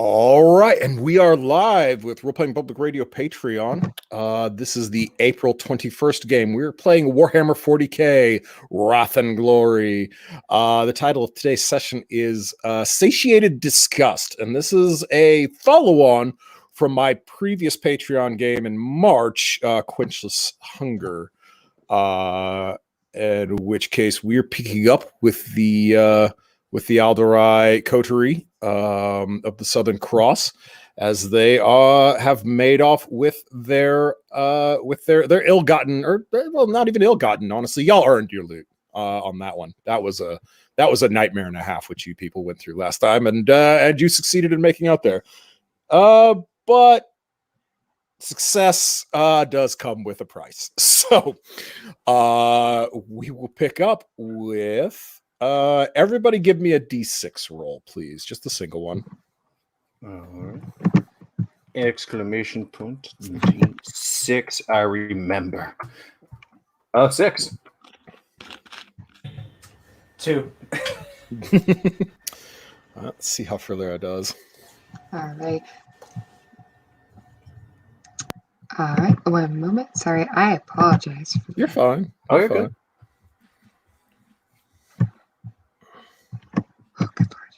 All right, and we are live with Role Playing Public Radio Patreon. This is the April 21st game. We're playing Warhammer 40K, Wrath and Glory. The title of today's session is Satiated, Disgust, and this is a follow-on from my previous Patreon game in March, Quenchless Hunger, in which case we're picking up with the Alderai coterie of the Southern Cross, as they have made off with their ill-gotten, or well, not even ill-gotten. Honestly, y'all earned your loot on that one. That was a nightmare and a half which you people went through last time, and you succeeded in making out there. But success does come with a price. So we will pick up with. Everybody give me a D6 roll, please. Just a single one. All right. Exclamation point. D6, I remember. 6. 2. Let's see how Frillera does. All right. All right. 1 moment. Sorry, I apologize. You're fine. You're good. Oh, good Lord.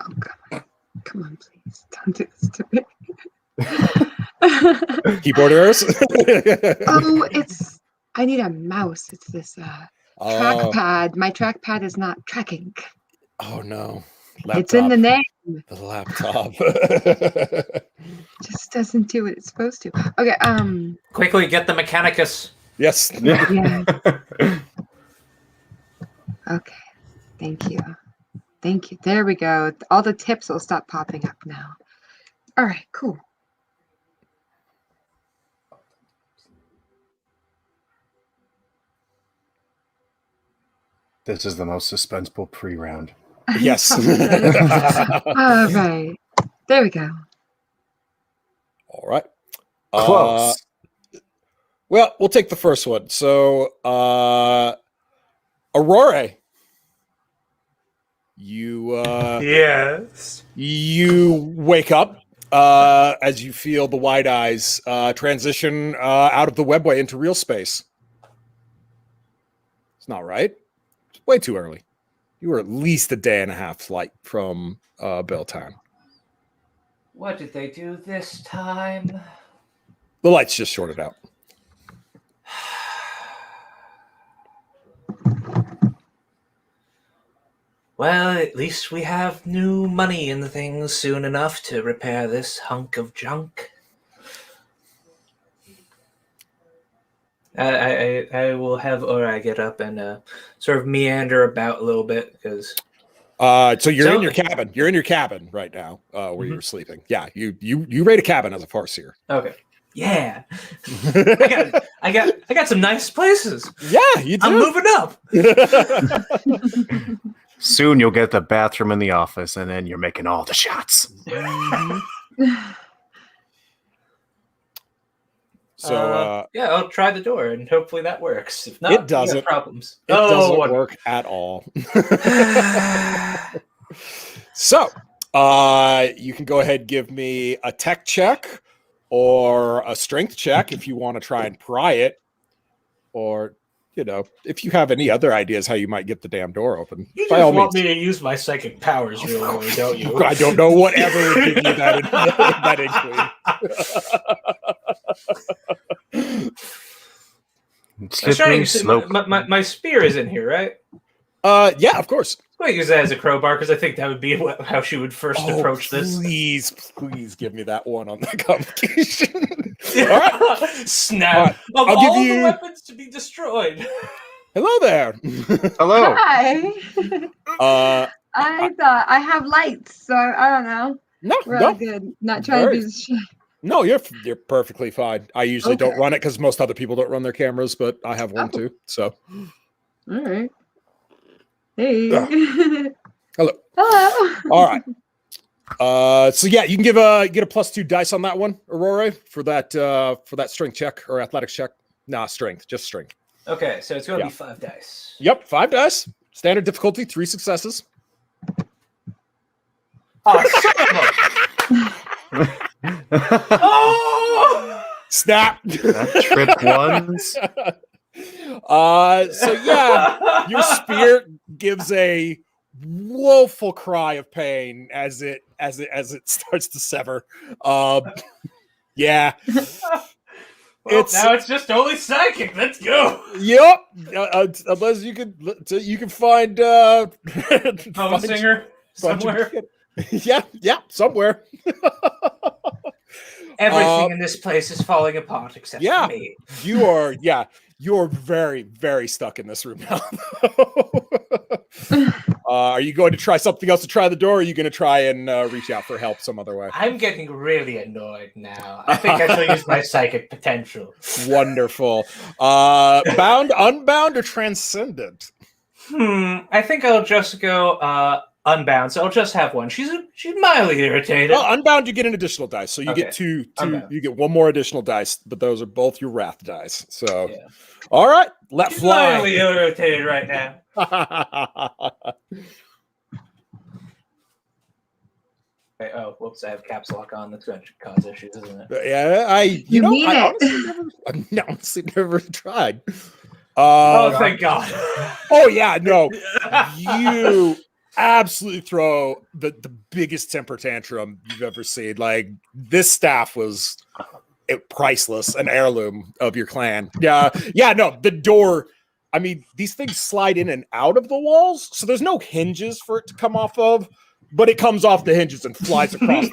Oh, God. Come on, please. Don't do this to me. Keyboard errors? Oh, I need a mouse. It's this trackpad. My trackpad is not tracking. Oh, no. Laptop. It's in the name. The laptop. Just doesn't do what it's supposed to. Okay, Quickly get the Mechanicus. Yes. Yeah. Okay. Thank you. Thank you. There we go. All the tips will stop popping up now. All right, cool. This is the most suspenseful pre-round. Yes. All right. There we go. All right. Close. Well, we'll take the first one. So, Aurora. Yes. You wake up as you feel the wide eyes transition out of the webway into real space. It's not right. It's way too early. You were at least a day and a half flight from Belltown. What did they do this time? The lights just shorted out. Well, at least we have new money in the things soon enough to repair this hunk of junk. I will have Ori get up and sort of meander about a little bit because. So you're in your cabin. You're in your cabin right now, where you're sleeping. Yeah, you raid a cabin as a farseer. Okay. Yeah. I got some nice places. Yeah, you do. I'm moving up. Soon you'll get the bathroom in the office, and then you're making all the shots. So yeah, I'll try the door, and hopefully that works. If not, it doesn't. Problems. It doesn't work at all. So you can go ahead and give me a tech check or a strength check if you want to try and pry it, or if you have any other ideas how you might get the damn door open. You just want me to use my psychic powers, really, don't you? I don't know whatever would give you that inkling. Slippery slope. My spear is in here, right? Yeah, of course. I'll use that as a crowbar because I think that would be how she would first approach this. Please give me that one on that complication. All right. Snap. Right. Of all the weapons to be destroyed. Hello there. Hello. Hi. I thought I have lights, so I don't know. We're all good. Not trying to be shy. No, you're perfectly fine. I usually don't run it because most other people don't run their cameras, but I have one too. So. All right. Hey. Hello. All right. So yeah, you can get a +2 dice on that one, Aurora, for that strength check or athletics check. Nah, strength, just strength. Okay, so it's going to be 5 dice. Yep, 5 dice. Standard difficulty, 3 successes. Oh, Oh! Snap. That trip once. So yeah, your spear gives a woeful cry of pain as it starts to sever. Yeah. Well, now it's just only psychic. Let's go. Yep. Unless you can find Phone singer somewhere. Yeah, somewhere. Everything in this place is falling apart except for me. You're very, very stuck in this room now. Are you going to try something else to try the door, or are you going to try and reach out for help some other way? I'm getting really annoyed now. I think I shall use my psychic potential. Wonderful. Bound, unbound, or transcendent? I think I'll just go unbound, so I'll just have one. She's mildly irritated. Well, unbound, you get an additional dice, so you get two. Unbound. You get one more additional dice, but those are both your wrath dice. So, all right, let She's fly. mildly irritated right now. Okay, oh, whoops! I have caps lock on. That's going to cause issues, isn't it? Yeah, You need I it. honestly never tried. Oh, thank God! Oh yeah, no, you absolutely throw the biggest temper tantrum you've ever seen. Like, this staff was priceless, an heirloom of your clan. Yeah, no, the door. I mean, these things slide in and out of the walls, so there's no hinges for it to come off of, but it comes off the hinges and flies across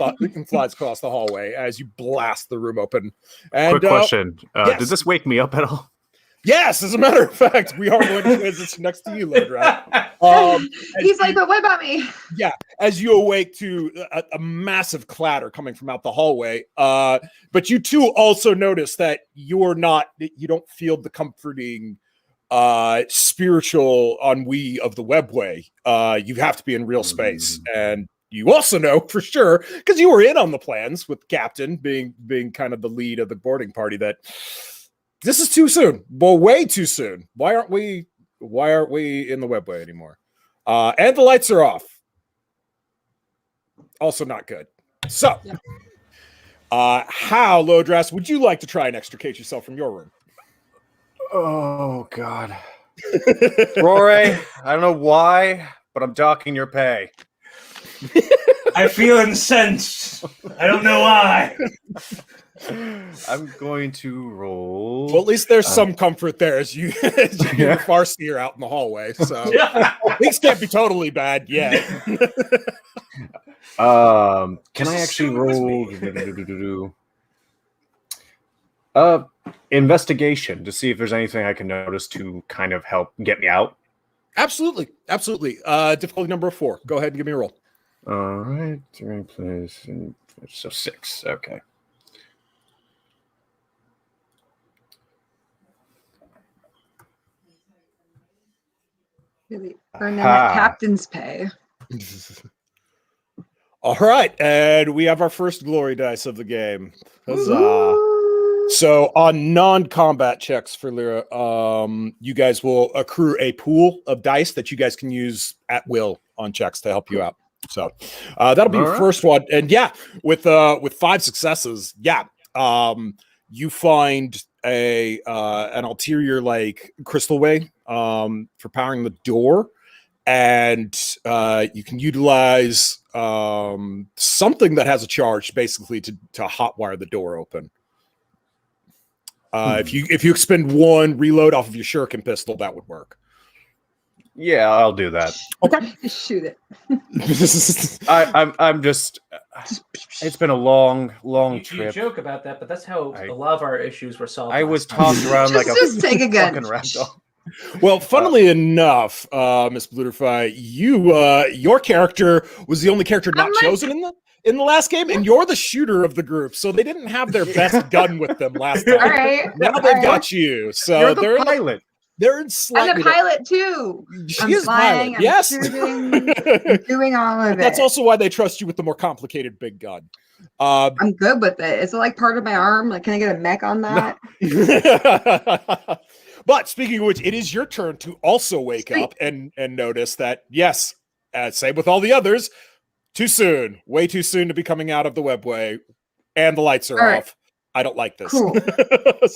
the hallway as you blast the room open. And, quick question: yes. Did this wake me up at all? Yes, as a matter of fact, we are going to transition next to you, Lodrat. He's like, but what about me? Yeah, as you awake to a massive clatter coming from out the hallway, but you too also notice that you don't feel the comforting spiritual ennui of the webway. You have to be in real space, and you also know for sure, because you were in on the plans with Captain being kind of the lead of the boarding party, that this is too soon. Well, way too soon. Why aren't we in the webway anymore? And the lights are off. Also not good. So, how, Lodras, would you like to try and extricate yourself from your room? Oh God, Rory, I don't know why, but I'm docking your pay. I feel incensed. I don't know why. I'm going to roll. Well, at least there's some comfort there as you get the Farseer out in the hallway. So things can't be totally bad yet. Can I actually roll investigation to see if there's anything I can notice to kind of help get me out? Absolutely. Difficulty number 4. Go ahead and give me a roll. All right, 3 plus, so 6. Okay. Really earn that captain's pay. All right, and we have our first glory dice of the game. Huzzah. Ooh. So on non-combat checks for Lyra, you guys will accrue a pool of dice that you guys can use at will on checks to help you out. So that'll be your first one. And with 5 successes, you find an ulterior like crystal way for powering the door, and you can utilize something that has a charge basically to hotwire the door open. If you expend 1 reload off of your shuriken pistol, that would work. Yeah, I'll do that. Okay. Shoot it. I'm just. It's been a long trip. You joke about that, but that's how a lot of our issues were solved. I was tossed around like a just take a gun. fucking ragdoll. Well, funnily enough, Miss Bluterfy, your character was the only character not chosen in the last game, and you're the shooter of the group, so they didn't have their best gun with them last time. All right. Now they've got you. So You're the pilot. They're in slightly. I'm the pilot too. She is flying, pilot. Yes, shooting, doing all of it. That's also why they trust you with the more complicated big gun. I'm good with it. Is it like part of my arm? Like, can I get a mech on that? But speaking of which, it is your turn to also wake up and notice that, yes, same with all the others, Too soon. Way too soon to be coming out of the webway. And the lights are All right. off. I don't like this. Cool.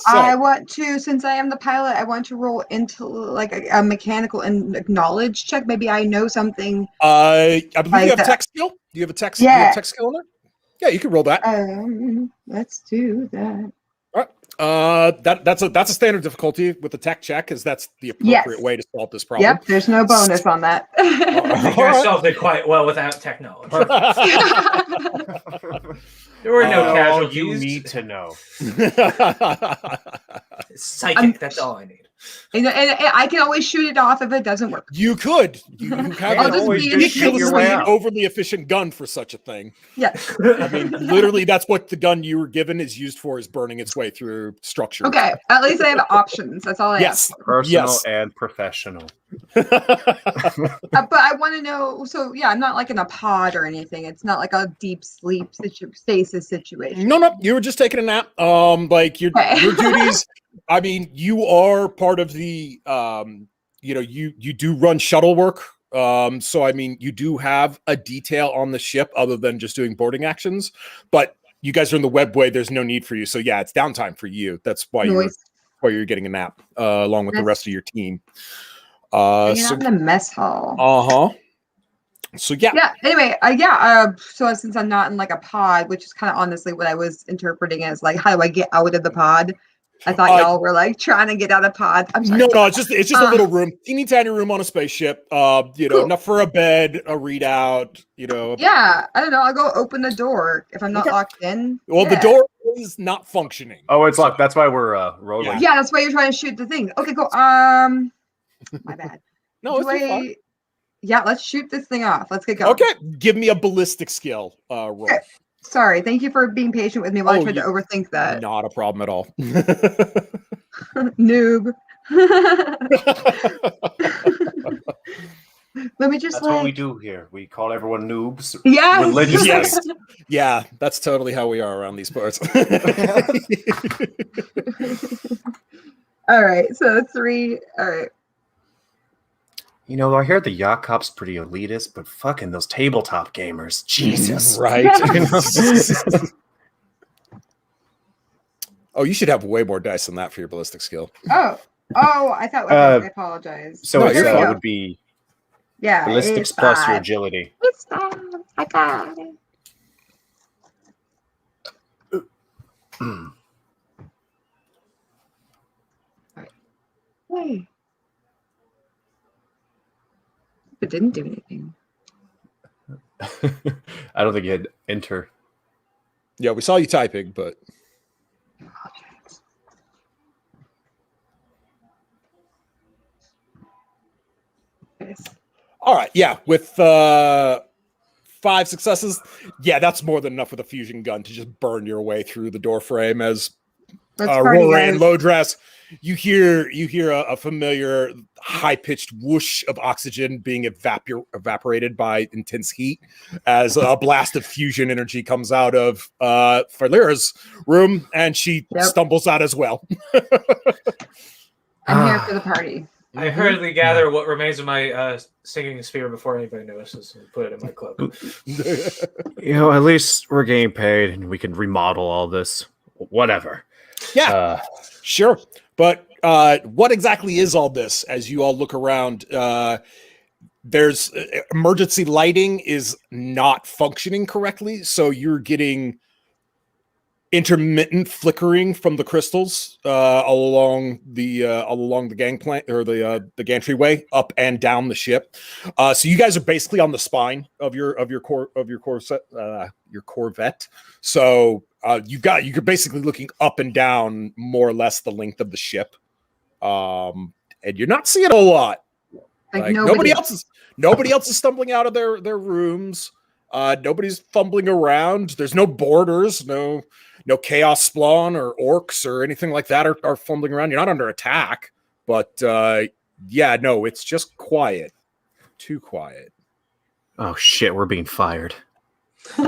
I want to, since I am the pilot, I want to roll into like a mechanical and knowledge check. Maybe I know something. I believe like you have that. tech skill. Do you have a tech? Yeah. You have tech skill in there? Yeah, you can roll that. Let's do that. All right. That's a standard difficulty with the tech check, because that's the appropriate way to solve this problem. Yep. There's no bonus on that. I think I solved it quite well without technology. There were no All casualties. you need to know. It's psychic. That's all I need. And I can always shoot it off if it doesn't work. You could. You have I'll an just always be just shoot your way ridiculously out. overly efficient gun for such a thing. Yeah. I mean, literally, that's what the gun you were given is used for, is burning its way through structure. Okay. At least I have options. That's all I Yes. Personal and professional. But I want to know. So yeah, I'm not like in a pod or anything. It's not like a deep sleep stasis situation. No, you were just taking a nap. Like your duties. I mean, you are part of the. You do run shuttle work. So I mean, you do have a detail on the ship other than just doing boarding actions. But you guys are in the webway. There's no need for you. So yeah, it's downtime for you. That's why you're getting a nap along with the rest of your team. Hanging out in the mess hall. So yeah. Yeah. Anyway, so since I'm not in like a pod, which is kind of honestly what I was interpreting as like, how do I get out of the pod? I thought y'all were like trying to get out of pod. I'm sorry. No, it's just a little room, teeny tiny room on a spaceship. Cool. Enough for a bed, a readout. Yeah, I don't know. I'll go open the door if I'm not locked in. Well, the door is not functioning. Oh, it's locked. That's why we're rolling. Yeah, that's why you're trying to shoot the thing. Okay, cool. My bad. No, it's fine. Yeah, let's shoot this thing off. Let's get going. Okay, give me a ballistic skill roll. Okay. Sorry, thank you for being patient with me while I tried to overthink that. Not a problem at all. Noob. Let me just That's what we do here. We call everyone noobs. Yes. Religiously. Yes. Yeah, that's totally how we are around these parts. All right, so 3. All right. I hear the yacht cop's pretty elitist, but fucking those tabletop gamers. Jesus. Right. Oh, you should have way more dice than that for your ballistic skill. Oh, I thought. I apologize. So it would be ballistics plus your agility. It's fine. I got it. All right. Wait. It didn't do anything. I don't think you had enter. Yeah, we saw you typing, but all right. Yeah, with 5 successes, that's more than enough with a fusion gun to just burn your way through the door frame. As Rory and Lodras, you hear a familiar high-pitched whoosh of oxygen being evaporated by intense heat as a blast of fusion energy comes out of Falira's room, and she stumbles out as well. I'm here for the party. I hurriedly gather what remains of my singing sphere before anybody notices and put it in my cloak. At least we're getting paid and we can remodel all this. Whatever. Yeah, sure. But what exactly is all this? As you all look around, there's emergency lighting is not functioning correctly, so you're getting intermittent flickering from the crystals along the gangplank or the gantry up and down the ship. So you guys are basically on the spine of your Corvette. So you're basically looking up and down more or less the length of the ship, and you're not seeing a lot. Like nobody else is stumbling out of their rooms. Nobody's fumbling around. There's no boarders, no chaos spawn or orcs or anything like that are fumbling around. You're not under attack, but it's just quiet. Too quiet. Oh shit, we're being fired. Who's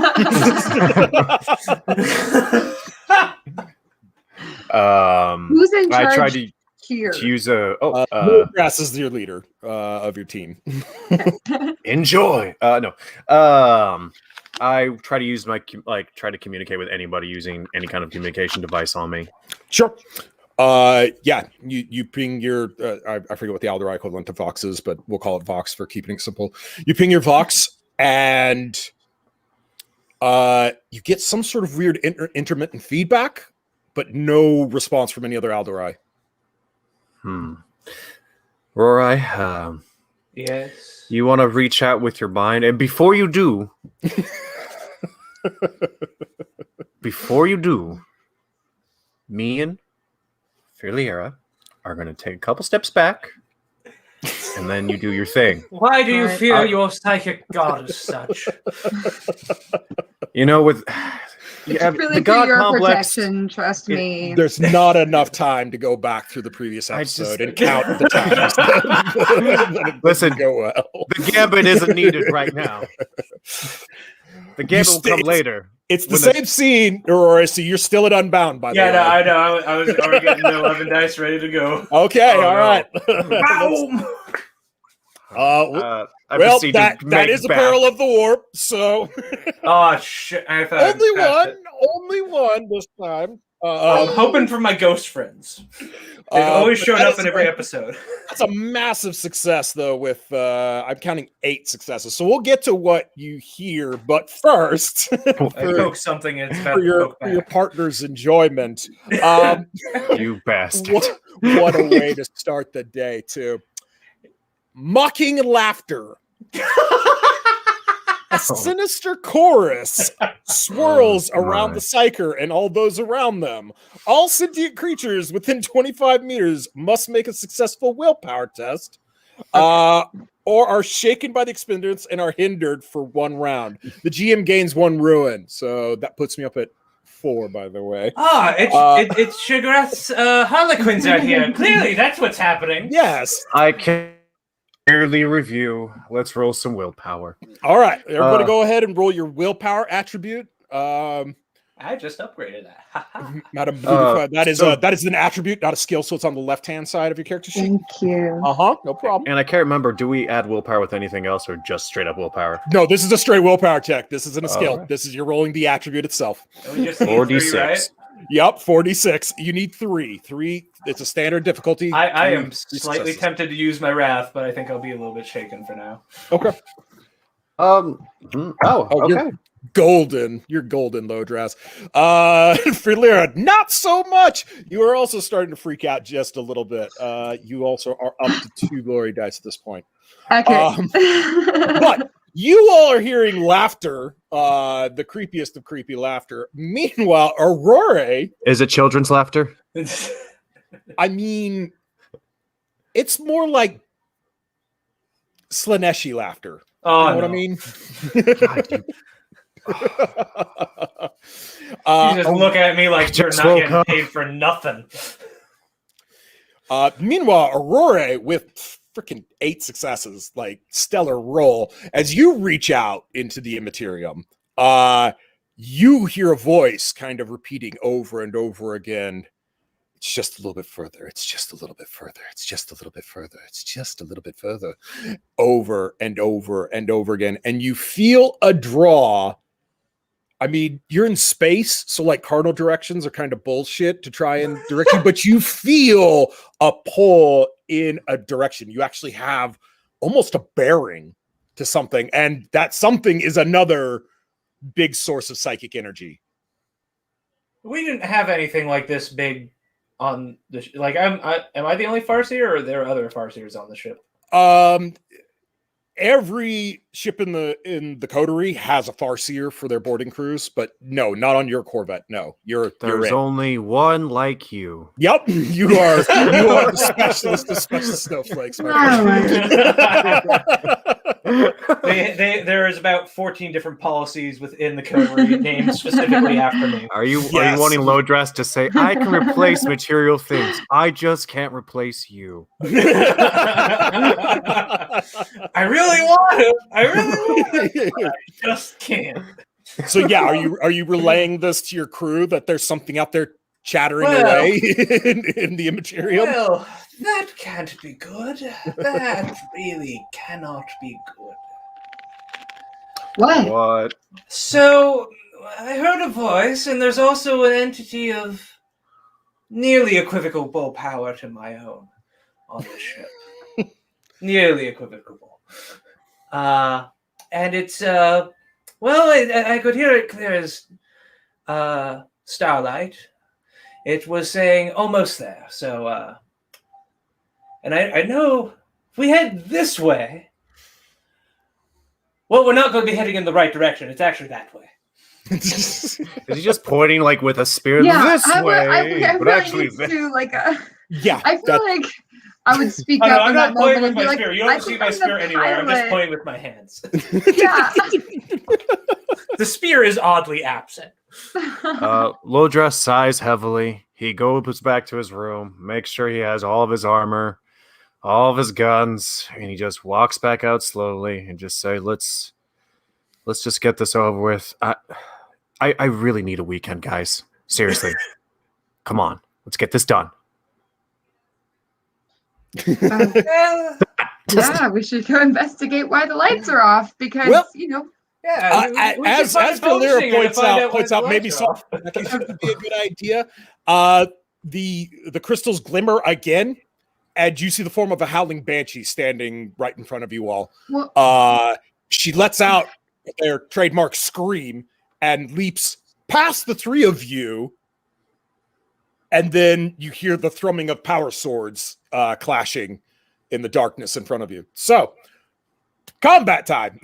in charge here. To use a Lodras is your leader of your team. enjoy. No. I try to use try to communicate with anybody using any kind of communication device on me. Sure. Yeah, you ping your I forget what the Alderai equivalent of Vox is, but we'll call it Vox for keeping it simple. You ping your Vox, and you get some sort of weird intermittent feedback, but no response from any other Alderai. Rory, Yes. you want to reach out with your mind, and before you do, me and Illyrium are going to take a couple steps back, and then you do your thing. Why do you Alright. feel your psychic god as such? You know, with It's really the for god your complex. protection, trust me. There's not enough time to go back through the previous I just- episode and count the times that it Listen, didn't go well. The gambit isn't needed right now. The gambit will come later. It's the when the- same scene, Aurora, so you're still at Unbound, by the way. Yeah, no, I know. I was already getting the 11 dice ready to go. Okay, Oh, all no. right. Boom! I Well, proceed that to make is a back. peril of the warp, so Oh, shit. I thought I passed it. only one this time. I'm hoping for my ghost friends. They've always showed up in every episode. That's a massive success, though, with I'm counting 8 successes. So we'll get to what you hear, but first, I poke something and it's about for to your, poke for your back. partner's enjoyment, You bastard. what a way to start the day, too. Mocking laughter. A sinister chorus swirls around the Psyker and all those around them. All sentient creatures within 25 meters must make a successful willpower test, or are shaken by the experience and are hindered for 1 round. The GM gains 1 ruin, so that puts me up at 4, by the way. It's Sugareth's Harlequins out here. Clearly, that's what's happening. Yes. I can barely review. Let's roll some willpower. All right. Everybody go ahead and roll your willpower attribute. I just upgraded that. Madam Uh, that is so- that is an attribute, not a skill, so it's on the left-hand side of your character sheet. Thank you. No problem. And I can't remember, do we add willpower with anything else or just straight up willpower? No, this is a straight willpower check. This isn't a skill. Alright. This is you're rolling the attribute itself. We just need 4d6. 3, right? Yep, 46. You need 3. 3. It's a standard difficulty. I 3 am slightly successes. tempted to use my wrath, but I think I'll be a little bit shaken for now. Okay. Okay. Golden. You're golden, Lodras. For Lyra, not so much. You are also starting to freak out just a little bit. You also are up to 2 glory dice at this point. Okay. But you all are hearing laughter, the creepiest of creepy laughter. Meanwhile, Aurora, Is it children's laughter? I mean, it's more like Slaneshi laughter. Oh, You know what I no. mean? You just look at me like you're just not woke getting up. paid for nothing. Meanwhile, Aurora with freaking 8 successes, like stellar roll, as you reach out into the immaterium, you hear a voice kind of repeating over and over again. It's just a little bit further. It's just a little bit further. It's just a little bit further. It's just a little bit further. Over and over and over again. And you feel a draw. I mean, you're in space, so like cardinal directions are kind of bullshit to try and direct you, but you feel a pull in a direction. You actually have almost a bearing to something, and that something is another big source of psychic energy. We didn't have anything like this big on the am I the only Farseer, or are there other Farseers on the ship? Every ship in the coterie has a Farseer for their boarding crews, but no, not on your Corvette. No, you're There's it. only one like you. Yep, you are the specialist of special snowflakes. My friend. There is about 14 different policies within the coterie named specifically after me. Are you Yes. wanting Lodras to say, I can replace material things. I just can't replace you. I really want to. I really want to. I just can't. So yeah, are you relaying this to your crew that there's something out there chattering Well. away in the immaterium. Well, that can't be good. That really cannot be good. What? What? So, I heard a voice, and there's also an entity of nearly equivocal power to my own on this ship. Nearly equivocal. And it's, well, I could hear it clear as starlight. It was saying almost there. So, and I know if we head this way, well, we're not going to be heading in the right direction. It's actually that way. Is he just pointing like with a spear Yeah, this I way? But really actually, need to do like a. Yeah, I feel like I would speak Oh, no, up I'm in not that pointing moment with and be my like, spear. You I don't see think my I'm the spear anywhere. I'm just pilot. pointing with my hands. Yeah. The spear is oddly absent. Lodra sighs heavily. He goes back to his room, makes sure he has all of his armor, all of his guns, and he just walks back out slowly and just say, "Let's just get this over with." I really need a weekend, guys. Seriously, come on, let's get this done. Well, Yeah, we should go investigate why the lights are off because Well, yeah. We should as find a phone Illyrium singer to points find out, why the maybe lights are off. that could be a good idea. The crystals glimmer again, and you see the form of a howling banshee standing right in front of you all. well, She lets out their trademark scream and leaps past the three of you, and then you hear the thrumming of power swords clashing in the darkness in front of you. So, combat time.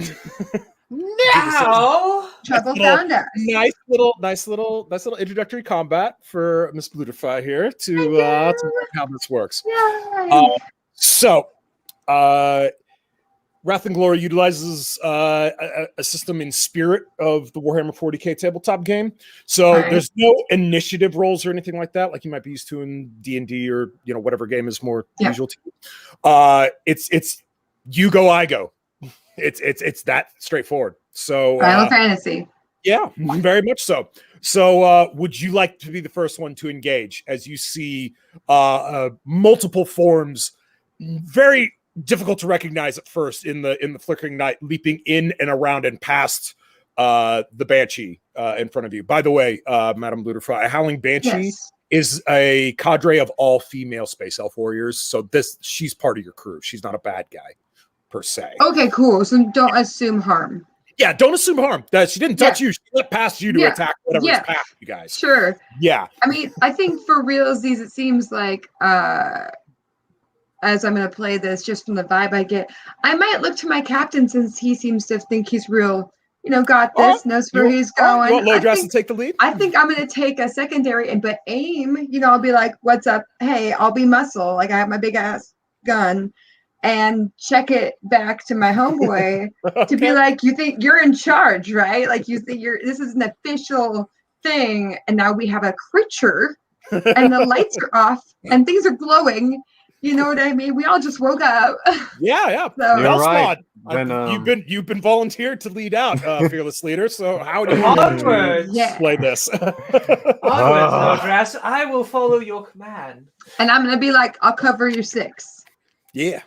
Now, trouble little- found us. nice little introductory combat for Miss Bluterfy here to learn how this works. Yay. So, Wrath and Glory utilizes a system in spirit of the Warhammer 40K tabletop game. So Right. there's no initiative rolls or anything like that, like you might be used to in D&D or whatever game is more Yeah. usual to you. It's you go, I go. It's that straightforward. So Final Fantasy. yeah, very much so. So, would you like to be the first one to engage as you see multiple forms, very difficult to recognize at first in the flickering night, leaping in and around and past the Banshee in front of you? By the way, Madam Luderfry, a Howling Banshee Yes. is a cadre of all female space elf warriors. So she's part of your crew. She's not a bad guy per se. Okay, cool. So don't assume harm. Yeah, don't assume harm. That she didn't touch you. She went past you to Yeah. attack whatever is Yeah. past you guys. Sure. Yeah. I mean, I think for realsies, it seems like as I'm going to play this, just from the vibe I get, I might look to my captain since he seems to think he's real, got this, knows where he's going. You want Low Dress to take the lead? I think I'm going to take a secondary, but aim, I'll be like, what's up? Hey, I'll be muscle. Like I have my big ass gun and check it back to my homeboy to be like, you think you're in charge, right? Like you think this is an official thing. And now we have a creature and the lights are off and things are glowing. You know what I mean? We all just woke up. Yeah. So, You're right. Squad. Then, You've been volunteered to lead out, fearless leader. So how do you onwards. Yeah. play this? Onwards, Lodras. I will follow your command. and I'm going to be like, I'll cover your 6. Yeah.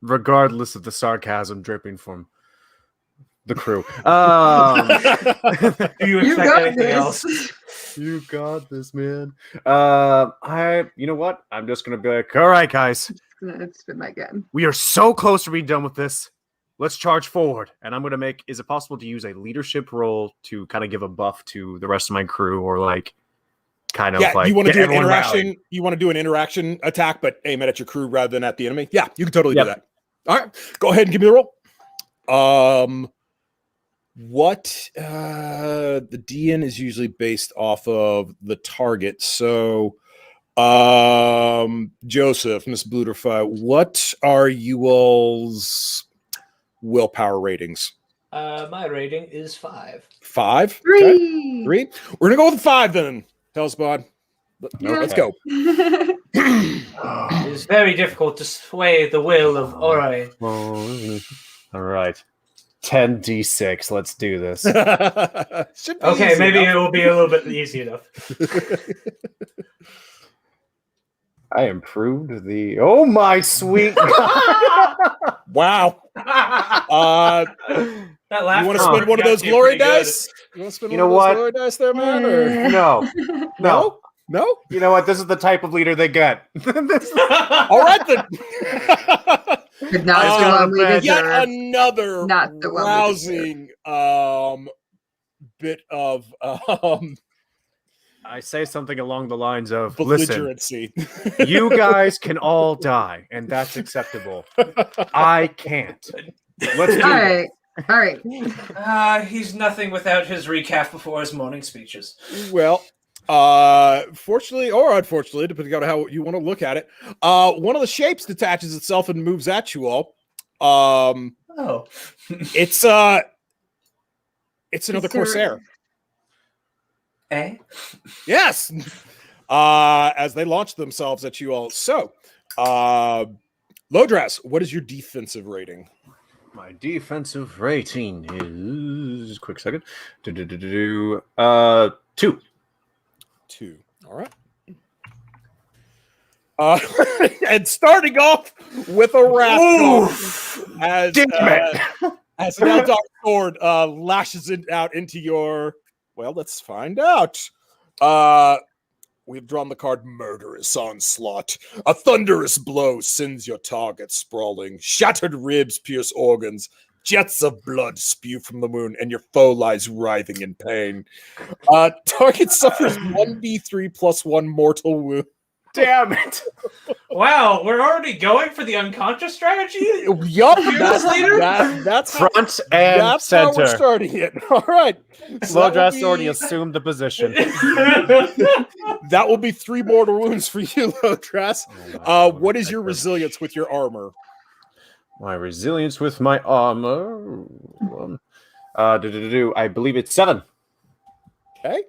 regardless of the sarcasm dripping from the crew. Do you You expect got anything this. else? You got this, man. You know what? I'm just gonna be like, all right, guys, I'm going to spit my gun. we are so close to being done with this. Let's charge forward. And I'm gonna make. Is it possible to use a leadership role to kind of give a buff to the rest of my crew, or like, kind of like you want to get do an everyone interaction? rallied? You want to do an interaction attack, but aim it at your crew rather than at the enemy? Yeah, you can totally Yep. do that. All right, go ahead and give me the roll. What the DN is usually based off of the target. So Joseph, Miss Bluterfy, what are you all's willpower ratings? My rating is 5. 5? 3. Okay. 3? We're gonna go with 5 then. Hellsbod. Let's go. It is very difficult to sway the will of Ori. Oh, all right. 10d6. Let's do this. Should be Okay, easy maybe enough. it will be a little bit easy enough. I improved the. Oh my sweet God! Wow. That You laughter want to spend one of those got you glory pretty good. dice? You want to spend You one of know those what? glory dice there, man? Or No, no. no? You know what? This is the type of leader they get. This is- All right then. But not It's the got one we a bad- Yet deserve. another Not the one we rousing bit of I say something along the lines of, "Listen, belligerency. you guys can all die, and that's acceptable. I can't. Let's do All this." right. All right. He's nothing without his recap before his morning speeches. Well, fortunately or unfortunately, depending on how you want to look at it, one of the shapes detaches itself and moves at you all. Oh. It's another Is there- Corsair. Eh? Yes. As they launch themselves at you all. So, Lodras, what is your defensive rating? My defensive rating is quick second. 2. 2. All right. And starting off with a wrath as Damn it. as an Eldar sword lashes out into your. Well, let's find out. We've drawn the card Murderous Onslaught. A thunderous blow sends your target sprawling. Shattered ribs pierce organs. Jets of blood spew from the wound, and your foe lies writhing in pain. Target suffers 1d3 plus 1 mortal wound. Damn it. Wow, we're already going for the unconscious strategy? Yup, Fearless leader? that's how, Front and that's how we're center. starting it. All right. So Lodras already assumed the position. that will be 3 mortal wounds for you, Lodras. Oh What is your resilience with your armor? My resilience with my armor. I believe it's 7. Okay.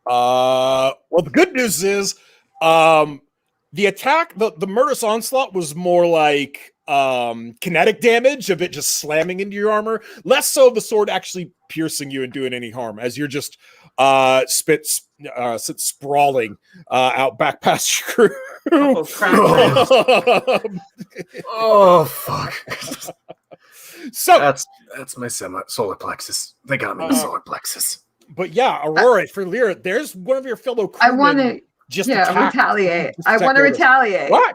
Well, the good news is the attack, the murderous onslaught was more like kinetic damage of it just slamming into your armor, less so the sword actually piercing you and doing any harm as you're just sit sprawling out back past your crew. Oh, crap. Oh fuck! So that's my solar plexus. They got me in the solar plexus. but yeah, Aurora, for Lyra, there's one of your fellow I crewmen want to, just yeah, attacked. retaliate. Just I attack want to Lotus. retaliate. Right.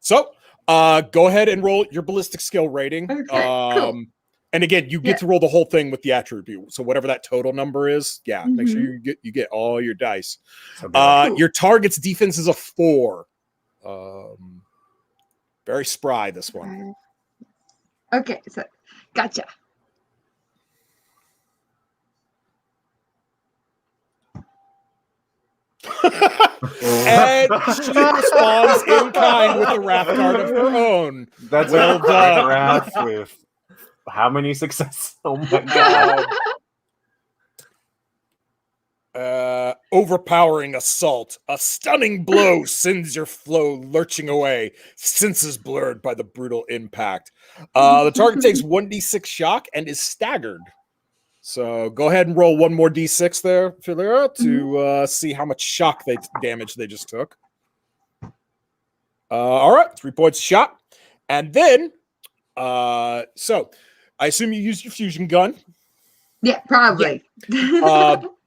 So, go ahead and roll your ballistic skill rating. Okay, cool. And again, you get to roll the whole thing with the attribute. So whatever that total number is, make sure you get all your dice. Cool. Your target's defense is a 4. Very spry, this one. Okay, so gotcha. And she responds in kind with a wrath card of her own. That's Well done. Wrath with how many successes? Oh my god! Overpowering assault. A stunning blow sends your flow lurching away, senses blurred by the brutal impact. The target takes 1d6 shock and is staggered. So go ahead and roll one more d6 there, Philera, to see how much shock damage they just took. All right, 3 points of shock. And then, so I assume you used your fusion gun. Yeah, probably.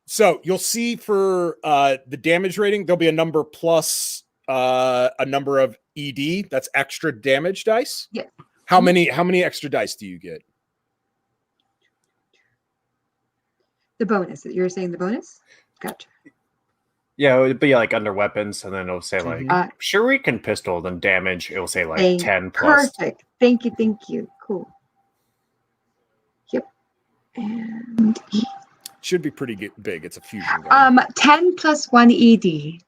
So you'll see for the damage rating, there'll be a number plus a number of ED. That's extra damage dice. Yeah. How many extra dice do you get? The bonus. You're saying the bonus? Gotcha. Yeah, it would be like under weapons, and then it'll say like Shuriken pistol. Then damage, it'll say like 10 plus. Perfect. Thank you. Cool. Yep. And Should be pretty big. It's a fusion gun. 10 plus 1 ED.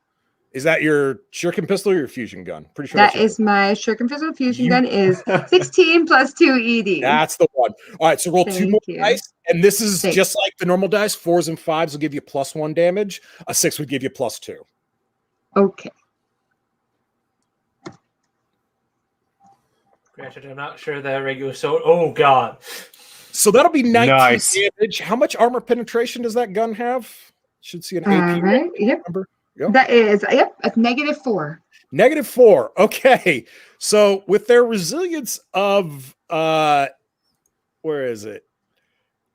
Is that your shuriken pistol or your fusion gun? Pretty sure That that's is my shuriken pistol. Fusion gun is 16 plus 2 ED. That's the one. All right, so roll 2 more Thank you. dice, and this is just like the normal dice. 4s and 5s will give you +1 damage. A 6 would give you +2. Okay. Granted, I'm not sure that regular sword. Oh god. So that'll be 19 Nice. damage. How much armor penetration does that gun have? Should see an All AP right. Yep. number. Yep. That is, yep, a -4. -4. Okay. So with their resilience of where is it?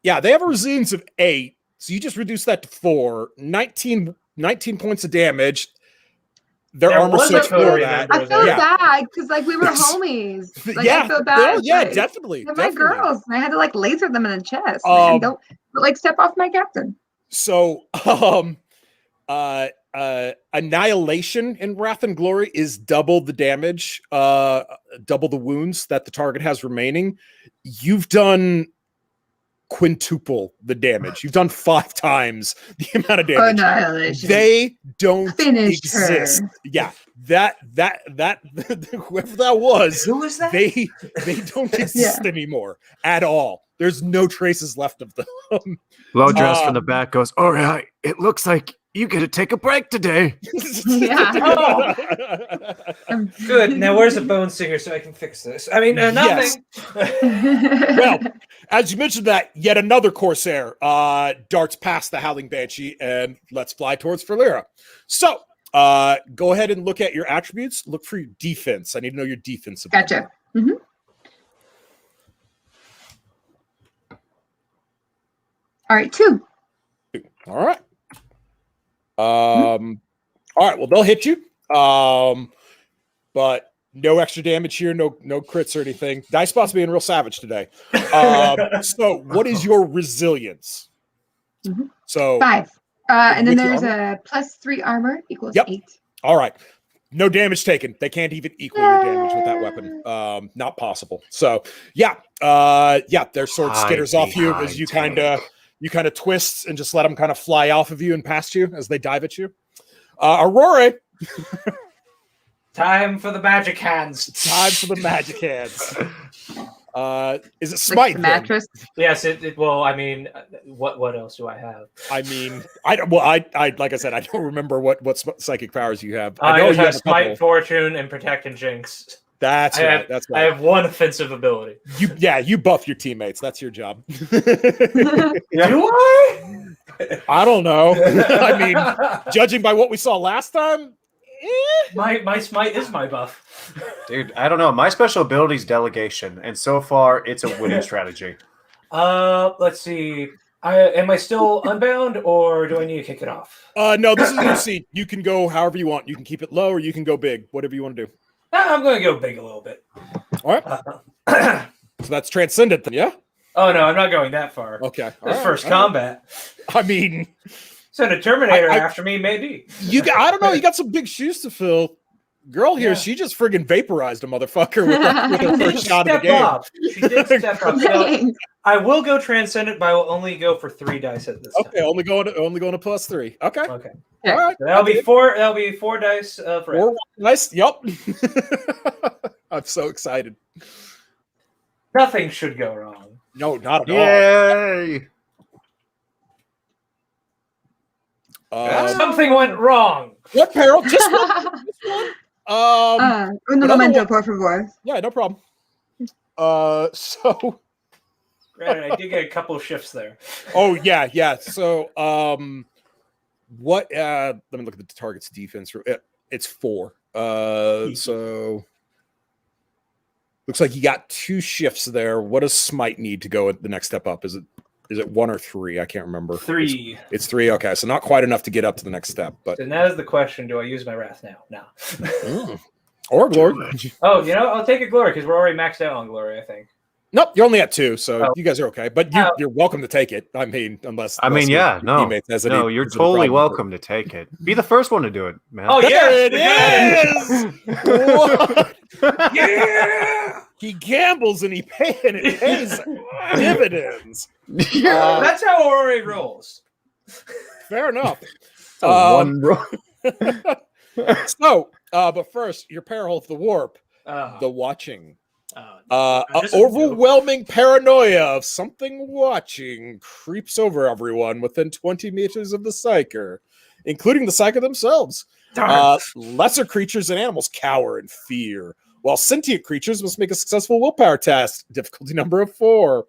Yeah, they have a resilience of 8. So you just reduce that to 4. 19 points of damage. Their There armor was sits a code for that. remember I feel Yeah. bad because like we were homies. Like yeah, I feel bad. yeah, like, definitely. they're my definitely. girls, and I had to like laser them in the chest. Man, Um, don't like step off my captain. So annihilation in Wrath and Glory is double the damage, double the wounds that the target has remaining. You've done quintuple the damage. You've done 5 times the amount of damage. Annihilation. They don't Finished exist. her. Yeah, that whoever that was, Who was that? they don't exist anymore at all. There's no traces left of them. Low dress from the back goes, all right, it looks like you get to take a break today. Yeah. Good. Now where's the bone singer so I can fix this? I mean, nothing. Well, as you mentioned that, yet another Corsair darts past the Howling Banshee and let's fly towards Illyrium. So go ahead and look at your attributes. Look for your defense. I need to know your defense. Gotcha. Mm-hmm. All right, 2. All right. All right. Well, they'll hit you. But no extra damage here. No crits or anything. Dice Spot's being real savage today. So what is your resilience? Mm-hmm. So 5. And then With your there's a +3 armor equals Yep. 8. all right. No damage taken. They can't even equal your damage with that weapon. Not possible. So yeah. Their sword skitters off you as you kind of twist and just let them kind of fly off of you and past you as they dive at you. Aurora. Time for the magic hands. Time for the magic hands. Is it Like smite? the then? mattress. Yes. Well, I mean, what else do I have? I mean, I like I said, I don't remember what psychic powers you have. I know just you have a smite, couple. fortune, and protect and jinx. That's I right. have- That's I right. have 1 offensive ability. You buff your teammates. That's your job. Do I? I don't know. I mean, judging by what we saw last time, my smite is my buff. Dude, I don't know. My special ability is delegation, and so far it's a winning strategy. Let's see. Am I still unbound, or do I need to kick it off? no, this is your seat. You can go however you want. You can keep it low or you can go big. Whatever you want to do. I'm going to go big a little bit. All right. So that's transcendent then, yeah? Oh no, I'm not going that far. Okay. All This right, first all right. combat. I mean, Send a Terminator I- after me, maybe. I don't know. You got some big shoes to fill. Girl here, Yeah. she just friggin' vaporized a motherfucker with her She did first shot of the step game. up. She did step up. So Dang. I will go transcendent, but I will only go for 3 dice at this time. Okay, only going to +3. Okay. Okay. Yeah. All right. So that'll be 4. That'll be 4 dice for 4 nice. Yep. I'm so excited. Nothing should go wrong. No, not at Yay! all. Something went wrong. What peril? Just one. Un Another momento, one. por favor. Yeah, no problem. So Granted, I did get a couple of shifts there. oh yeah. So what let me look at the target's defense. It's 4. So looks like you got 2 shifts there. What does smite need to go at the next step up? Is it 1 or 3? I can't remember. 3. It's 3. Okay, so not quite enough to get up to the next step, but And that is the question: do I use my wrath now? No. or glory. Oh, I'll take a glory because we're already maxed out on glory. I think. Nope, you're only at 2, so Oh. you guys are okay. But you're welcome to take it. I mean, unless I mean, your yeah, no, teammate has any- no, you're has any totally problem with it. welcome to take it. Be the first one to do it, man. Oh There yes, it is. What? yeah. He gambles and it pays dividends. That's how Ori rolls. Fair enough. One roll. So, but first, your peril of the warp, the watching. This is new. Overwhelming paranoia of something watching creeps over everyone within 20 meters of the psyker, including the psyker themselves. Darn. Lesser creatures and animals cower in fear, while sentient creatures must make a successful willpower test, difficulty number of 4,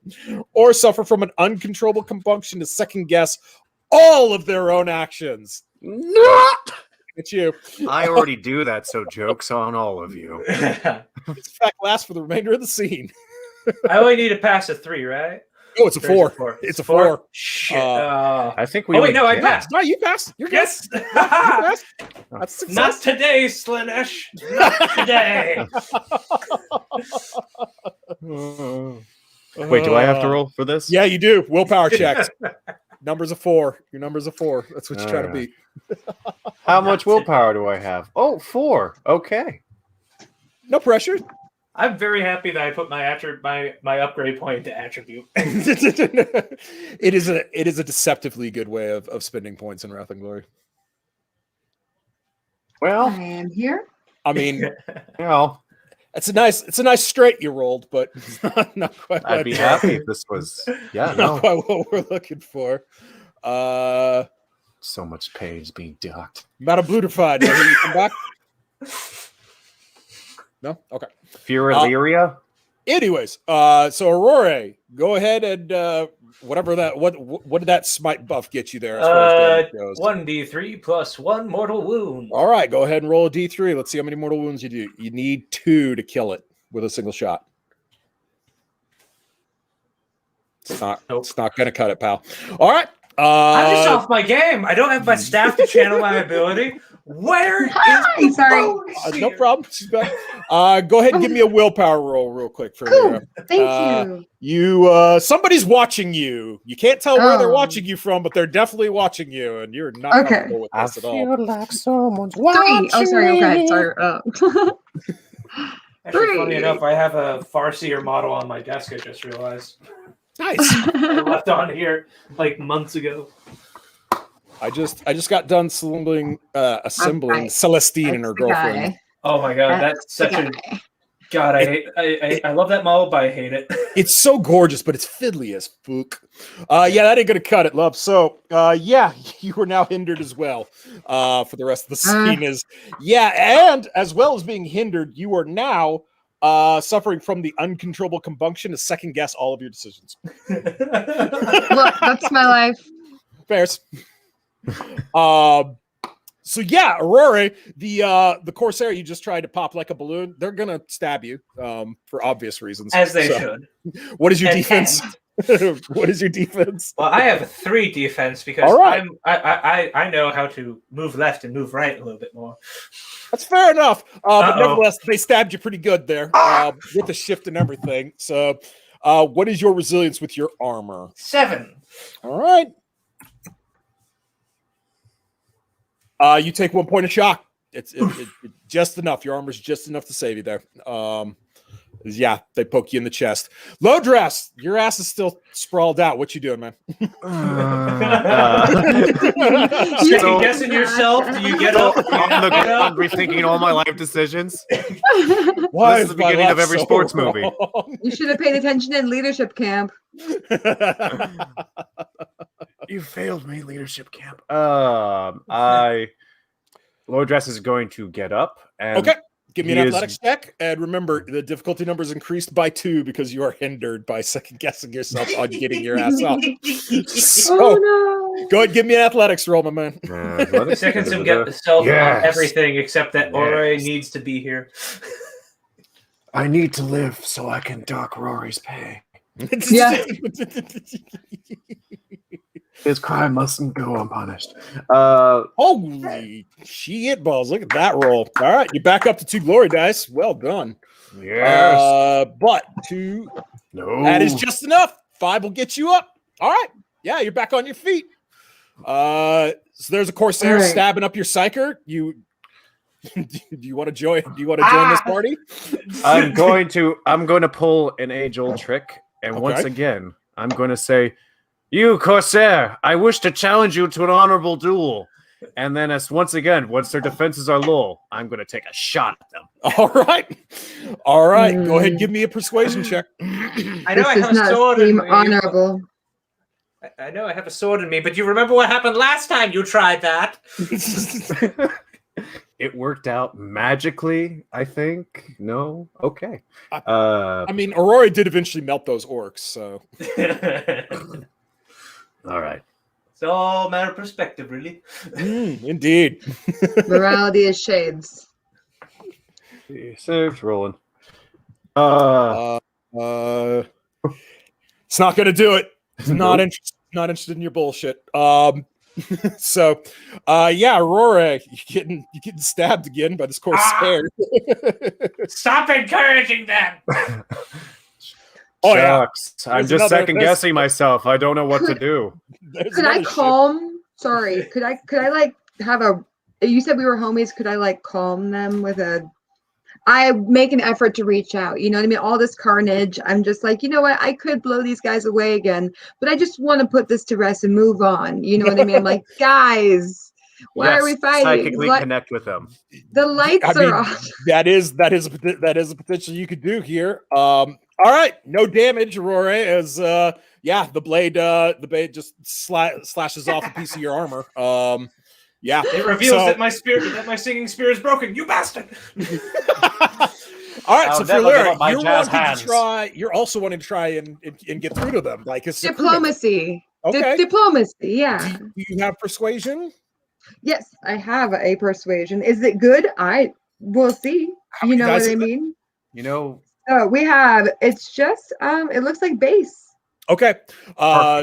or suffer from an uncontrollable compunction to second guess all of their own actions. It's you. I already do that, so joke's on all of you. This fact lasts for the remainder of the scene. I only need to pass a 3, right? Oh, it's a Or is 4. it It's a 4. Shit. I think we. Oh wait, only no, I get- passed. No, you passed. You're good. Yes. You passed. That's success. Not today, Slinish. Not today. Wait, do I have to roll for this? Yeah, you do. Willpower checks. Numbers of 4. Your numbers of 4. That's what you're trying to Alright. beat. How much willpower do I have? Oh, 4. Okay. No pressure. I'm very happy that I put my upgrade point to attribute. It is a deceptively good way of spending points in Wrath and Glory. Well, I am here. I mean, well, it's a nice straight you rolled, but not quite. I'd be happy if this was. Yeah, Not no. quite what we're looking for. So much pay is being docked. Not a bluterified. You come back. No? Okay. Fear Illyria? Anyways, so Aurora, go ahead and whatever that what did that smite buff get you there as far as damage goes? 1d3 plus 1 mortal wound. All right, go ahead and roll a d3. Let's see how many mortal wounds you do. You need 2 to kill it with a single shot. It's not gonna cut it, pal. All right. I'm just off my game. I don't have my staff to channel my ability. Where is Hi, the sorry. bonus No here? problem. She's back. Go ahead and give me a willpower roll real quick for Cool. me. Thank you. Somebody's watching you. You can't tell where they're Oh. watching you from, but they're definitely watching you, and you're not Okay. comfortable with this at all. like someone's 3. Oh, sorry. Okay. Sorry. Actually, funny 3. enough, I have a Farseer model on my desk. I just realized Nice. I left on here like months ago. I just got done assembling right. Celestine and her That's the girlfriend. guy. Oh my god, that's such the a guy. god. I love that model, but I hate it. It's so gorgeous, but it's fiddly as fuck. Yeah, that ain't gonna cut it, love. So, yeah, you are now hindered as well. For the rest of the scene and as well as being hindered, you are now suffering from the uncontrollable compunction to second guess all of your decisions. Look, that's my life. Fairs. So yeah, Aurora, the Corsair you just tried to pop like a balloon, they're gonna stab you for obvious reasons. As they So, should. What is your And defense? What is your defense? Well, I have a 3 defense because All right. I know how to move left and move right a little bit more. That's fair enough. But Uh-oh. nevertheless, they stabbed you pretty good there with the shift and everything. So, what is your resilience with your armor? 7. All right. You take 1 point of shock. It's just enough. Your armor's just enough to save you there. Yeah, they poke you in the chest. Low dress, your ass is still sprawled out. What you doing, man? Second guessing yourself? Do you get up? Do you On not the get up? ground, rethinking all my life decisions. Why This is the my beginning of life every so sports movie. wrong? You should have paid attention in leadership camp. You failed me, leadership camp. Low dress is going to get up and Okay, give me an he is- athletics check, and remember the difficulty number is increased by 2 because you are hindered by second guessing yourself on getting your ass up. So Oh no. go ahead, give me an athletics roll, my man. Seconds him get the self Yes. on everything except that Ore Yes. needs to be here. I need to live so I can dock Rory's pay. Yeah. His crime mustn't go unpunished. Holy shit balls! Look at that roll. All right, you're back up to 2 glory dice. Well done. Yes. But 2, No. that is just enough. 5 will get you up. All right. Yeah, you're back on your feet. So there's a Corsair All right. stabbing up your psyker. Do you want to join? Do you want to join this party? I'm going to pull an age-old trick, and once Okay. again, I'm going to say, "You Corsair, I wish to challenge you to an honorable duel." And then, once their defenses are low, I'm going to take a shot at them. All right. Go ahead and give me a persuasion check. I know This I does have a not sword in seem me. honorable. I know I have a sword in me, but you remember what happened last time you tried that? it worked out magically, I think. No? Okay. I mean, Aurora did eventually melt those orcs, so. All right. It's all a matter of perspective, really. Indeed. Morality is shades. Saved, rolling. It's not going to do it. Not interested in your bullshit. So, Aurora, you're getting stabbed again by this Corsair. Stop encouraging them. Oh, Shucks. Yeah. I'm just second guessing myself. I don't know what to do. Could I calm? Sorry. Could I like have a? You said we were homies. Could I like calm them with a? I make an effort to reach out. You know what I mean? All this carnage. I'm just like, you know what? I could blow these guys away again, but I just want to put this to rest and move on. You know what I mean? I'm like, guys, why are we fighting? Psychically connect with them. The lights are off. That is a potential you could do here. All right, no damage, Aurora. As the blade just slashes off a piece of your armor. Yeah, it reveals that my singing spear is broken. You bastard! All right, so Illyrium, you're also wanting to try and get through to them, like it's diplomacy. Okay, diplomacy. Yeah. Do you have persuasion? Yes, I have a persuasion. Is it good? We'll see. You know what I mean? You know. Oh, we have. It's just. It looks like base. Okay.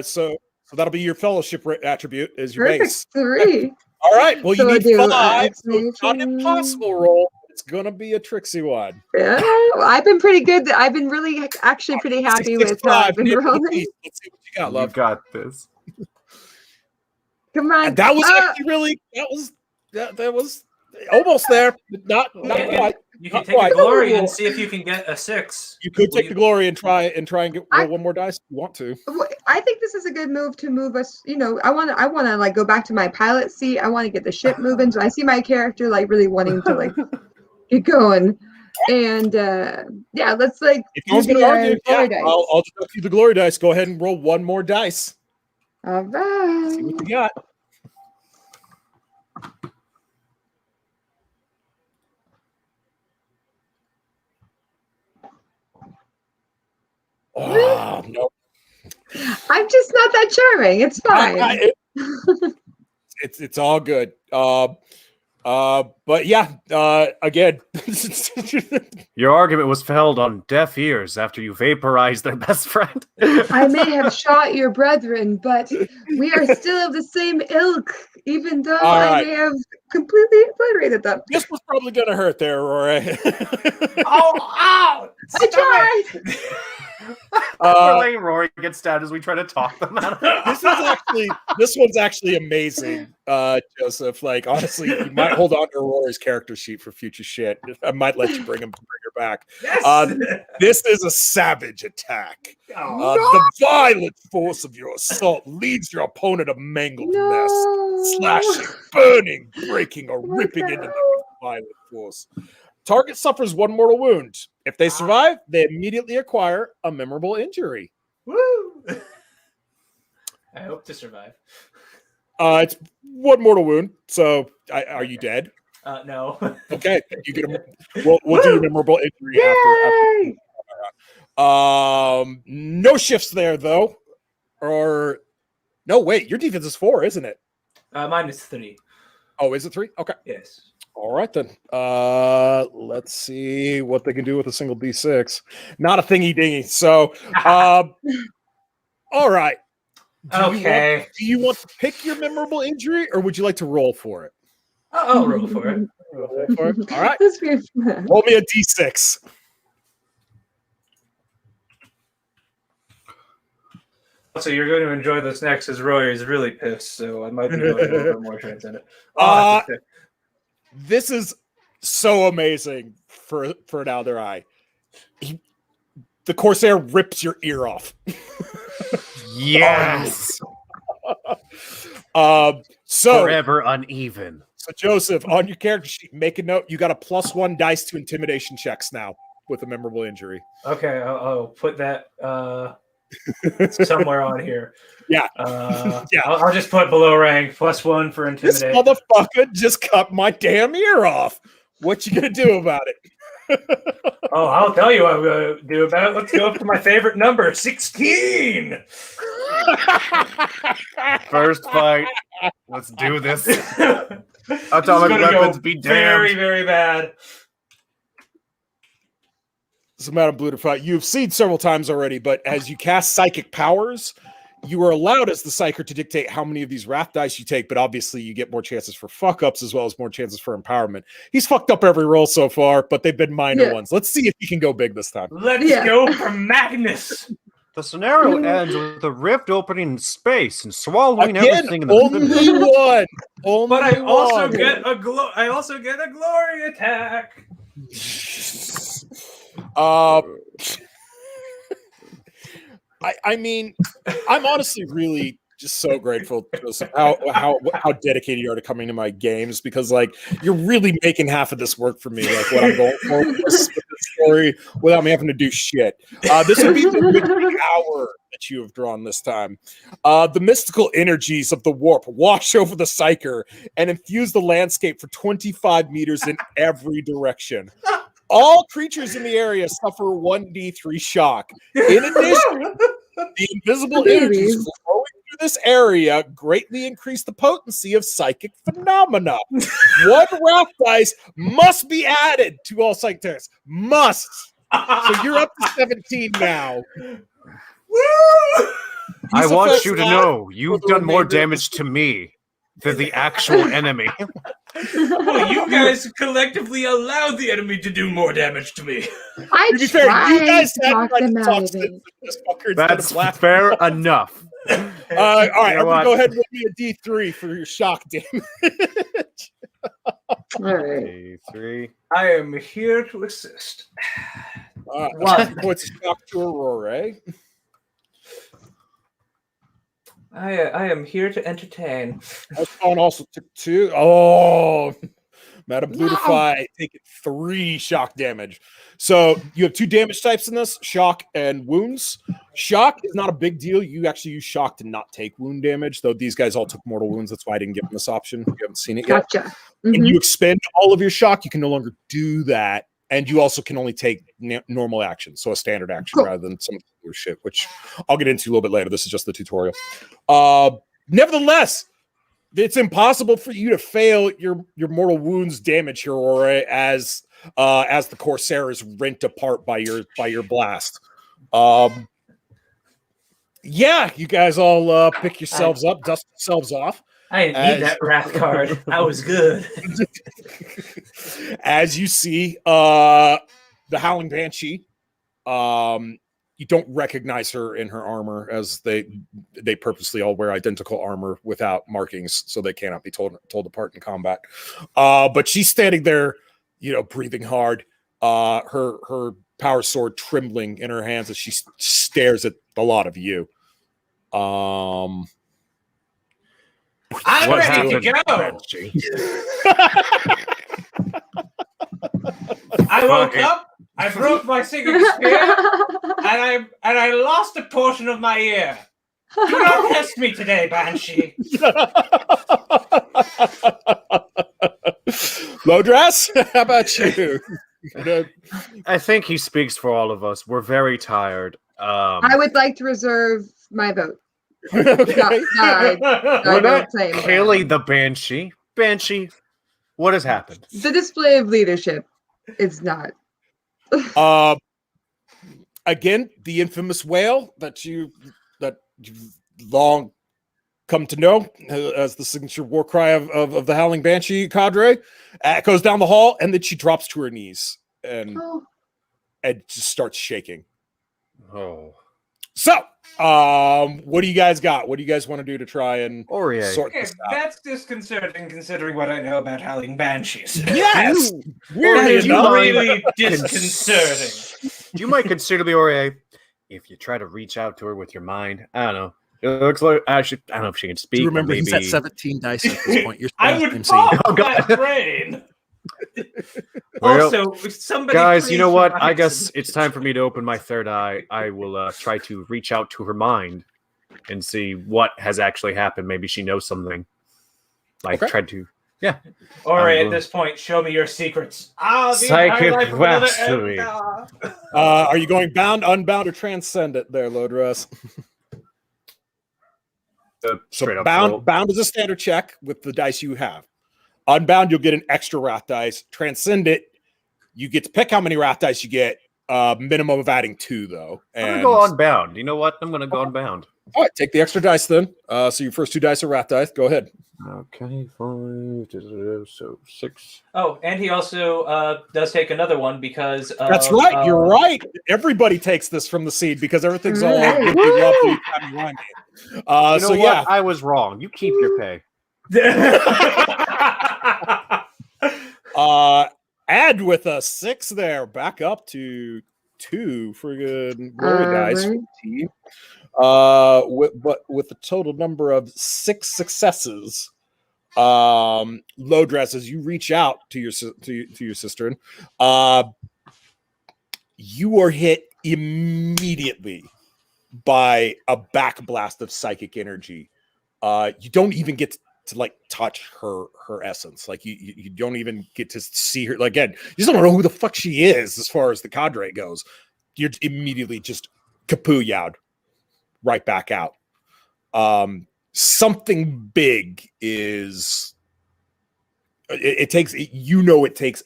So that'll be your fellowship attribute is your base. 3. All right. Well, you need 5. So it's not an impossible roll. It's gonna be a tricksy one. Yeah, I've been pretty good. I've been really, actually, pretty happy with how I've been rolling. Let's see what you got, love. You got this. Come on. And that was actually really. That was almost there, but not quite. You can take a glory and see if you can get a 6. You could take the glory and try and get roll one more dice if you want to. I think this is a good move to move us. You know, I want to like go back to my pilot seat. I want to get the ship moving. So I see my character like really wanting to like get going. And let's like use the glory dice. I'll just go through the glory dice. Go ahead and roll one more dice. All right. See what you got. Oh, no. I'm just not that charming. It's fine. It's all good. But yeah, again. Your argument was held on deaf ears after you vaporized their best friend. I may have shot your brethren, but we are still of the same ilk, even though I may have completely obliterated them. This was probably going to hurt there, Rory. Ow! I tried! Rory gets stabbed as we try to talk them out of it. This one's actually amazing, Joseph. Like, honestly, you might hold on to Rory's character sheet for future shit. I might let you bring her back. Yes! This is a savage attack. The violent force of your assault leaves your opponent a mangled mess, slashing, burning, breaking, or ripping into them with violent force. Target suffers 1 mortal wound. If they survive, they immediately acquire a memorable injury. Woo! I hope to survive. It's 1 mortal wound. So, are you dead? No. Okay, you get we'll do your memorable injury after. No shifts there though. Or no, wait, your defense is 4, isn't it? Mine is 3. Oh, is it 3? Okay. Yes. All right then. Let's see what they can do with a single D6. Not a thingy dingy. So, all right. Okay. Do you want to pick your memorable injury, or would you like to roll for it? I'll roll for it. All right. Roll me a D6. So you're going to enjoy this next, as Roy is really pissed, so I might be going a little bit more transcendent. This is so amazing for an Elder Eye. The Corsair rips your ear off. Yes. So forever uneven. So Joseph, on your character sheet, make a note. You got a +1 dice to intimidation checks now with a memorable injury. Okay, I'll put that. somewhere on here. Yeah. Yeah. I'll just put below rank +1 for This intimidate. motherfucker just cut my damn ear off. What you gonna do about it? Oh, I'll tell you what I'm gonna do about it. Let's go up to my favorite number, 16. First fight. Let's do this. Atomic Atomic weapons be damned. Very, very bad. So, Madam Blutify, you've seen several times already, but as you cast psychic powers, you are allowed as the psyker to dictate how many of these wrath dice you take, but obviously you get more chances for fuck-ups as well as more chances for empowerment. He's fucked up every roll so far, but they've been minor ones. Let's see if he can go big this time. Let's go for Magnus. The scenario ends with a rift opening in space and swallowing Again, everything in the only one. Only But I also one. get a glory attack. I mean, I'm honestly really just so grateful to how dedicated you are to coming to my games, because like you're really making half of this work for me, like what I'm going for with this story without me having to do shit. This would be the hour that you have drawn this time. The mystical energies of the warp wash over the psyker and infuse the landscape for 25 meters in every direction. All creatures in the area suffer 1d3 shock. In addition, the invisible energies flowing through this area greatly increase the potency of psychic phenomena. One wrath dice must be added to all psychic tests. Must. So you're up to 17 now. Woo! I want you to know you've done more damage to me than the actual enemy. Well, you guys collectively allowed the enemy to do more damage to me. I To be fair, you tried guys to had talk tried them to out talk of sense it. into this fucker instead That's of laughing. fair enough. All right, You know I'm what? gonna go ahead and roll me a D3 for your shock damage. All right. 3. I am here to assist. One points of shock to Aurora. Eh? I am here to entertain. Osborne also took 2. Oh, Madam Blutify taking 3 shock damage. So you have 2 damage types in this: shock and wounds. Shock is not a big deal. You actually use shock to not take wound damage, though these guys all took mortal wounds. That's why I didn't give them this option. You haven't seen it yet. Gotcha. And you expend all of your shock, you can no longer do that. And you also can only take normal action, so a standard action rather than some other shit, which I'll get into a little bit later. This is just the tutorial. Nevertheless, it's impossible for you to fail your mortal wounds damage here, Aura, as the Corsair is rent apart by your blast. Yeah, you guys all pick yourselves up, dust yourselves off. I didn't need that wrath card. That was good. As you see, the Howling Banshee, you don't recognize her in her armor, as they purposely all wear identical armor without markings, so they cannot be told apart in combat. But she's standing there, breathing hard, her power sword trembling in her hands as she stares at the lot of you. I'm ready to go. I woke up, I broke my singing spear, and I lost a portion of my ear. Do not test me today, Banshee. Low dress? How about you? I think he speaks for all of us. We're very tired. I would like to reserve my vote. Okay. We're not killing the Banshee. Banshee, what has happened? The display of leadership is not. Again, the infamous wail that you've long come to know as the signature war cry of the Howling Banshee cadre goes down the hall, and then she drops to her knees and just starts shaking. Oh. So, what do you guys got? What do you guys want to do to try and sort Okay, this out? that's disconcerting considering what I know about Howling Banshees. Yes! Weirdly enough. really disconcerting. You might consider me, Aurier, if you try to reach out to her with your mind. I don't know. It looks like I don't know if she can speak. Do you remember maybe... he's at 17 dice at this point? You're I would pop my brain. Well, Also, somebody guys, you know please what? provide I guess some- it's time for me to open my third eye. I will try to reach out to her mind and see what has actually happened. Maybe she knows something. Like, Okay. try to... Yeah. All right, I'm at this point, show me your secrets. The Psychic entire life of another mastery. Are you going bound, unbound, or transcendent there, Lodras? So Straight up roll. bound is a standard check with the dice you have. Unbound, you'll get an extra wrath dice. Transcendent, you get to pick how many wrath dice you get. Minimum of adding 2, though. I'm going to go unbound. You know what? I'm going to go unbound. All right, take the extra dice then. So your first 2 dice are wrath dice. Go ahead. Okay, 5, so 6. Oh, and he also does take another one because That's right. You're right. Everybody takes this from the seed because everything's all Right. really lovely, timey-wimey. You know So what? yeah, I was wrong. You keep your pay. add with a 6 there, back up to 2 for good glory dice. Right. With a total number of 6 successes. Low dress as you reach out to your cistern, you are hit immediately by a backblast of psychic energy. You don't even get to like touch her essence. Like you don't even get to see her. Like, again, you just don't know who the fuck she is as far as the cadre goes. You're immediately just kapooyowed right back out. Something big is it takes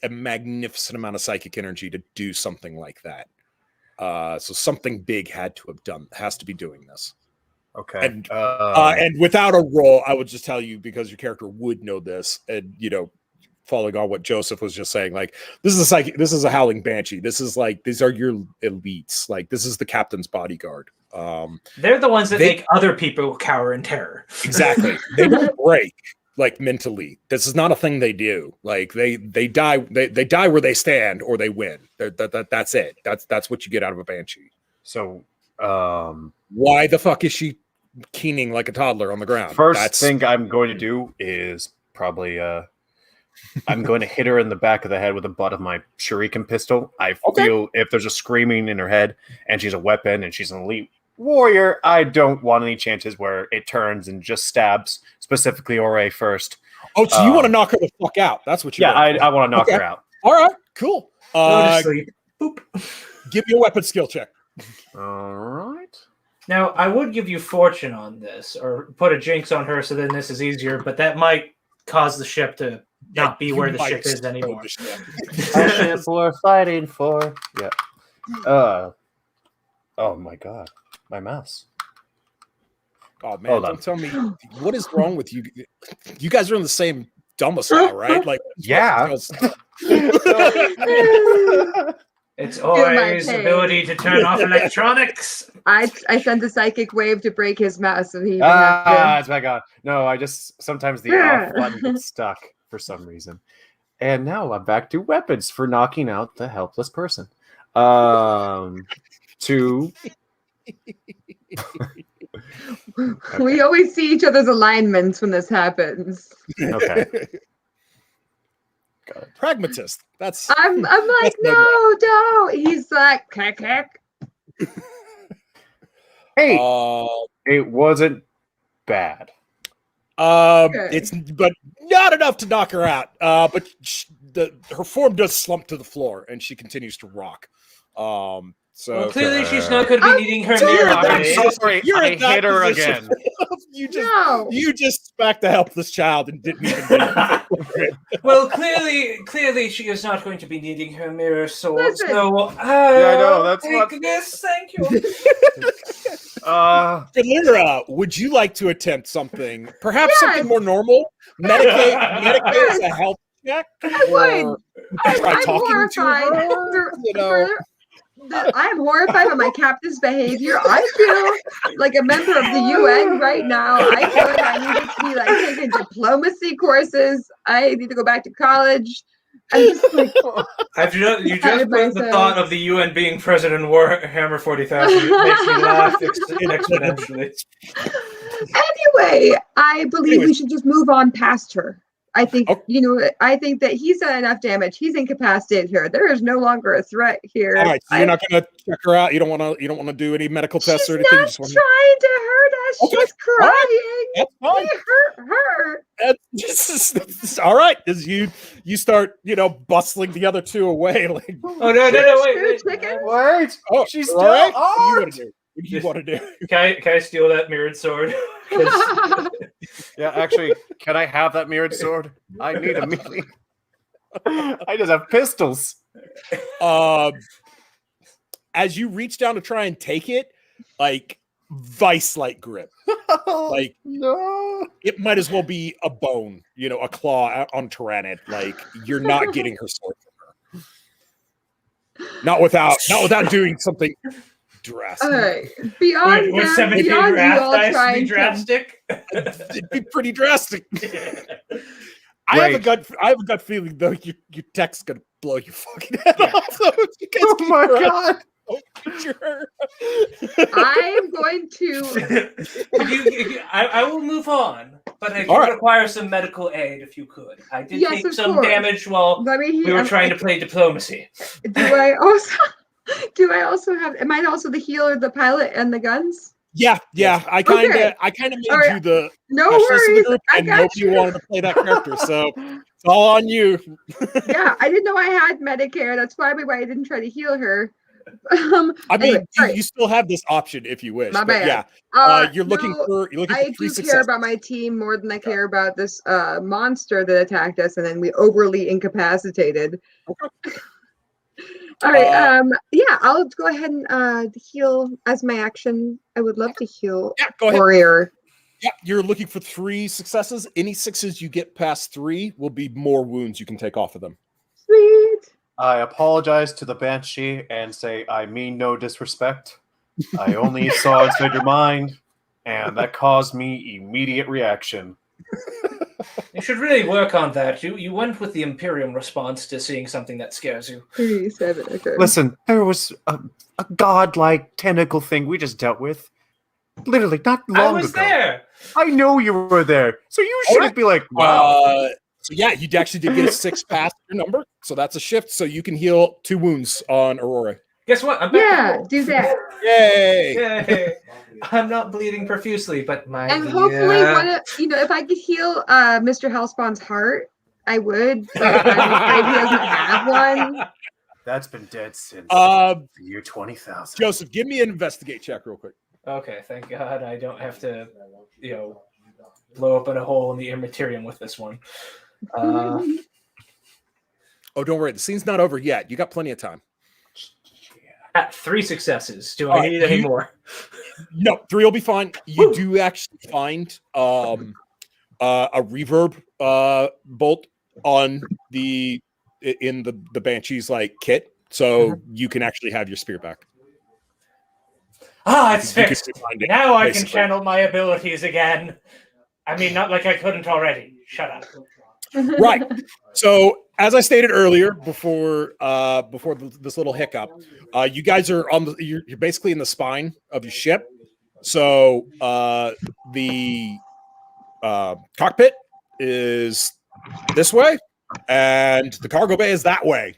a magnificent amount of psychic energy to do something like that. So something big has to be doing this. Okay. And without a roll, I would just tell you, because your character would know this, and following on what Joseph was just saying, like, this is a Howling Banshee. This is like, these are your elites. Like, this is the captain's bodyguard. They're the ones that make other people cower in terror. Exactly. They don't break, like, mentally. This is not a thing they do. Like, they die where they stand, or they win. That's it. That's what you get out of a Banshee. So why the fuck is she keening like a toddler on the ground? First thing I'm going to do is probably I'm going to hit her in the back of the head with the butt of my shuriken pistol. I feel if there's a screaming in her head and she's a weapon and she's an elite warrior, I don't want any chances where it turns and just stabs specifically Ore first. Oh, so you want to knock her the fuck out? That's what you want. I want to knock her out. All right, cool. Boop. Give me a weapon skill check. All right. Now, I would give you fortune on this, or put a jinx on her, so then this is easier, but that might cause the ship to not be where the ship is anymore. Passion for fighting for. Yeah. Oh my god. My mouse. Oh man, don't tell me what is wrong with you. You guys are in the same domicile, right? Like, yeah. It's Ore's ability to turn off electronics. I sent a psychic wave to break his mouse, so he. It's my god. No, I just sometimes the off button gets stuck for some reason. And now I'm back to weapons for knocking out the helpless person. We always see each other's alignments when this happens. Okay. Pragmatist. That's. I'm like, no. He's like, heck. Hey, it wasn't bad. It's but not enough to knock her out. But her form does slump to the floor, and she continues to rock. So clearly she's not going to be needing her mirror. I'm sorry, I hit her again. You just smacked the helpless child and didn't even. Well, clearly she is not going to be needing her mirror sword. Listen. So I know that's what. This. Thank you. Illyria, would you like to attempt something? Perhaps something more normal? Medicate as a health check? I would. Try I'm talking to her? I'm horrified by my captain's behavior. I feel like a member of the UN right now. I feel like I need to be like taking diplomacy courses. I need to go back to college. I'm just like, you just put the thought of the UN being President Warhammer 40,000. It makes me laugh exponentially. Anyway, I believe we should just move on past her. I think Oh. I think that he's done enough damage. He's incapacitated here. There is no longer a threat here. All right, so you're not going to check her out. You don't want to do any medical tests She's or anything. not You just want trying to hurt us. Okay. She's All right. crying. That's fine. We hurt her. That's all right. As you start, bustling the other two away. Like, Oh no! Wait. Chicken. Wait, oh, she's all still right. armed. What do you want to do? Can I steal that mirrored sword? 'Cause- Yeah, actually, can I have that mirrored sword? I need a melee. I just have pistols. As you reach down to try and take it, like vice-like grip. Like No. it might as well be a bone, a claw on Tyrannid. Like you're not getting her sword from her. Not without doing something drastic. All right. Beyond Would that, 17 beyond you wrath all dice be trying to drastic? It'd be pretty drastic. I Right. have a gut feeling though your tech's gonna blow your fucking head off. So you guys Oh keep my your eyes god. open, sure. I am going to. I will move on, but I do All right. require some medical aid if you could. I did Yes, take of some course. damage while Let me. we were trying to play diplomacy. Do I also? Do I also have? Am I also the healer, the pilot, and the guns? Yeah. I kind of Okay. made All right. you the No specialist of the worries. group, I and got nobody you. wanted to play that character, so it's all on you. Yeah, I didn't know I had Medicare. That's probably why I didn't try to heal her. I mean, Anyway, sorry. you still have this option if you wish. My But bad. yeah, you're looking no, for I three do care successes. about my team more than I care about this monster that attacked us, and then we overly incapacitated. Okay. All right. Yeah, I'll go ahead and heal as my action. I would love to heal Yeah, go ahead. warrior. Yeah, you're looking for 3 successes. Any 6s you get past 3 will be more wounds you can take off of them. Sweet. I apologize to the Banshee and say I mean no disrespect. I only saw inside your mind, and that caused me immediate reaction. You should really work on that. You went with the Imperium response to seeing something that scares you. 37. Okay. Listen, there was a godlike tentacle thing we just dealt with. Literally, not long I was ago. there. I know you were there, so you shouldn't be like, wow. So yeah, you actually did get a 6 past your number, so that's a shift. So you can heal 2 wounds on Aurora. Guess what? I'm back. Yeah, do that. Yay! Yay. I'm not bleeding profusely, but my And hopefully, if I could heal Mr. Hellspawn's heart, I would. But I'm afraid he doesn't have one. That's been dead since Um, the year 20,000. Joseph, give me an investigate check real quick. Okay, thank God I don't have to, blow open a hole in the Immaterium with this one. Oh, don't worry, the scene's not over yet. You got plenty of time. At 3 successes. Do I need any more? No, 3 will be fine. You do actually find a reverb bolt on in the Banshee's kit, so you can actually have your spear back. Ah, it's You can fixed. find it, Now I can basically. channel my abilities again. I mean, not like I couldn't already. Shut up. Right. So, as I stated earlier, before this little hiccup, you guys are you're basically in the spine of your ship. So the cockpit is this way, and the cargo bay is that way.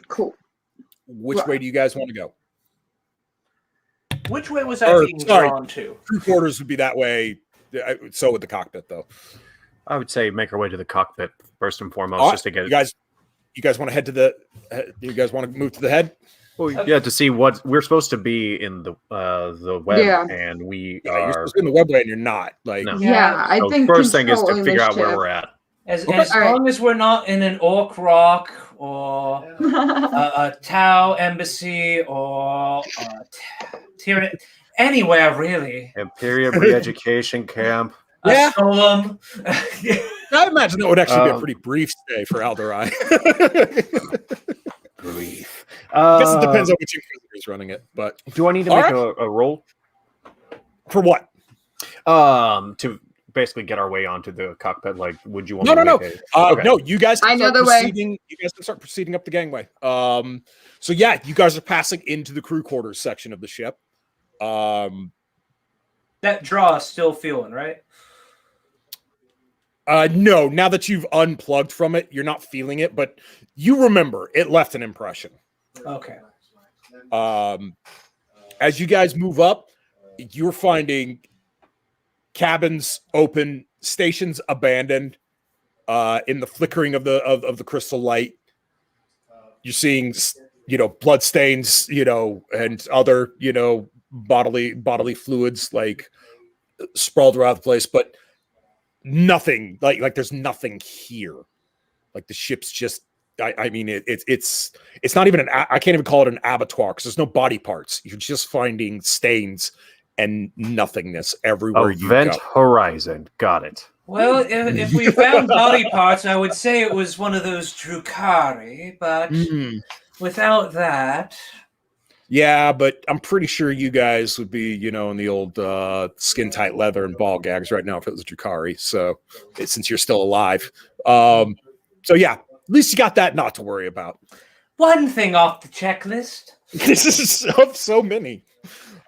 Cool. Which way do you guys want to go? Which way was I being drawn to? Crew quarters would be that way. So would the cockpit, though. I would say make our way to the cockpit first and foremost, All right, just to get you guys want to head to the? You guys want to move to the head? Well, yeah, to see what we're supposed to be in the web, Yeah. and we You're are. supposed to be in the webway, and you're not. No. Yeah, I So think first thing is to controlling figure out where mischief. we're at. As All right. long as we're not in an Orc Rock or a Tau embassy or Tyranid, anywhere really. Imperium re-education camp. Yeah. A Solum. I imagine that would actually be a pretty brief stay for Alderai. Brief. I guess it depends on which Inquisitor is running it. But Do I need to All make right. a roll? For what? To basically get our way onto the cockpit. Like, would you want? No. me to make a- Okay. No, you guys. Can I know start the way. proceeding. You guys can start proceeding up the gangway. So yeah, you guys are passing into the crew quarters section of the ship. That draw is still feeling, right? No, now that you've unplugged from it, you're not feeling it, but you remember it left an impression. Okay. As you guys move up, you're finding cabins open, stations abandoned. In the flickering of the crystal light, you're seeing, blood stains, and other, bodily fluids like sprawled around the place, but nothing like there's nothing here. Like the ship's just, I mean, it's not even I can't even call it an abattoir because there's no body parts. You're just finding stains and nothingness everywhere you Event go. Horizon. Got it. Well, if we found body parts, I would say it was one of those Drukari, but without that... Yeah, but I'm pretty sure you guys would be, in the old skin-tight leather and ball gags right now if it was a Drukari, so since you're still alive. So yeah, at least you got that not to worry about. One thing off the checklist. This is so many.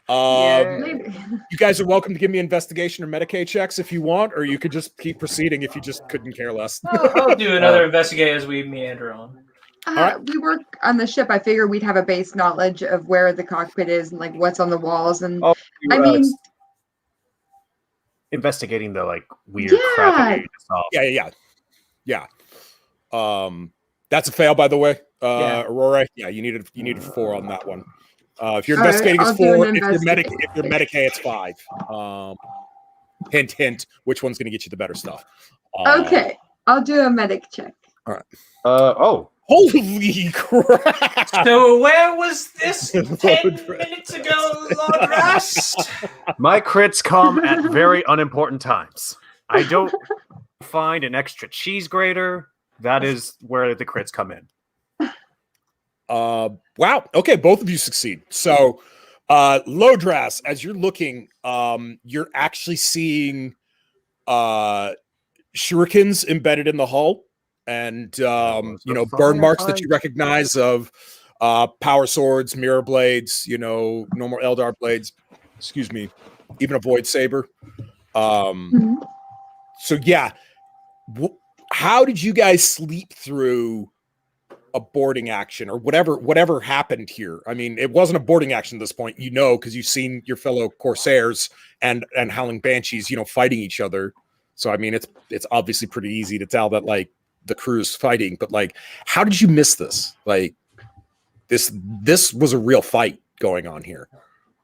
You guys are welcome to give me investigation or Medicaid checks if you want, or you could just keep proceeding if you just couldn't care less. I'll do another investigate as we meander on. We work on the ship. I figure we'd have a base knowledge of where the cockpit is and like what's on the walls. And I mean, investigating the weird crap that you just saw. Yeah. That's a fail, by the way. Yeah. Aurora. Yeah, you needed 4 on that one. If you're investigating, it's 4. If you're Medicaid, it's 5. Hint, hint. Which one's going to get you the better stuff? Okay, I'll do a medic check. All right. Holy crap! So where was this 10 minutes ago, Lord Russ? My crits come at very unimportant times. I don't find an extra cheese grater. That is where the crits come in. Wow. Okay, both of you succeed. So, Lodras, as you're looking, you're actually seeing shurikens embedded in the hull, and burn marks that you recognize of power swords, mirror blades, normal Eldar blades. Excuse me, even a void saber. So yeah, how did you guys sleep through a boarding action or whatever happened here? I mean, it wasn't a boarding action at this point, because you've seen your fellow Corsairs and Howling Banshees, fighting each other. So I mean, it's obviously pretty easy to tell that the crew's fighting, but how did you miss this? This was a real fight going on here.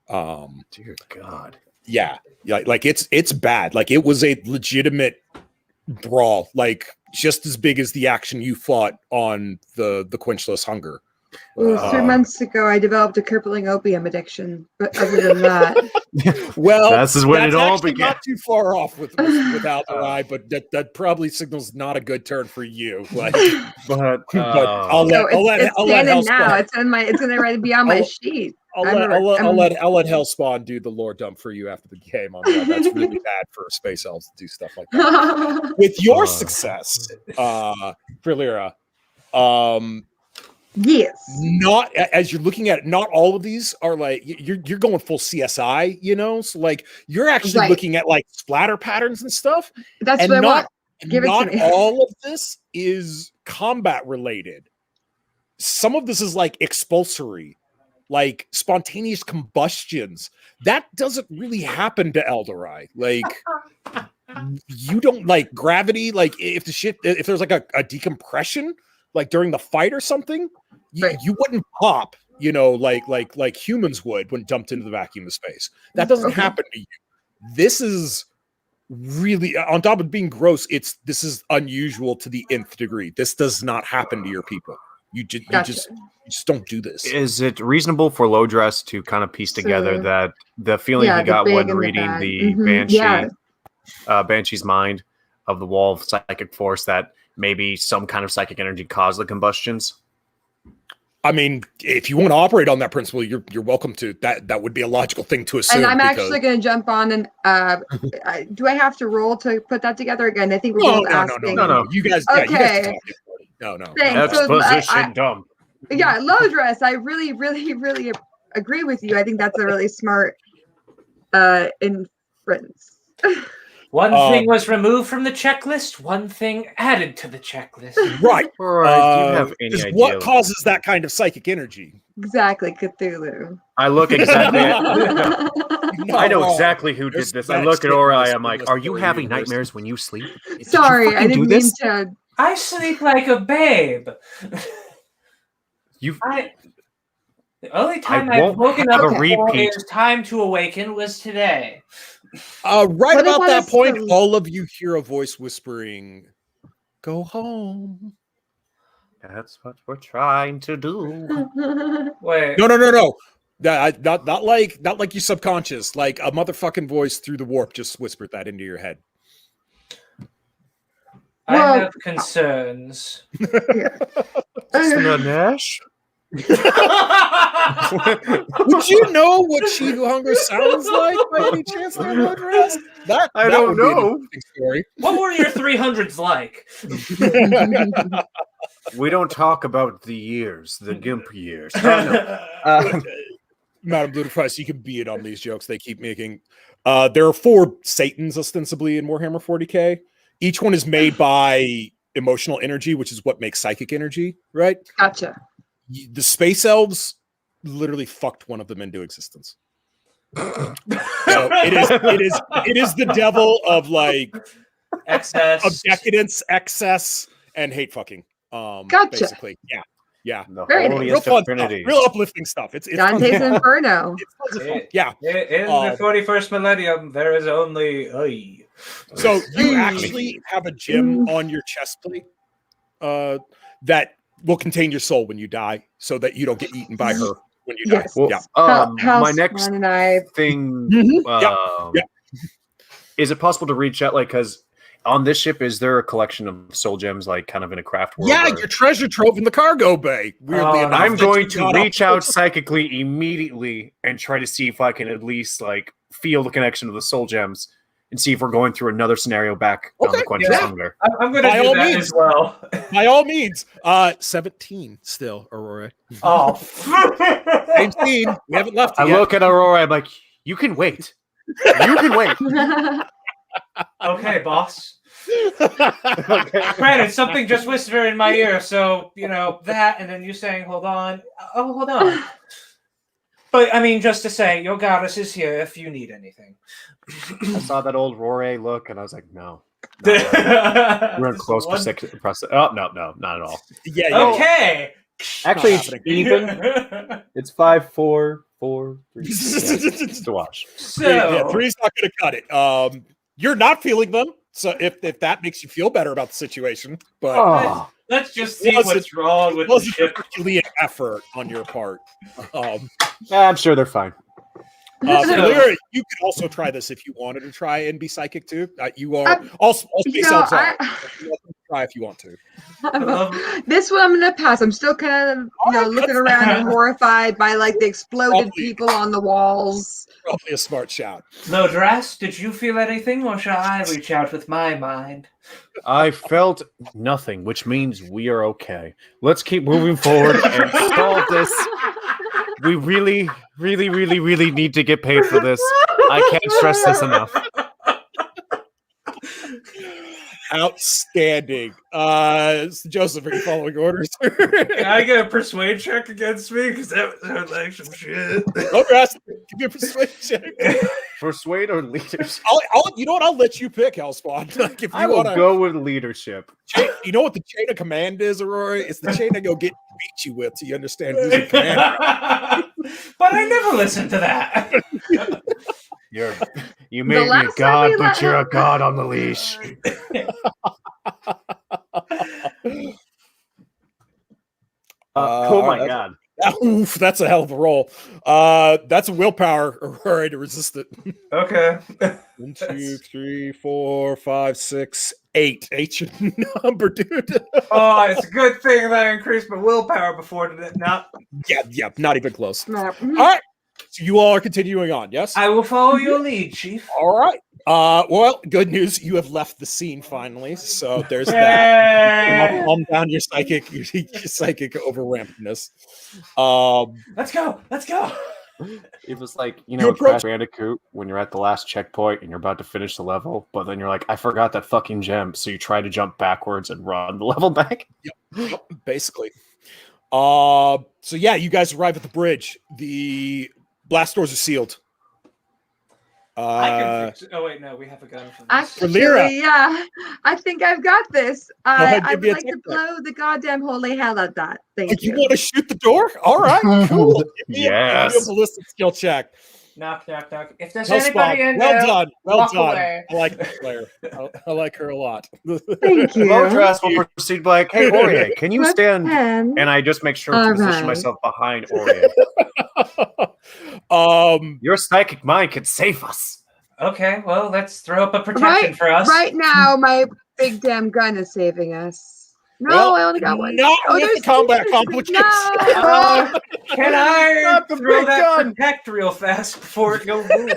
Dear God. Yeah. It's bad. It was a legitimate brawl, just as big as the action you fought on the Quenchless Hunger. Well, 3 months ago, I developed a crippling opium addiction. But other than that, well, this is when it all began. Not too far off with Alderai, but that probably signals not a good turn for you. But I'll let now. It's gonna be on my sheet. I'll let Hellspawn do the lore dump for you after the game on that. That's really bad for space elves to do stuff like that. With your success, Illyria, yes. Not as you're looking at it, not all of these are you're going full CSI, so you're actually looking at splatter patterns and stuff. That's what I want. Give it to me. Not all of this is combat related. Some of this is expulsory, spontaneous combustions. That doesn't really happen to Eldorai. You don't gravity. If there's a decompression, during the fight or something, you wouldn't pop, like humans would when dumped into the vacuum of space. That doesn't happen to you. This is really, on top of being gross, this is unusual to the nth degree. This does not happen to your people. You just don't do this. Is it reasonable for Lodras to kind of piece together that the feeling he got when reading the Banshee, Banshee's mind of the wall of psychic force, that maybe some kind of psychic energy caused the combustions? I mean, if you want to operate on that principle, you're welcome to. That would be a logical thing to assume. And I'm actually going to jump on and do I have to roll to put that together again? I think we're both asking. No. You guys, okay. You guys no. Thanks. Exposition dump. Yeah, Lodras, I really, really, really agree with you. I think that's a really smart inference. One thing was removed from the checklist, one thing added to the checklist. Right. Right. Do you have any Is idea? what causes that kind of psychic energy? Exactly, Cthulhu. I look exactly at. Not I know wrong. exactly who There's did this. that I look at shit in Ori. this- I'm in like, this "Are you story having universe. nightmares when you sleep?" Did you Sorry, I fucking do didn't mean this? to. I sleep like a babe. You. The only time I I've won't woken have up a before repeat. it was time to awaken was today. Right What about about that us point, to- all of you hear a voice whispering, "Go home." That's what we're trying to do. Wait, No. Not like you subconscious. Like a motherfucking voice through the warp just whispered that into your head. I Well- have concerns. It's the Nash. Would you know what She Who Hungers sounds like by any chance? There, no dress? I that don't would be an know. interesting story. What were your 300s like? We don't talk about the years, the GIMP years. Oh, no. Madam Bluterfries, you can be it on these jokes they keep making. There are 4 Satans ostensibly in Warhammer 40k. Each one is made by emotional energy, which is what makes psychic energy, right? Gotcha. The space elves literally fucked one of them into existence. So it is the devil of like Excess. of decadence, excess, and hate fucking. Gotcha. Basically. Yeah. The Very nice. Real holiest fun of stuff. Trinity. Real uplifting stuff. It's Dante's tons of fun. Inferno. It's tons of fun. Yeah. In the 41st millennium, there is only a. So you Mm. actually have a gem on your chest plate that will contain your soul when you die, so that you don't get eaten by her when you die. Yes. Well, Yeah. House my next Juan and I. thing. Mhm. Yep. Is it possible to reach out? Like, because on this ship, is there a collection of soul gems, like kind of in a craft world? Yeah, or- your treasure trove in the cargo bay. Weirdly enough, I'm that going you to got reach off- out psychically immediately and try to see if I can at least like feel the connection of the soul gems and see if we're going through another scenario back on Okay, the Quench of yeah. Hunger. I'm going By to do all that means. as well. By all means. 17 still, Aurora. Oh. Same scene. We haven't left it I yet. look at Aurora. I'm like, you can wait. You can wait. Okay, boss. Okay. Granted, something just whispered in my ear, so, that, and then you saying, hold on. Oh, hold on. But, I mean, just to say, your goddess is here if you need anything. I saw that old Rore look, and I was like, no. We're in close process. Oh, no, not at all. Yeah. Okay. Actually, Not it's happening. even. It's 5, 4, 4, 3. Yeah, it's to wash. So, Yeah, 3's not going to cut it. You're not feeling them, so if that makes you feel better about the situation, but Oh, let's just see wasn't- what's wrong it with the wasn't ship. particularly an effort on your part. I'm sure they're fine. Illyria, you could also try this if you wanted to try and be psychic too. You are all space elves are. You're welcome to try if you want to. This one I'm gonna pass. I'm still kind of looking around and horrified by like the exploded Probably. people on the walls. Probably a smart shout. Lodras, did you feel anything, or shall I reach out with my mind? I felt nothing, which means we are okay. Let's keep moving forward and solve this. We really, really, really, really need to get paid for this. I can't stress this enough. Outstanding. Joseph, are you following orders? Can I get a persuade check against me? Because that sounds like some shit. Okay, give me a persuasion check. Persuade or leadership? You know what? I'll let you pick, Hellspawn. Like if I you will want to go with leadership. you know what the chain of command is, Aurora? It's the chain I go get beat you with, so you understand who's in command. But I never listened to that. You may be a last time god, we but you're a god on the leash. Oh my that's- god. Oof, that's a hell of a roll. That's a willpower, Aurora, to resist it. Okay. 1, 2, 3, 4, 5, 6, 8. 8's your number, dude. Oh, it's a good thing that I increased my willpower before today. Now, Yeah, not even close. All All right. So you all are continuing on, yes? I will follow your lead, Chief. All right. Well, good news. You have left the scene finally. So there's that. Yay! Calm down your psychic overrampedness. Let's go. Let's go. It was like, You in approach- Crash Bandicoot when you're at the last checkpoint and you're about to finish the level, but then you're like, I forgot that fucking gem, so you try to jump backwards and run the level back. Yep, basically. So yeah, you guys arrive at the bridge. The blast doors are sealed. I can fix it. Oh wait, no, we have a gun for this. Actually, Lyra. yeah, I think I've got this. ahead, I give would me a like to tech check. blow the goddamn holy hell out of that. Thank You you. want to shoot the door? All right, cool. Give me Yes. a ballistic skill check. Knock, knock, knock. If there's Hell anybody spawn. in Well there, done. Well walk done. away. I like this player. I like her a lot. Thank you. Low dress will proceed to be like, hey, Aurier, can you Plus stand? 10. And I just make sure to All position right. myself behind Aurier. Your psychic mind can save us. Okay, well, let's throw up a protection for us. Right now, my big damn gun is saving us. No, Well, I only got one. not Oh, with the there's combat two. complications. Uh, can I Not the throw big that gun. protect real fast before it goes boom?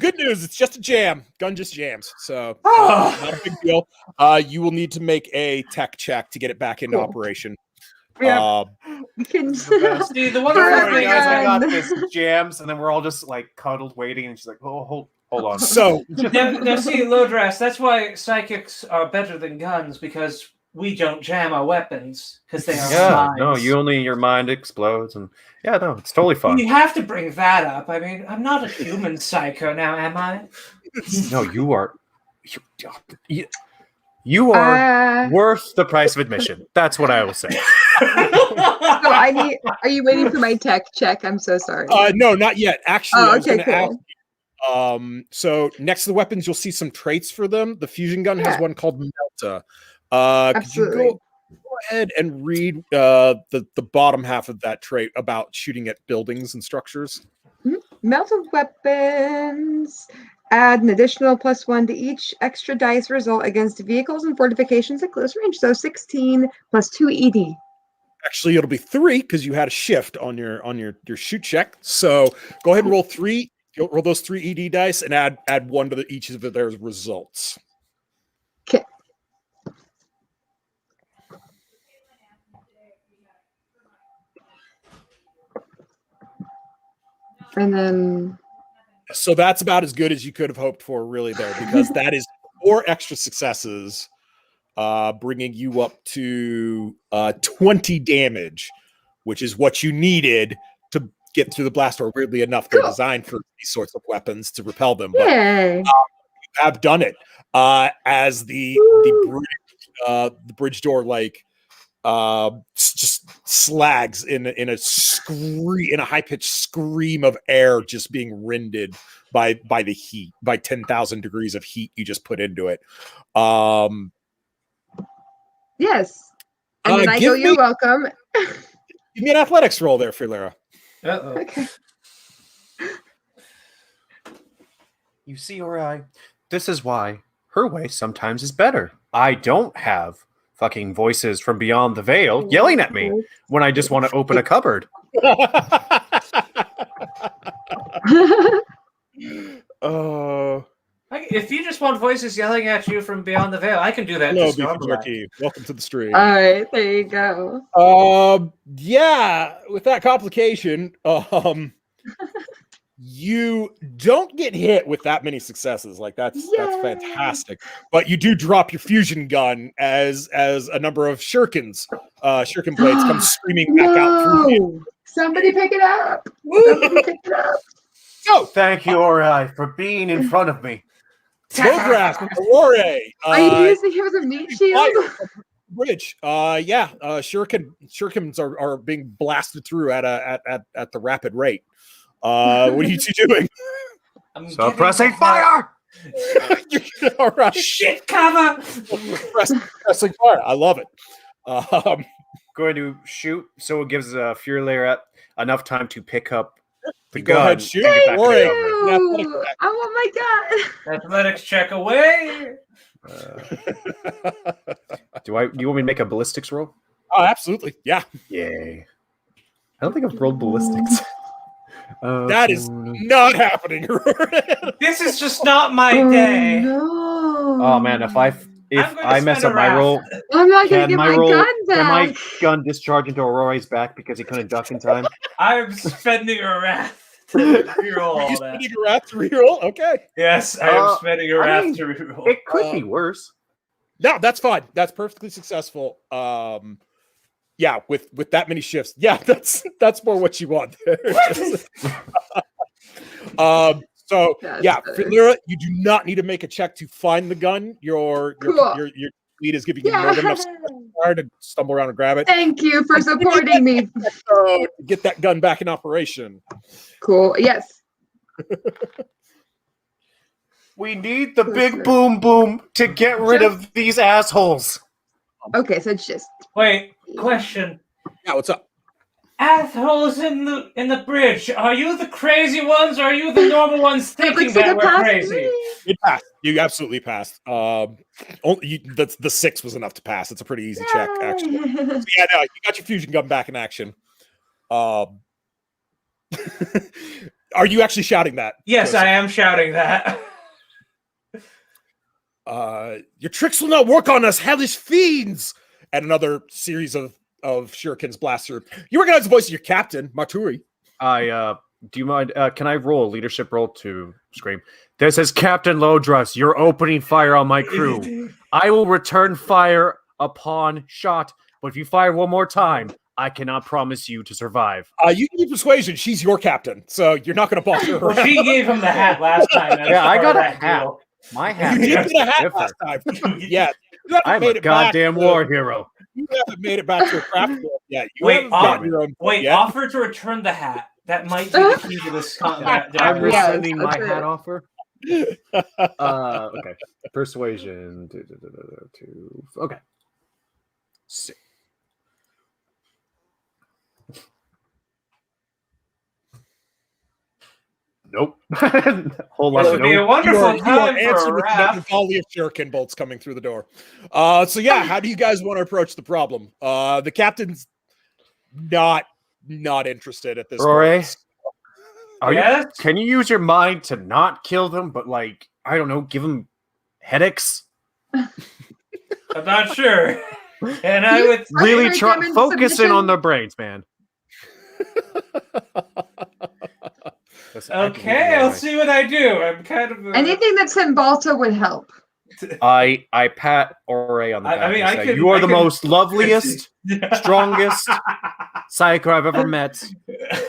Good news. It's just a jam. Gun just jams. So Oh. not a big deal. You will need to make a tech check to get it back into Cool. operation. Yeah, we can. See, the one For thing Guys, I got gun. this jams, and then we're all just like cuddled waiting, and she's like, "Oh, hold on." So now, see, low dress. That's why psychics are better than guns because we don't jam our weapons because they are Yeah, minds. no, your mind explodes, and yeah, no, it's totally fun. You have to bring that up. I mean, I'm not a human psycho now, am I? No, you are. You are worth the price of admission. That's what I will say. So I need. Are you waiting for my tech check? I'm so sorry. no, not yet. Actually, I was okay, going to ask. cool. So next to the weapons, you'll see some traits for them. The fusion gun has Yeah. one called Melta. Could you Absolutely. go ahead and read the bottom half of that trait about shooting at buildings and structures? Melted weapons. Add an additional +1 to each extra dice result against vehicles and fortifications at close range. So 16 plus 2 ED. Actually, it'll be 3 because you had a shift on your shoot check. So go ahead and roll 3. Roll those 3 ED dice and add 1 to each of their results. Okay. And then So that's about as good as you could have hoped for, really, there, because that is 4 extra successes, bringing you up to 20 damage, which is what you needed to get through the blast door. Weirdly enough, they're Cool. designed for these sorts of weapons to repel them, but yay. you have done it. As the bridge door just slags in a high pitched scream of air, just being rended by the heat, by 10,000 degrees of heat you just put into it. Yes. And then I give go, you're me- welcome. Give me an athletics roll there, Filera. Uh-oh. Okay. You see, or this is why her way sometimes is better. I don't have fucking voices from beyond the veil yelling at me when I just want to open a cupboard. If you just want voices yelling at you from beyond the veil, I can do that. Hello, just Beefy normally. Jerky. Welcome to the stream. All right, there you go. Yeah, with that complication, you don't get hit with that many successes. Like that's Yay. fantastic. But you do drop your fusion gun as a number of shuriken blades come screaming back out through you. No! Somebody pick it up. Somebody pick it up. So, Thank you, Ori, for being in front of me. Snowgrass, Aurore, Are you using him as a meat shield? bridge. Shurikens are being blasted through at the rapid rate. What are you two doing? I'm Suppressing getting- fire! All right, Shit cover! pressing fire. I love it. Going to shoot, so it gives Fury Layer enough time to pick up the Go gun. ahead, shoot. and get back to Ori. cover. Ew, I want my gun. Athletics check away. Do you want me to make a ballistics roll? Oh, absolutely. Yeah. Yay. I don't think I've rolled ballistics. That is not happening. This is just not my Oh, day. no. Oh man, if I'm gonna I mess spend up a my wrath. roll, I'm not gonna can get my my roll, gun can my back. gun discharge into Aurora's back because he couldn't duck in time? I'm spending a wrath to reroll Are you all that. spending your wrath to reroll? Okay. Yes, I am Uh, spending a I wrath mean, to reroll. It could be worse. No, that's fine. That's perfectly successful. Yeah, with that many shifts. Yeah, that's more what you want. So That's yeah, better. Lyra, you do not need to make a check to find the gun. Your Cool. lead is giving you more than enough time to stumble around and grab it. Thank you for supporting me. To get that gun back in operation. Cool. Yes. We need the For big sure. boom boom to get rid of these assholes. Okay, so it's just. Wait, question. Yeah, what's up? Assholes in the bridge. Are you the crazy ones, or are you the normal ones thinking Looks like that a we're pass for crazy? me. You passed. You absolutely passed. The 6 was enough to pass. It's a pretty easy check, actually. Yay. So yeah, no, you got your fusion gun back in action. Are you actually shouting that? Yes, Joseph? I am shouting that. Your tricks will not work on us, hellish fiends! And another series of shurikens blast through. You recognize the voice of your captain, Maturi. Do you mind? Can I roll a leadership roll to scream? This is Captain Lodrus. You're opening fire on my crew. I will return fire upon shot, but if you fire one more time, I cannot promise you to survive. You can use persuasion. She's your captain, so you're not going to boss her Well, around. she gave him the hat last time. That's Yeah, I part got of a that hat. deal. My hat. You did get a hat different. last time. Yeah, you haven't I'm made a it back goddamn to- war hero. You haven't made it back to a craft world yet. You Wait, haven't gotten your own Wait, yet. offer to return the hat. That might be the key to this combat. I'm diary. Yes, rescinding my that's hat it. offer. Okay. Persuasion. Okay. Six. Nope. Hold on. This would be a Nope. wonderful You are time for answered a with another wrath. volley of shuriken bolts coming through the door. So yeah, how do you guys want to approach the problem? The captain's not interested at this Rory? point. Yes? Can you use your mind to not kill them, but like, I don't know, give them headaches? I'm not sure. And I would Really Frustrate try them in focusing submission? on their brains, man. Listen, I believe in Okay, you, I'll Rory. see what I do. I'm kind of Anything that's in Balta would help. I pat Ore on the I back mean, and I say, could- "You are I the could- most loveliest, strongest psycho I've ever met.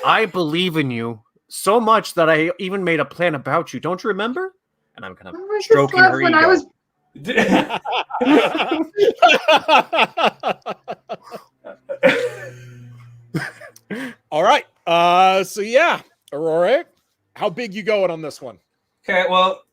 I believe in you so much that I even made a plan about you. Don't you remember?" And I'm kind of Where was this stroking love her when ego. I was All right. So yeah, Aurora, how big you going on this one? Okay, well,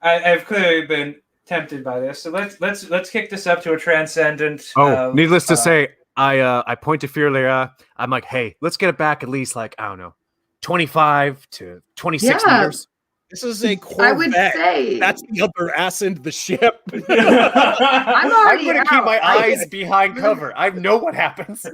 I've clearly been tempted by this, so let's kick this up to a transcendent. Needless to say, I point to Fearlea. I'm like, "Hey, let's get it back at least like, I don't know, 25 to 26 Yeah. meters." This is a Corvette. I would say That's the other ass end of the ship. I'm I'm already going to out. keep my I- eyes behind cover. I know what happens.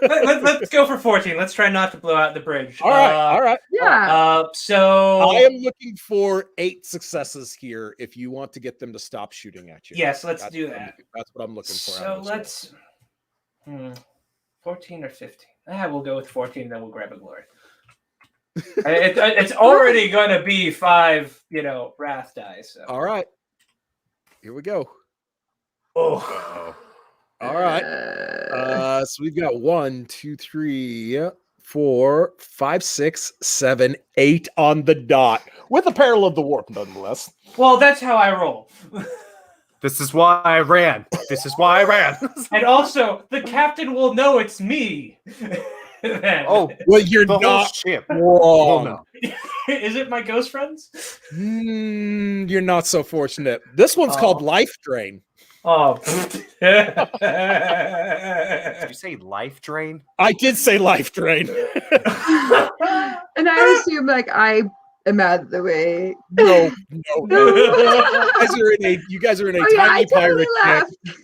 Let's go for 14. Let's try not to blow out the bridge. All right. Yeah. So I am looking for 8 successes here if you want to get them to stop shooting at you. yes, let's That's do what I'm that. looking- That's what I'm looking for. out So of this let's 14 or 15. We'll go with 14, then we'll grab a glory. It's already going to be 5, wrath dice. So. one. All right. Here we go. Oh. All right. So we've got 1, 2, 3, 4, 5, 6, 7, 8 on the dot with a peril of the warp, nonetheless. Well, that's how I roll. This is why I ran. And also, the captain will know it's me. Then. Oh, Well, you're the whole not ship. wrong. Oh, no. Is it my ghost friends? You're not so fortunate. This one's called Life Drain. Oh. Did you say life drain? I did say Life Drain. And I assume like I am out of the way. No. No. You guys are in a Oh, yeah, I tiny totally pirate laughed. ship.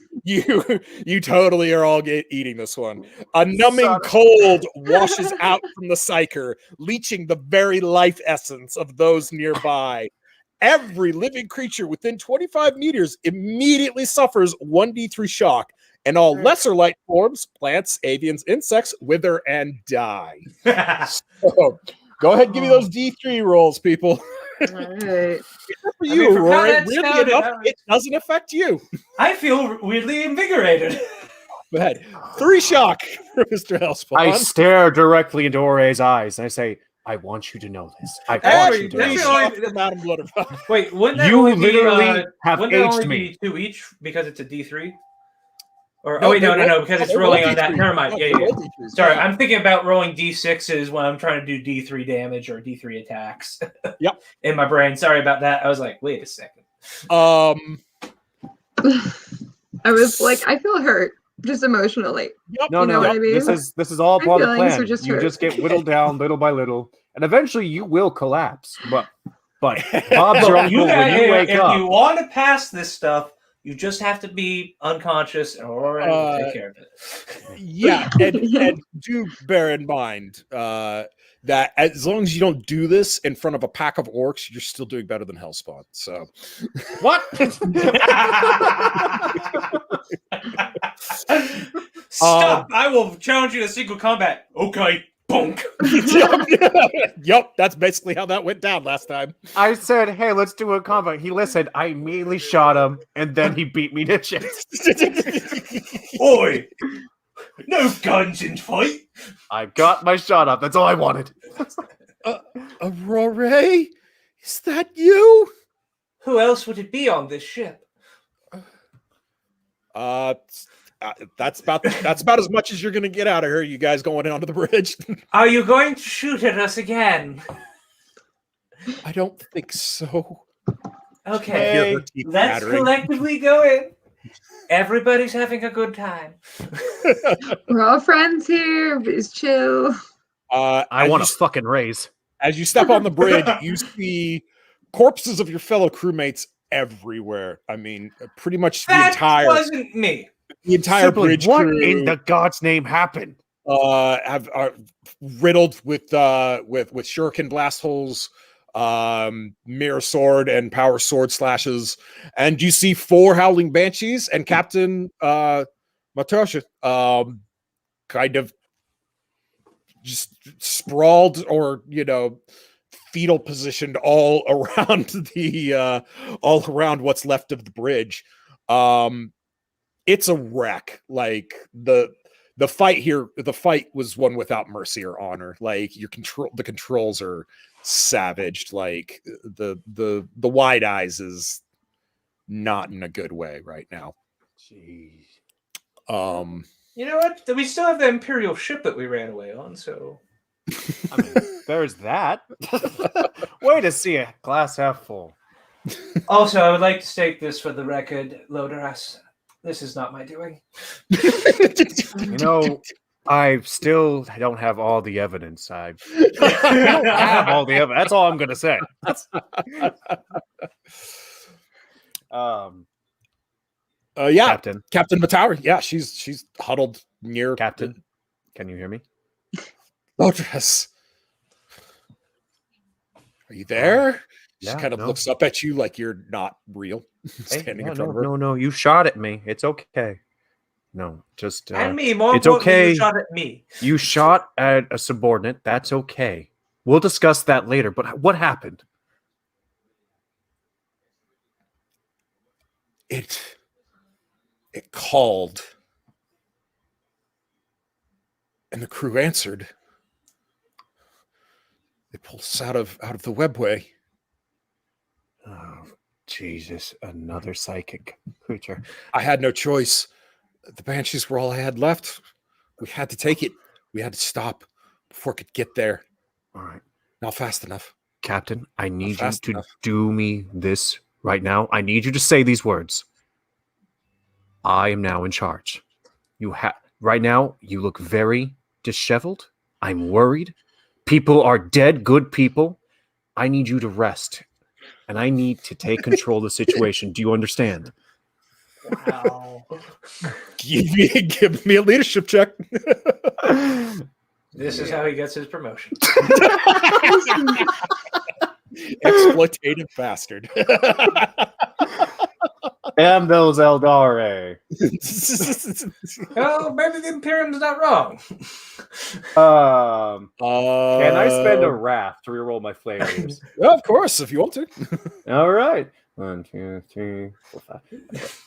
You totally are all eating this one. A numbing Son. cold washes out from the psyker, leaching the very life essence of those nearby. Every living creature within 25 meters immediately suffers 1d3 shock, and all lesser light forms, plants, avians, insects, wither and die. So, go ahead and give me those D3 rolls, people. All right. For you, from how Aurora, that weirdly sounded, enough, I was- it doesn't affect you. I feel weirdly invigorated. Go ahead. 3 shock for Mr. Hellspawn. I stare directly into Ore's eyes and I say, I want you to know this. I Hey, want wait, you to that's know the this. only- From Madam Blutterfly. Wait, wouldn't that You only be, literally have wouldn't that aged only me. be 2 each because it's a D3? Or No, wait, they no, roll- because it's they rolling roll on that. D3s. Never mind. No, Yeah, they yeah. roll D3s. Sorry, Yeah. I'm thinking about rolling D6s when I'm trying to do D3 damage or D3 attacks. Yep. In my brain. Sorry about that. I was like, wait a second. I was like, I feel hurt, just emotionally. Yep. No, You know no, what I mean? this is all My part of the feelings plan. are just You hurt. just get whittled down little by little, and eventually you will collapse. But Bob's Look, your uncle you when got, you wake if up. you want to pass this stuff, you just have to be unconscious and Aurora will take care of it. Yeah, and do bear in mind that as long as you don't do this in front of a pack of orcs, you're still doing better than Hellspawn. So, What? Stop! I will challenge you to single combat. Okay. Bonk. yep, that's basically how that went down last time. I said, hey, let's do a combat. He listened. I immediately shot him, and then he beat me to shit. Oi! No guns in fight. I got my shot up. That's all I wanted. Aurora, is that you? Who else would it be on this ship? That's about as much as you're gonna get out of here. You guys going onto the bridge? Are you going to shoot at us again? I don't think so. Okay. Hear her teeth Let's chattering. collectively go in. Everybody's having a good time. We're all friends here. It's chill. I want a fucking raise. As you step on the bridge, you see corpses of your fellow crewmates everywhere. I mean, pretty much That wasn't me. the entire Simply, bridge what crew in the God's name happened? are riddled with shuriken blast holes, mirror sword and power sword slashes, and you see 4 howling banshees and Captain Matosha kind of just sprawled or fetal positioned all around what's left of the bridge. It's a wreck. Like the fight was one without mercy or honor. Like the controls are savaged. Like the wide eyes is not in a good way right now. Jeez. You know what? We still have the Imperial ship that we ran away on, so... I mean, there's that. Way to see a glass half full. Also, I would like to state this for the record, Loderas. This is not my doing. You know, I still don't have all the evidence. I don't have all the evidence. That's all I'm gonna say. Yeah, Captain, Matauer. Yeah, she's huddled near Captain, can you hear me? Lodras. Are you there? She Yeah, kind of no. looks up at you like you're not real, Hey, standing yeah, in front of her. no, you shot at me. It's okay. No, just And me, more it's importantly, okay. you shot at me. You shot at a subordinate. That's okay. We'll discuss that later. But what happened? It called, and the crew answered. They pulled us out of the webway. Oh, Jesus! Another psychic creature. I had no choice. The banshees were all I had left. We had to take it. We had to stop before it could get there. All right, Not fast enough. Captain. I need you fast to enough. do me this right now. I need you to say these words. I am now in charge. You have right now. You look very disheveled. I'm worried. People are dead. Good people. I need you to rest, and I need to take control of the situation. Do you understand? Wow. Give me a leadership check. This is how he gets his promotion. Exploitative bastard. And those Eldare. Oh, maybe the Imperium's not wrong. Can I spend a wrath to reroll my flavors? Yeah, of course, if you want to. All right. 1, 2, 3, 4, 5.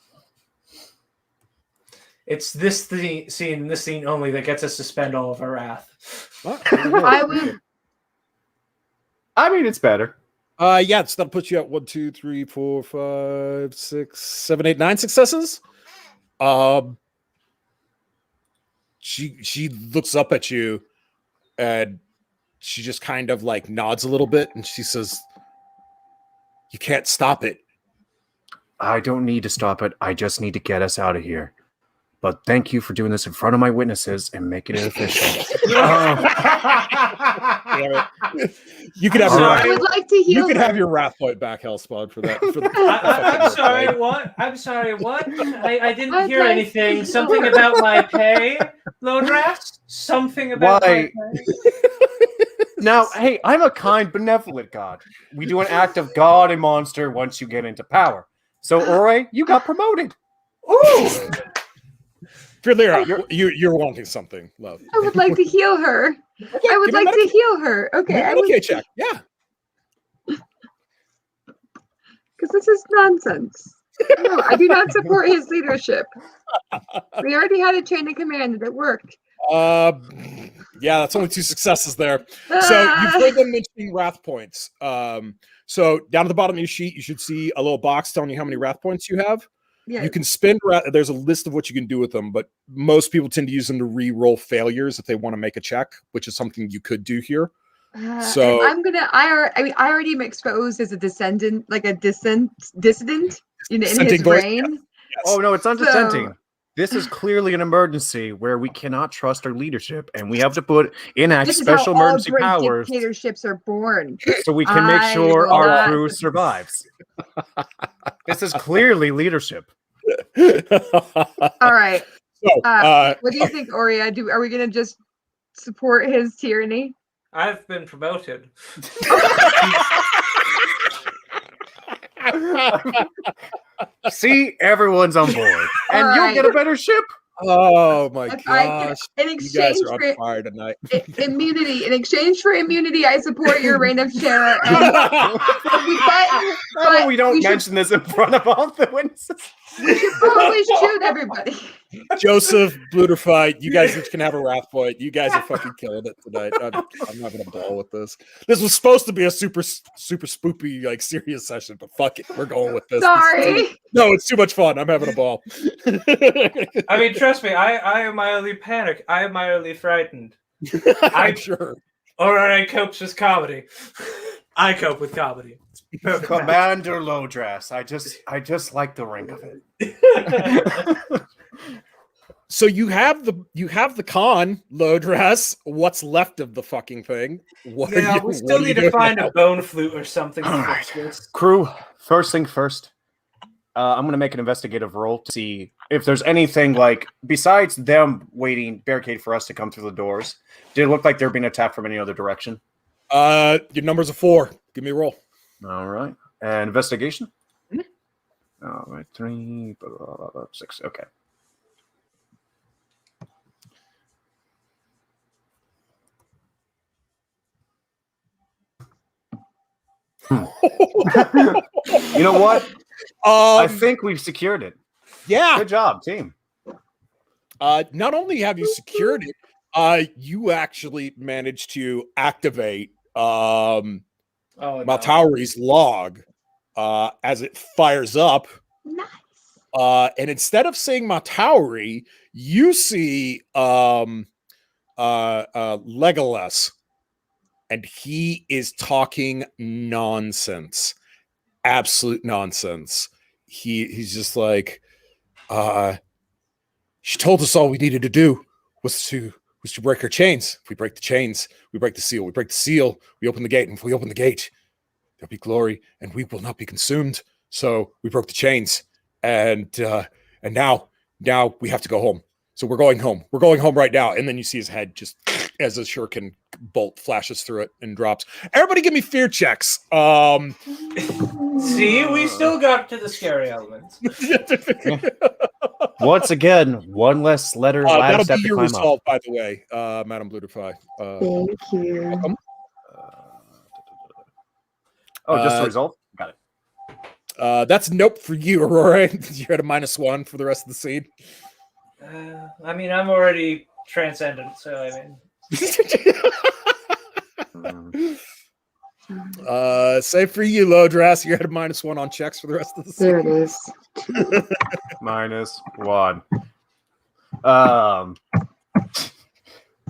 It's this scene only that gets us to spend all of our wrath. I would. I mean, it's better. Yeah, so that'll put you at 1, 2, 3, 4, 5, 6, 7, 8, 9 successes. She looks up at you and she just kind of like nods a little bit and she says, "You can't stop it." I don't need to stop it. I just need to get us out of here. But thank you for doing this in front of my witnesses and making it official. You could have I would like to heal. you could her. have your wrath point back, Hellspawn, for that. I'm sorry, what? I'm sorry, what? I didn't I'd hear like anything. to Something heal. about my pay, Lodras? Something about Why? my pay? Now, hey, I'm a kind, benevolent god. We do an act of god and monster once you get into power. So, Ore, you got promoted. Ooh! Illyria, you're wanting something, love. I would like to heal her. Okay, I would give me like to heal her. Okay, I would, Okay, check. Yeah. because this is nonsense. No, I do not support his leadership. We already had a chain of command that worked. Yeah, that's only 2 successes there. So you've heard them mentioning wrath points. So down at the bottom of your sheet, you should see a little box telling you how many wrath points you have. Yeah. You can spend. There's a list of what you can do with them, but most people tend to use them to re-roll failures if they want to make a check, which is something you could do here. So I'm gonna. I already am exposed as a dissident, like a dissident in his Dissenting voice, brain. yes. Oh, no, it's not So- dissenting. This is clearly an emergency where we cannot trust our leadership, and we have to enact This is special how all emergency great powers dictatorships are born. so we can make I sure will our not- crew survives. This is clearly leadership. All right. So, What do you think, Oria? Are we gonna just support his tyranny? I've been promoted. See, everyone's on board, and All you'll right. get a better ship. oh my If I can, gosh, in you guys exchange are for on fire tonight. immunity, in exchange for immunity, I support your reign of terror. And We don't should- mention this in front of all the witnesses. We should probably shoot everybody. Joseph, Bluterfight, you guys each can have a wrath point. You guys are fucking killing it tonight. I'm having a ball with this. This was supposed to be a super spoopy, like serious session, but fuck it, we're going with this. Sorry. No, it's too much fun. I'm having a ball. I mean, trust me, I am mildly panicked. I am mildly frightened. I'm sure. Alright, copes with comedy. I cope with comedy. Perfect. Commander Lodras. I just like the ring of it. So you have the con, Lodras. What's left of the fucking thing? What are Yeah, you- we what still are you need to doing find now? a bone flute or something. All to right. fix this. Crew, first thing first. I'm going to make an investigative roll to see if there's anything like, besides them waiting barricade for us to come through the doors, did it look like they're being attacked from any other direction? Your number's a 4. Give me a roll. All right. And investigation? All right. 3, 6. Okay. You know what? I think we've secured it. Yeah. Good job, team. Not only have you secured it, you actually managed to activate Oh, no. Maltauri's log as it fires up. Nice. And instead of seeing Maltauri, you see Legolas, and he is talking nonsense, absolute nonsense. He's just like, she told us all we needed to do was to break her chains. If we break the chains, we break the seal. We break the seal, we open the gate. And if we open the gate, there'll be glory, and we will not be consumed. So we broke the chains, and now we have to go home. So we're going home. We're going home right now. And then you see his head just as a shuriken bolt flashes through it and drops. Everybody give me fear checks. See, we still got to the scary elements. Once again, one less ladder that'll step be to your climb result, by the way, Madam Blutify. Thank you. Welcome. Just the result? Got it. That's nope for you, Aurora. You had a -1 for the rest of the scene. I mean, I'm already transcendent, so I mean. Save for you, Lodras. You had a -1 on checks for the rest of the scene. There it is. -1.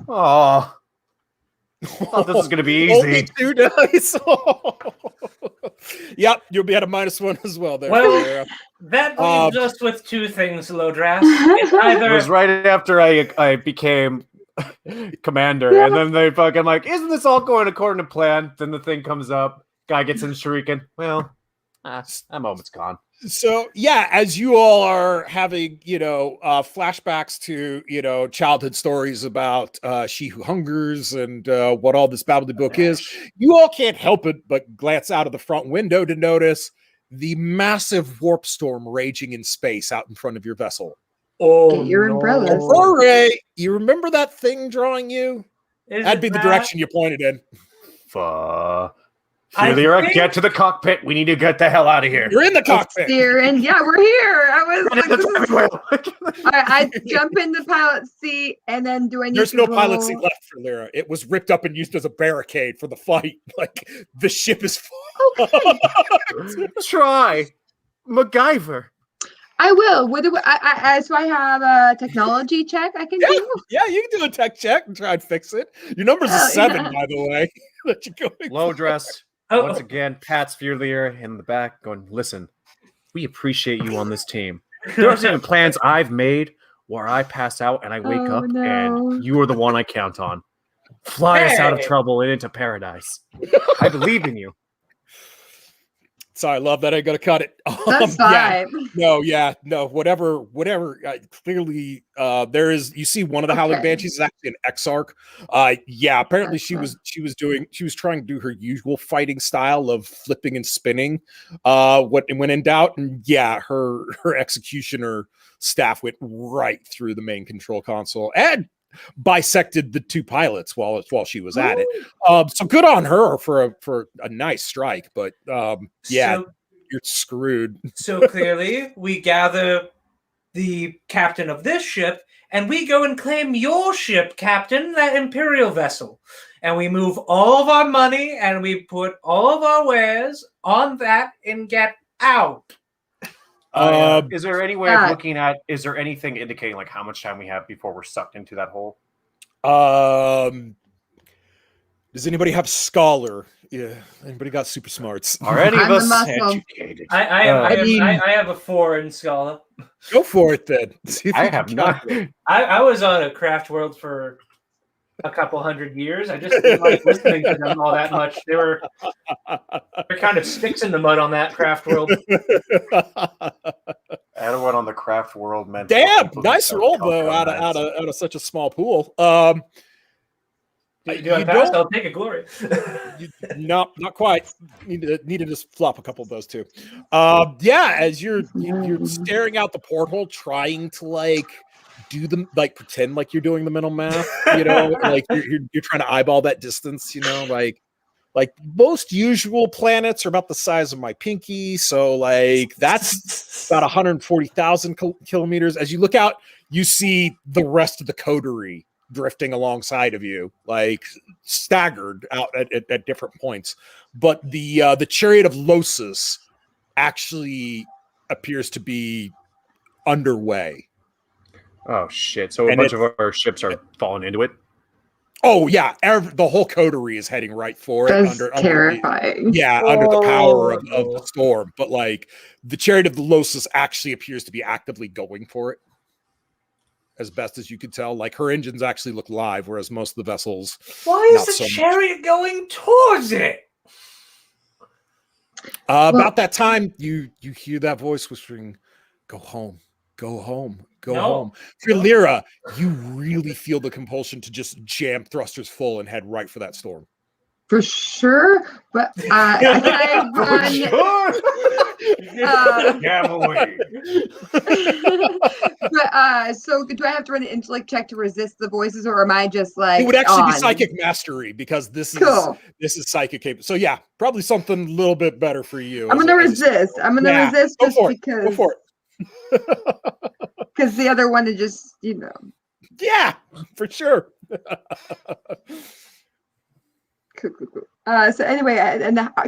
Oh, thought this was gonna be Only easy. 2 dice. Yep, you'll be at a -1 as well. There. Well, that leaves us with 2 things, Lodras. It's either It was right after I became commander, and then they fucking like, isn't this all going according to plan? Then the thing comes up, guy gets in shrieking. Well, that moment's gone. So yeah, as you all are having, flashbacks to, childhood stories about She Who Hungers and what all this Babbly-book is, you all can't help it but glance out of the front window to notice the massive warp storm raging in space out in front of your vessel. Get your umbrellas. Aurora, you remember that thing drawing you? That'd be the that? direction you pointed in. Illyrium, get to the cockpit. We need to get the hell out of here. You're in the cockpit. Steering. Yeah, we're here. I was Get in the like, driving wheel. I jump in the pilot seat, and then do I need There's to no roll? pilot seat left for Lyra. It was ripped up and used as a barricade for the fight. Like, the ship is full. Okay. Try MacGyver. I will. What do so I have a technology check I can do? Yeah, you can do a tech check and try and fix it. Your number's a Hell 7, yeah. by the way. That you're going Low dress. Once again, Pat's Fearlier in the back going, listen, we appreciate you on this team. There are certain plans I've made where I pass out and I wake up and you are the one I count on. Fly us out of trouble and into paradise. I believe in you. Sorry, love that. I got to cut it. That's fine. No, whatever. Clearly, there is. You see, one of the Howling Banshees is actually an Exarch. Apparently she was trying to do her usual fighting style of flipping and spinning. When in doubt, and her executioner staff went right through the main control console and bisected the 2 pilots while she was at it. So good on her for a nice strike, but you're screwed. So clearly, we gather the captain of this ship, and we go and claim your ship, Captain, that Imperial vessel. And we move all of our money and we put all of our wares on that and get out. Is there any way of looking at, is there anything indicating like how much time we have before we're sucked into that hole? Does anybody have scholar? Yeah, anybody got super smarts? Are any of I'm the us muscle. educated? I have a 4 in Scala. Go for it then. See if I you have can not. I was on a craft world for a couple hundred years. I just didn't like listening to them all that much. They're kind of sticks in the mud on that craft world. Everyone on the craft world meant. Damn, nice roll though out of such a small pool. Do I pass? I'll take a glory. No, not quite. Need to just flop a couple of those too. As you're staring out the porthole, trying to do them pretend like you're doing the mental math, like you're trying to eyeball that distance, like most usual planets are about the size of my pinky, so that's about 140,000 kilometers. As you look out, you see the rest of the coterie drifting alongside of you, staggered out at different points. But the chariot of Losus actually appears to be underway. Oh shit! So a bunch of our ships are falling into it. Oh yeah, the whole coterie is heading right for it. That's terrifying. Under the power of the storm. But the chariot of the Losus actually appears to be actively going for it, as best as you could tell. Her engines actually look live, whereas most of the vessels. Why is the chariot going towards it? About that time, you hear that voice whispering, "Go home. Go home. Go No. home. For Lyra, you really feel the compulsion to just jam thrusters full and head right for that storm. For sure, but can I run? Cavalry. But so do I have to run an intellect check to resist the voices, or am I just like It would actually be on? psychic mastery because this Cool. is psychic capable. So yeah, probably something a little bit better for you. I'm gonna resist. I'm gonna resist Go just for it. because Go for it. because the other one is just Yeah, for sure. Cool. So anyway,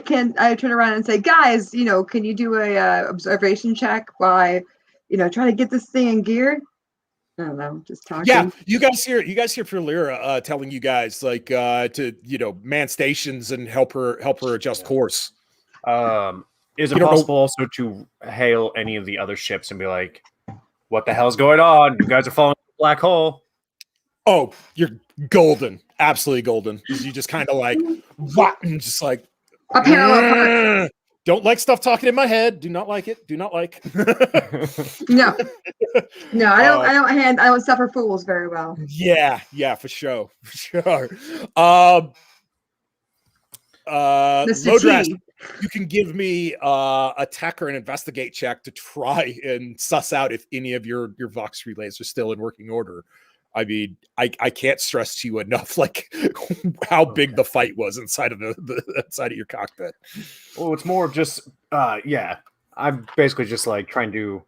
can I turn around and say, guys, can you do a observation check while I, try to get this thing in gear? I don't know, just talking. Yeah, you guys hear Lyra telling you guys like to man stations and help her adjust course. Is it possible also to hail any of the other ships and be like, "What the hell's going on? You guys are falling into a black hole." Oh, you're golden, absolutely golden. You just kind of like what, and just like a parallel park. Don't like stuff talking in my head. Do not like it. Do not like. No, I don't suffer fools very well. Yeah, for sure. Lodras, you can give me a tech or an investigate check to try and suss out if any of your Vox relays are still in working order. I mean, I can't stress to you enough like how big the fight was inside of the inside of your cockpit. Well, it's more of just I'm basically just like trying to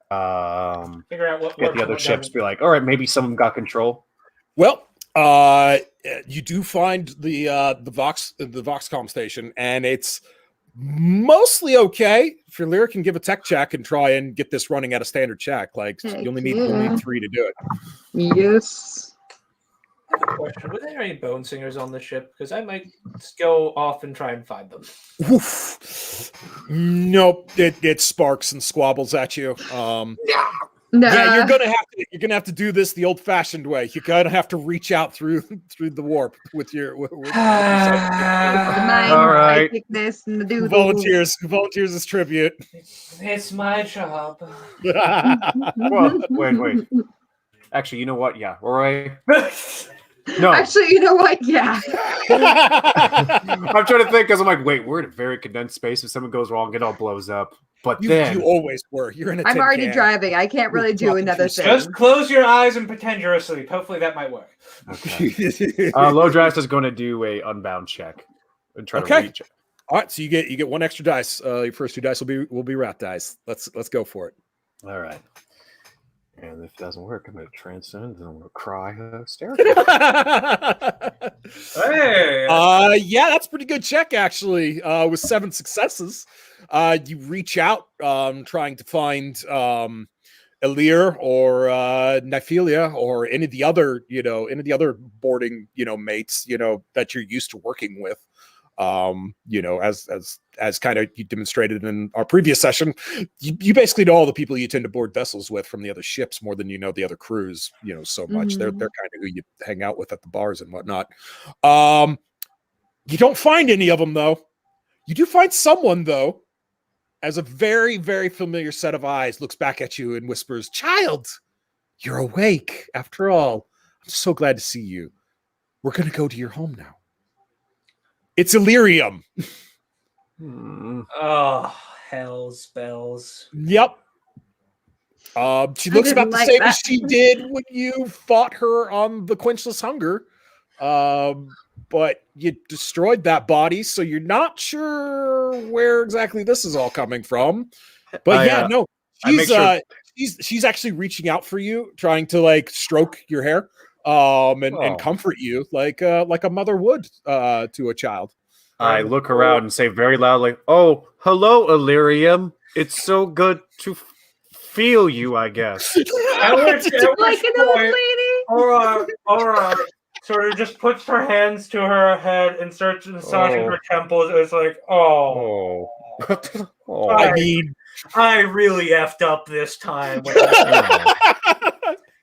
figure out what get the other ships. Be like, all right, maybe some of them got control. Well, you do find the Voxcom station, and it's mostly okay. If your Lyra can give a tech check and try and get this running at a standard check, like you only need 3 to do it. Yes. I have a question. Were there any bone singers on the ship? Because I might go off and try and find them. Oof. Nope, it sparks and squabbles at you. No. Yeah, you're gonna have to do this the old-fashioned way. You're gonna have to reach out through the warp with your psychicness and the who volunteers as tribute. It's my job. Well, wait. Actually, you know what? Yeah, Roy. No. Actually, you know what? Yeah. I'm trying to think because I'm like, wait, we're in a very condensed space. If something goes wrong, it all blows up. But you always were. You're in a. I'm already driving. I can't really do another thing. Just close your eyes and pretend you're asleep. Hopefully that might work. Okay. Lodras is going to do a unbound check and try to reach it. All right, so you get 1 extra dice. Your first 2 dice will be rat dice. Let's go for it. All right. And if it doesn't work, I'm going to transcend and I'm going to cry hysterically. Hey! Yeah, that's a pretty good check, actually. With 7 successes, you reach out, trying to find Illyr or Nyphelia or any of the other boarding, mates, that you're used to working with. As kind of you demonstrated in our previous session, you basically know all the people you tend to board vessels with from the other ships more than the other crews, so much. They're kind of who you hang out with at the bars and whatnot. You don't find any of them, though. You do find someone, though, as a very, very familiar set of eyes looks back at you and whispers, "Child, you're awake after all. I'm so glad to see you. We're going to go to your home now. It's Illyrium." Oh, hell's bells. Yep. She looks about the same as she did when you fought her on the Quenchless Hunger. But you destroyed that body, so you're not sure where exactly this is all coming from. But she's actually reaching out for you, trying to like stroke your hair, and comfort you like a mother would to a child. I look around and say very loudly, "Oh, hello, Illyrium. It's so good to feel you, I guess." Like an old lady. Aura sort of just puts her hands to her head and starts massaging her temples. It's like, I mean, I really effed up this time.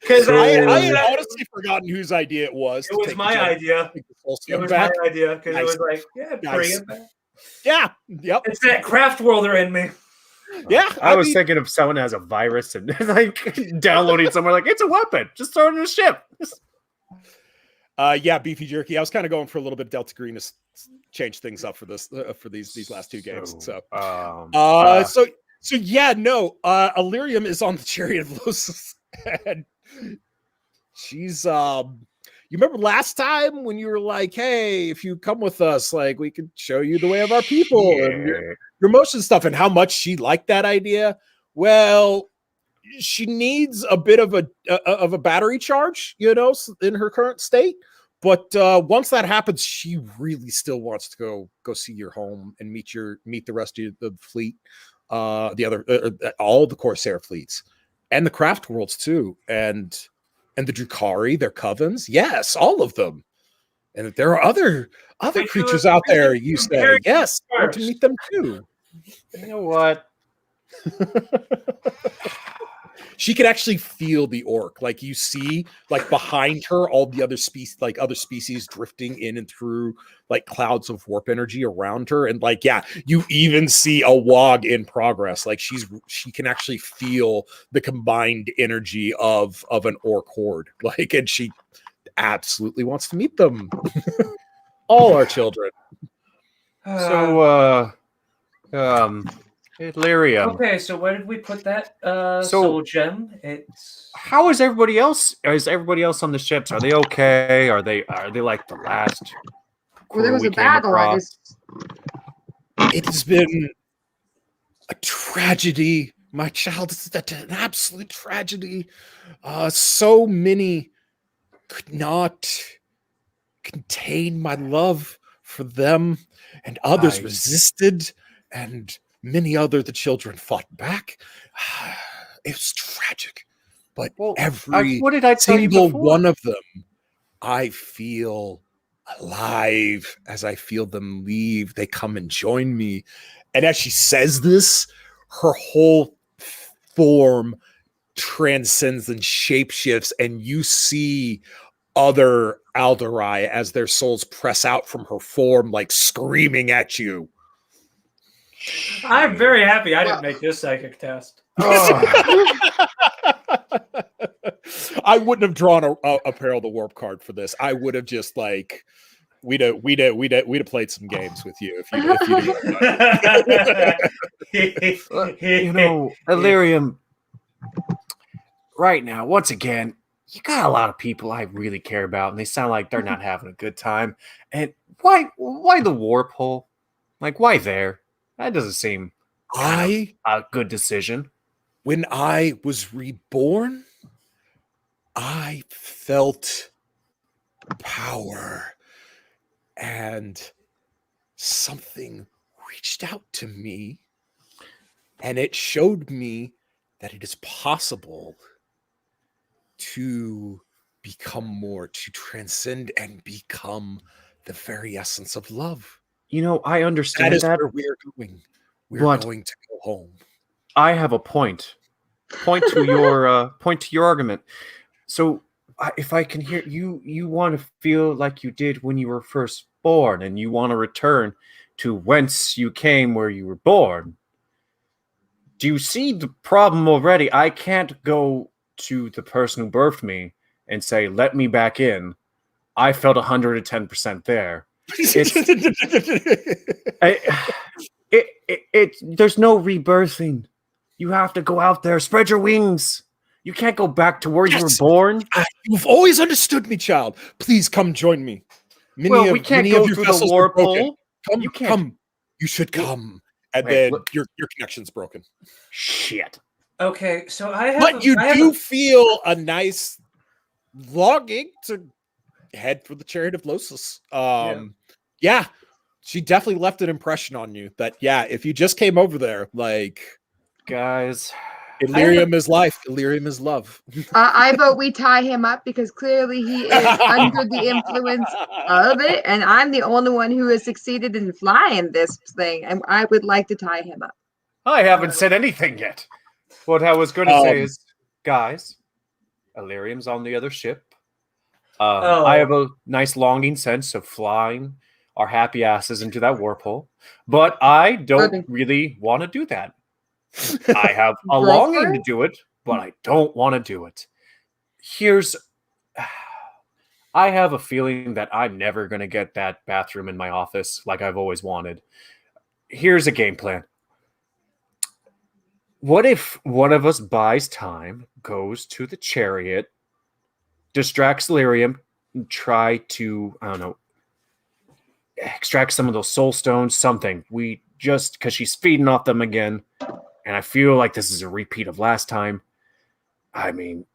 Because I had honestly forgotten whose idea it was. It was my idea. It was my idea because it was like, bring it back. Yeah, yep. It's that craft worlder in me. Yeah, I was thinking of someone has a virus and like downloading somewhere like it's a weapon. Just throw it in a ship. Yeah, beefy jerky. I was kind of going for a little bit of Delta Green to change things up for this for these last two games. So yeah, no. Illyrium is on the Chariot of Losus, and she's you remember last time when you were like, hey, if you come with us, like we could show you the way of our people and your motion stuff, and how much she liked that idea. Well, she needs a bit of a battery charge, in her current state. But once that happens, she really still wants to go see your home and meet the rest of the fleet, the other all the Corsair fleets, and the craft worlds too, and the Drukhari, their covens, yes, all of them. And there are other creatures out there. You say, yes, I want to meet them too. You know what? She can actually feel the orc. Like you see, like behind her, all the other species drifting in and through like clouds of warp energy around her. And like, yeah, you even see a wog in progress. Like she can actually feel the combined energy of an orc horde. Like, and she absolutely wants to meet them. All our children. So, Illyrium. Okay, so where did we put that soul gem? It's how is everybody else? Is everybody else on the ships? Are they okay? Are they like the last? Well, there was a battle. I guess. It has been a tragedy, my child. It's an absolute tragedy. So many could not contain my love for them, and others resisted, and many other the children fought back. It was tragic, but what did I tell you before? One of them, I feel alive as I feel them leave. They come and join me, and as she says this, her whole form transcends and shapeshifts, and you see other Alderai as their souls press out from her form, like screaming at you. I'm very happy I didn't make this psychic test. I wouldn't have drawn a Peril the Warp card for this. I would have just like we'd have played some games with you if you know, Illyrium. Right now, once again, you got a lot of people I really care about, and they sound like they're not having a good time. And why the warp hole? Like, why there? That doesn't seem a good decision. When I was reborn, I felt power, and something reached out to me, and it showed me that it is possible to become more, to transcend and become the very essence of love. You know, I understand that. That is where we are going. We're going to go home. I have a point. Point to your argument. So, if I can hear you want to feel like you did when you were first born, and you want to return to whence you came, where you were born. Do you see the problem already? I can't go to the person who birthed me and say, "Let me back in." I felt 110% there. There's no rebirthing. You have to go out there, spread your wings. You can't go back to where you were born. You've always understood me, child. Please come join me. We can't go through the warp hole. You can't. Come. You should come. And then your connection's broken. Shit. Okay, so I have. But you do feel a nice longing to head for the Chariot of Losus. Yeah, she definitely left an impression on you. That if you just came over there, like, guys, Illyrium is life. Illyrium is love. I vote we tie him up because clearly he is under the influence of it, and I'm the only one who has succeeded in flying this thing, and I would like to tie him up. I haven't said anything yet. What I was going to say is, guys, Illyrium's on the other ship. I have a nice longing sense of flying our happy asses into that warp hole, but I don't really want to do that. I have a Go for longing to it? do it, but I don't want to do it. I have a feeling that I'm never going to get that bathroom in my office like I've always wanted. Here's a game plan. What if one of us buys time, goes to the chariot, distracts Illyrium, and try to, I don't know, extract some of those soul stones, something. We just, because she's feeding off them again, and I feel like this is a repeat of last time. I mean,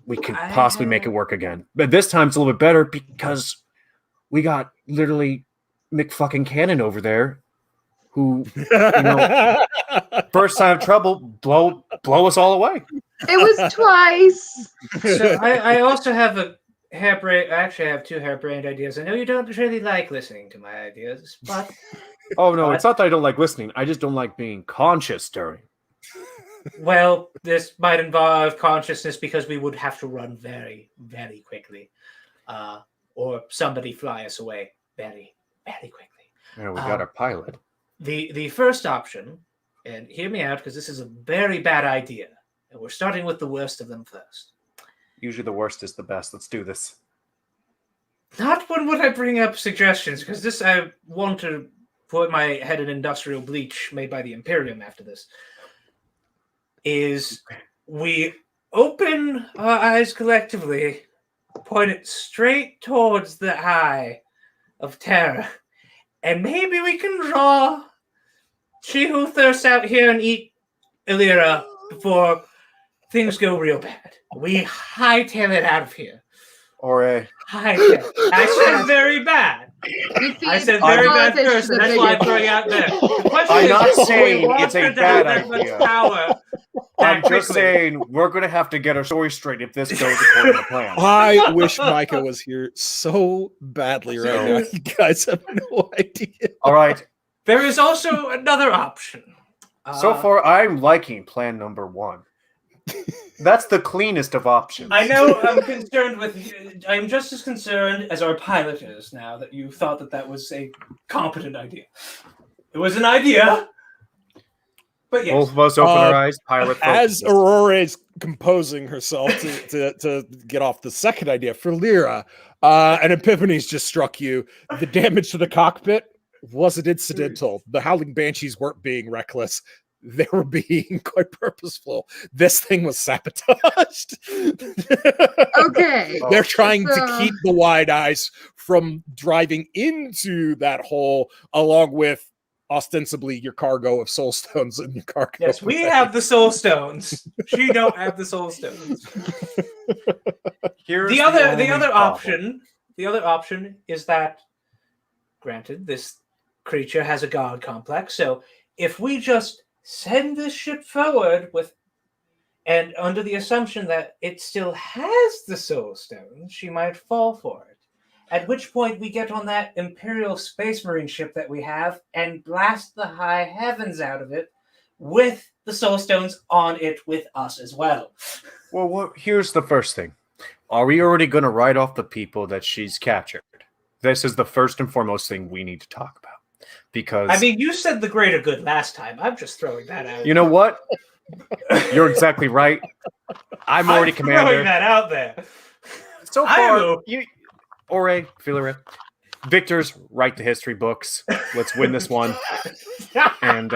we could possibly make it work again. But this time it's a little bit better because we got literally McFucking Cannon over there who, first time of trouble, blow us all away. It was twice. So I also have a harebrained. Actually, I have two harebrained ideas. I know you don't really like listening to my ideas, but Oh no, it's not that I don't like listening. I just don't like being conscious during. well, this might involve consciousness because we would have to run very, very quickly, or somebody fly us away very, very quickly. Yeah, we got our pilot. The first option, and hear me out because this is a very bad idea, and we're starting with the worst of them first. Usually the worst is the best. Let's do this. Not when would I bring up suggestions, because this I want to put my head in industrial bleach made by the Imperium after this. Is we open our eyes collectively, point it straight towards the eye of terror, and maybe we can draw she who thirsts out here and eat Illyria before things go real bad. We hightail it out of here. Or a Hightail. I said very bad. I said very bad first, and that's why I'm throwing out there. The question I'm is, not do we saying want it's a her to bad have that idea. much power I'm that just quickly? saying we're gonna have to get our story straight if this goes according to plan. I wish Micah was here so badly right now. You guys have no idea. All right. There is also another option. So far, I'm liking plan number 1. That's the cleanest of options. I know I'm concerned with. I'm just as concerned as our pilot is now that you thought that that was a competent idea. It was an idea, but yes. Both of us open our eyes. Pilot As focuses. Aurora is composing herself to get off the second idea for Lyra, an epiphany's just struck you. The damage to the cockpit wasn't incidental. The Howling Banshees weren't being reckless. They were being quite purposeful. This thing was sabotaged. Okay. They're trying to So- keep the wide eyes from driving into that hole, along with ostensibly your cargo of soul stones and your cargo. Yes, we have the soul stones. She don't have the soul stones. Here's The other only option. The other option is that, granted, this creature has a god complex. So if we just send this ship forward with, and under the assumption that it still has the soul stones, she might fall for it. At which point we get on that Imperial Space Marine ship that we have and blast the high heavens out of it with the soul stones on it with us as well. Well, here's the first thing. Are we already going to write off the people that she's captured? This is the first and foremost thing we need to talk about. Because I mean, you said the greater good last time. I'm just throwing that out. you know what? You're exactly right. I'm already throwing commander. that out there. So I far, will- Ore, Illyria, Victor's write the history books. Let's win this one, and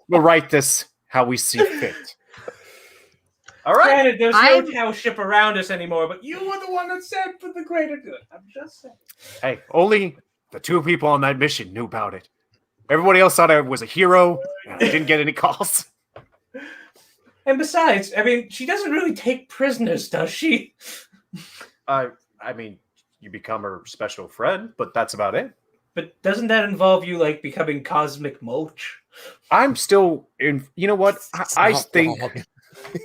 we'll write this how we see fit. All right. Granted, there's I'm- no cow ship around us anymore, but you were the one that said for the greater good. I'm just saying. Hey, only the 2 people on that mission knew about it. Everybody else thought I was a hero, and I didn't get any calls. And besides, I mean, she doesn't really take prisoners, does she? I mean, you become her special friend, but that's about it. But doesn't that involve you, like, becoming cosmic mulch? I'm still in. You know what? I Not think wrong.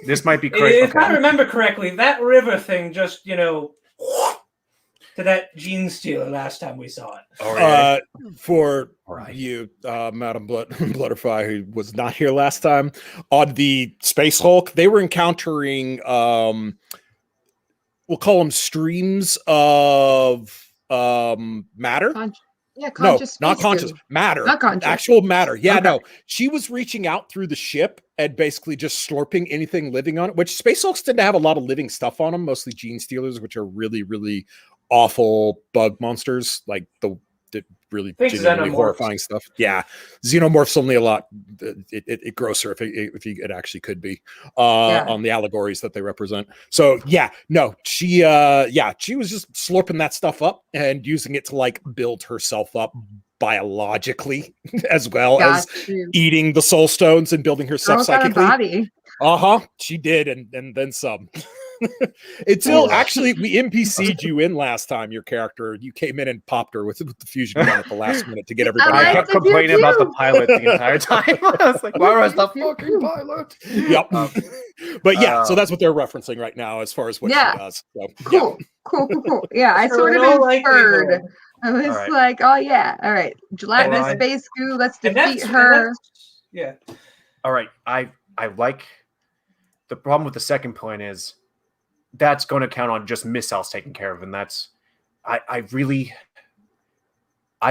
this might be If correct. I remember correctly, that river thing just, to that gene stealer last time we saw it. All right. For All right. you, Madam Blutterfly, who was not here last time, on the Space Hulk, they were encountering, we'll call them streams of matter. Yeah, No, conscious not space conscious. goo. Matter. Not conscious. Actual matter. Yeah, Okay. no. She was reaching out through the ship and basically just slurping anything living on it, which space hulks tend to have a lot of living stuff on them, mostly gene stealers, which are really, really awful bug monsters, like the really Think genuinely xenomorphs. horrifying stuff. Yeah. Xenomorphs only a lot grosser if it actually could be on the allegories that they represent. So yeah, no, she was just slurping that stuff up and using it to like build herself up biologically as well as eating the soul stones and building herself psychically. Body. She did, and then some. Until actually we NPC'd you in last time, your character. You came in and popped her with the fusion gun at the last minute to get everybody I out. kept complaining about the pilot the entire time. I was like, where is the fucking pilot? Yep. But yeah, so that's what they're referencing right now as far as what she does. So, Cool. Yeah, I sort of inferred. I was like, oh yeah, all right. Gelatinous space goo, let's defeat her. Yeah. All right. I like the problem with the second point is that's going to count on just missiles taken care of, and that's I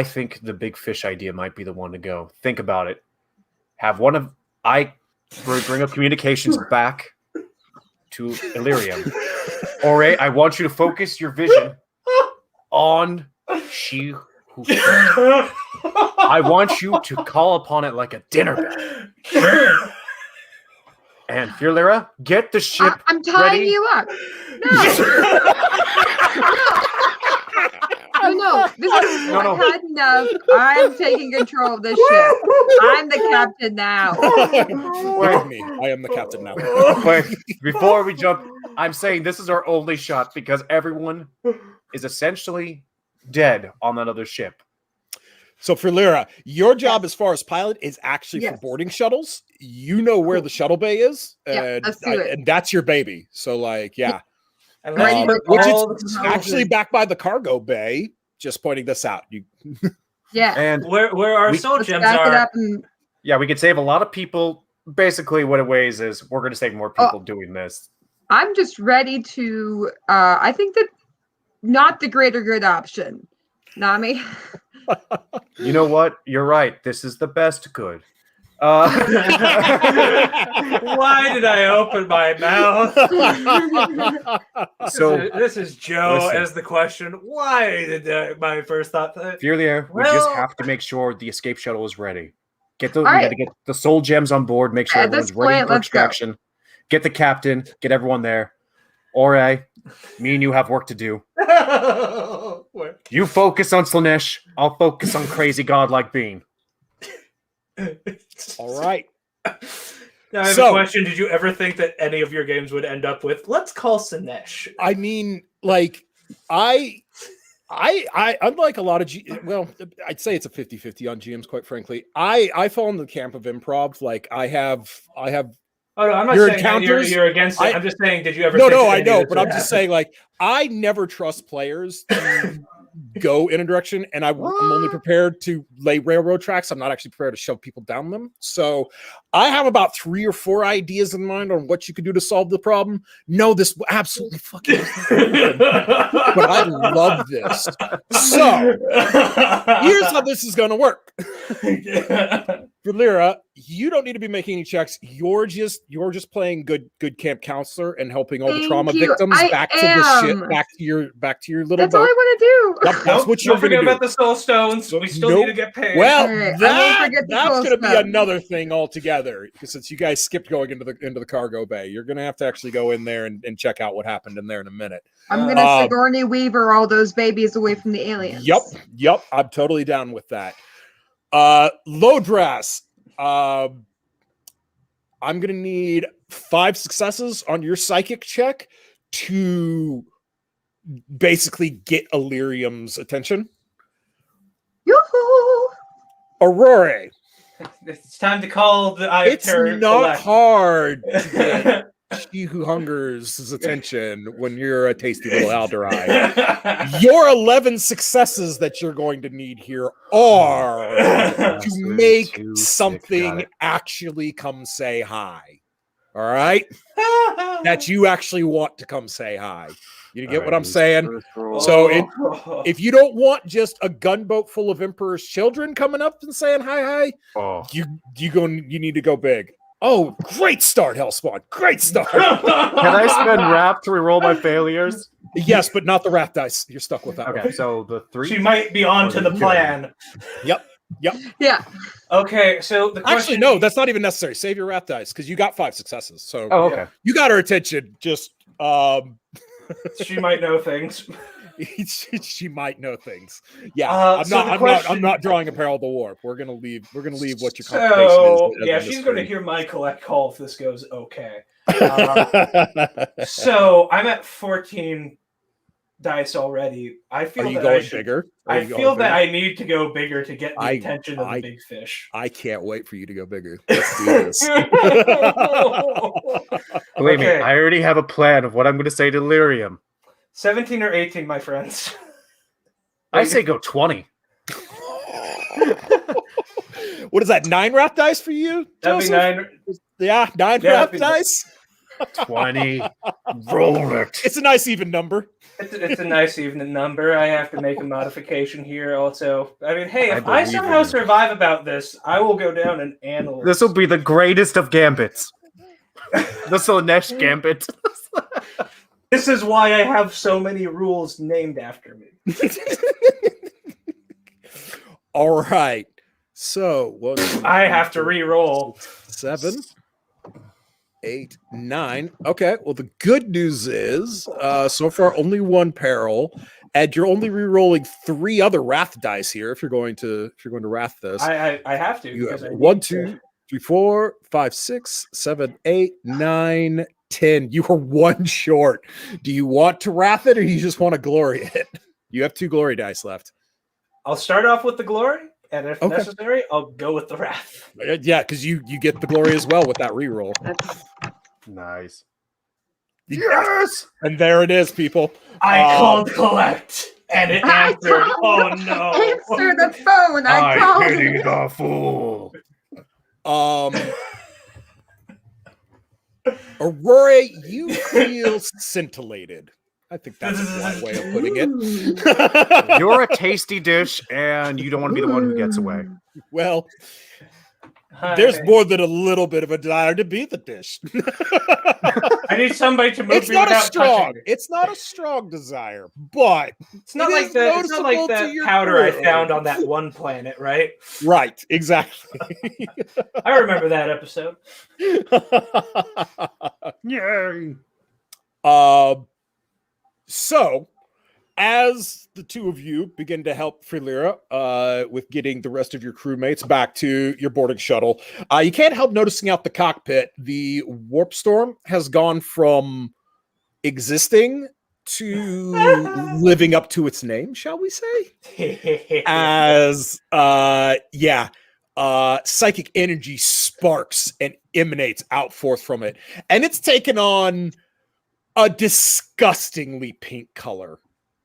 think the big fish idea might be the one to go. Think about it. Have one of bring up communications back to Illyrium. Ore, I want you to focus your vision on she who I want you to call upon it like a dinner bell. And Fearlera, get the ship I'm tying ready. you up. No. I've had enough. I'm taking control of this ship. I'm the captain now. Me. I am the captain now. Wait, before we jump, I'm saying this is our only shot because everyone is essentially dead on that other ship. So for Lyra, your job as far as pilot is actually for boarding shuttles. You know where the shuttle bay is, and, and that's your baby. So like, yeah. Which is actually back by the cargo bay. Just pointing this out. And where our soul gems are. Yeah, we could save a lot of people. Basically, what it weighs is we're going to save more people doing this. I'm just ready to. I think that not the greater good option. Nami. You know what? You're right. This is the best good. Why did I open my mouth? So this is Joe as the question. Why did my first thought? Fearlier, we just have to make sure the escape shuttle is ready. We got to get the soul gems on board. Make sure everyone's ready for extraction. Get the captain. Get everyone there. Ore, me and you have work to do. You focus on Slanesh. I'll focus on crazy godlike being. All right. Now I have a question. Did you ever think that any of your games would end up with let's call Slanesh? I mean, like, I unlike a lot of I'd say it's a 50-50 on GMs, quite frankly. I fall in the camp of improv. Like I have Oh no, I'm not saying you're against it. I'm just saying, did you ever? No, I know, but I'm just saying, like, I never trust players to go in a direction, and I'm only prepared to lay railroad tracks. I'm not actually prepared to shove people down them. So I have about 3 or 4 ideas in mind on what you could do to solve the problem. No, this absolutely fucking but I love this. So here's how this is going to work. For Lyra, you don't need to be making any checks. You're just playing good camp counselor and helping all the trauma victims back to the ship, back to your little That's boat. all I want to do. That's what you're going to do. Don't forget about the soul stones. We still need to get paid. Well, that's going to be another thing altogether. Because since you guys skipped going into the cargo bay, you're going to have to actually go in there and check out what happened in there in a minute. I'm going to Sigourney Weaver all those babies away from the aliens. Yep. I'm totally down with that. Lodras, I'm going to need 5 successes on your psychic check to basically get Illyrium's attention. Yoo-hoo! Aurora. It's time to call the Eye of Terror. It's not hard to get She Who Hungers' attention when you're a tasty little Alderai. Your 11 successes that you're going to need here are to make something actually come say hi. All right, that you actually want to come say hi. You get what I'm saying? So if you don't want just a gunboat full of Emperor's children coming up and saying hi, you need to go big. Oh, great start, Hellspawn. Great start. Can I spend wrath to reroll my failures? Yes, but not the wrath dice. You're stuck with that. Okay, one. so the 3. She might be onto the plan. Yep. Yeah. Okay, so the question... Actually, no, that's not even necessary. Save your wrath dice because you got 5 successes. So okay. You got her attention. Just she might know things. She might know things. Yeah, I'm not drawing a parallel of the warp. We're gonna leave what your conversation is. Yeah, she's gonna hear my collect call if this goes okay. So I'm at 14 dice already. I feel bigger. I feel that I need to go bigger to get the attention of the big fish. I can't wait for you to go bigger. Let's do this. Believe me, I already have a plan of what I'm going to say to Illyrium. 17 or 18, my friends. I say go 20. What is that? 9 wrath dice for you? That'd be 9. Yeah, 9 wrath dice. 20. Roll it. It's a nice even number. It's a nice even number. I have to make a modification here also. I mean, hey, if I somehow survive about this, I will go down in annals. This will be the greatest of gambits. The Slanesh gambit. This is why I have so many rules named after me. All right. So I have to re-roll. 7, 8, 9. Okay. Well, the good news is, so far only 1 peril, and you're only re-rolling 3 other wrath dice here. If you're going to wrath this, I have to. You have 1, 2, 3, 4, 5, 6, 7, 8, 9, 10. You are 1 short. Do you want to wrath it, or you just want to glory it? You have 2 glory dice left. I'll start off with the glory. And if necessary, I'll go with the wrath. Yeah, because you get the glory as well with that reroll. Nice. Yes! And there it is, people. I called collect, and it answered. Oh no! Answer the phone. I called pity the fool. Aurora, you feel scintillated. I think that's a polite way of putting it. You're a tasty dish, and you don't want to be the one who gets away. Well, there's more than a little bit of a desire to be the dish. I need somebody to move me without touching me. It's not a strong desire, but it's not like that. It's not like that powder I found on that one planet, right? Right, exactly. I remember that episode. Yay! So, as the 2 of you begin to help Freelira with getting the rest of your crewmates back to your boarding shuttle, you can't help noticing out the cockpit, the warp storm has gone from existing to living up to its name, shall we say? As, psychic energy sparks and emanates out forth from it. And it's taken on a disgustingly pink color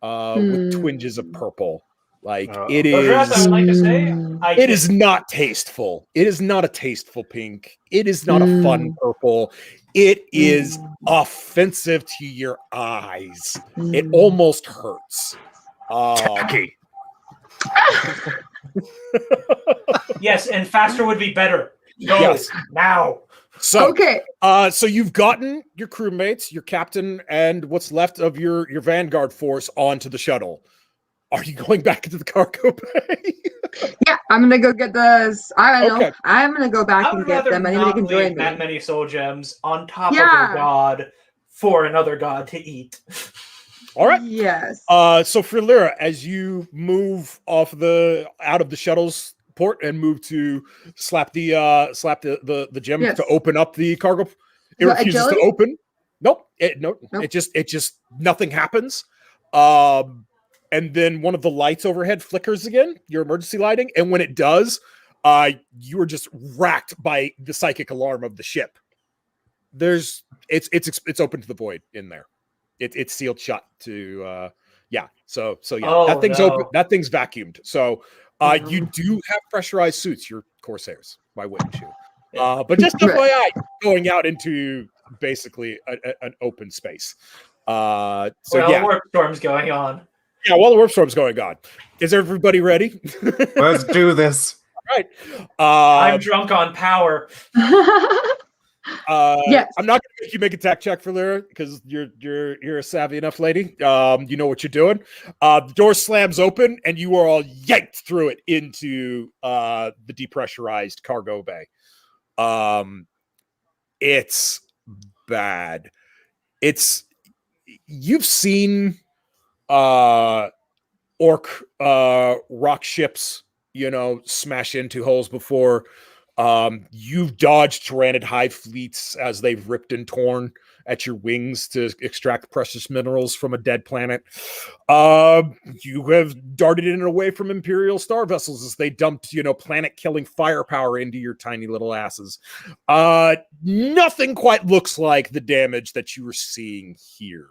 with twinges of purple. Like it is. I would like to say, it is not tasteful. It is not a tasteful pink. It is not a fun purple. It is offensive to your eyes. It almost hurts. Yes, and faster would be better. Go now. So, so you've gotten your crewmates, your captain, and what's left of your vanguard force onto the shuttle. Are you going back into the cargo bay? Yeah, I'm gonna go get those. I don't know. I'm gonna go back and get them. Anybody can join me. That many soul gems on top of a god for another god to eat. All right. Yes. So Freelira, as you move out of the shuttle's port and move to slap the gem to open up the cargo. It refuses to open. Nope. It just nothing happens. And then one of the lights overhead flickers again, your emergency lighting, and when it does, you are just racked by the psychic alarm of the ship. It's open to the void in there. It's sealed shut to that thing's open. That thing's vacuumed. So you do have pressurized suits, your Corsairs. Why wouldn't you? But just FYI, going out into basically an open space. Well, warp storm's going on. Yeah, while the warp storm's going on. Is everybody ready? Let's do this. All right. I'm drunk on power. Yes. I'm not going to make you make a tech check for Lyra because you're a savvy enough lady. You know what you're doing. The door slams open and you are all yanked through it into the depressurized cargo bay. It's bad. You've seen orc rock ships, smash into holes before. You've dodged Tyrannid hive fleets as they've ripped and torn at your wings to extract precious minerals from a dead planet. You have darted in and away from Imperial star vessels as they dumped, planet-killing firepower into your tiny little asses. Nothing quite looks like the damage that you were seeing here.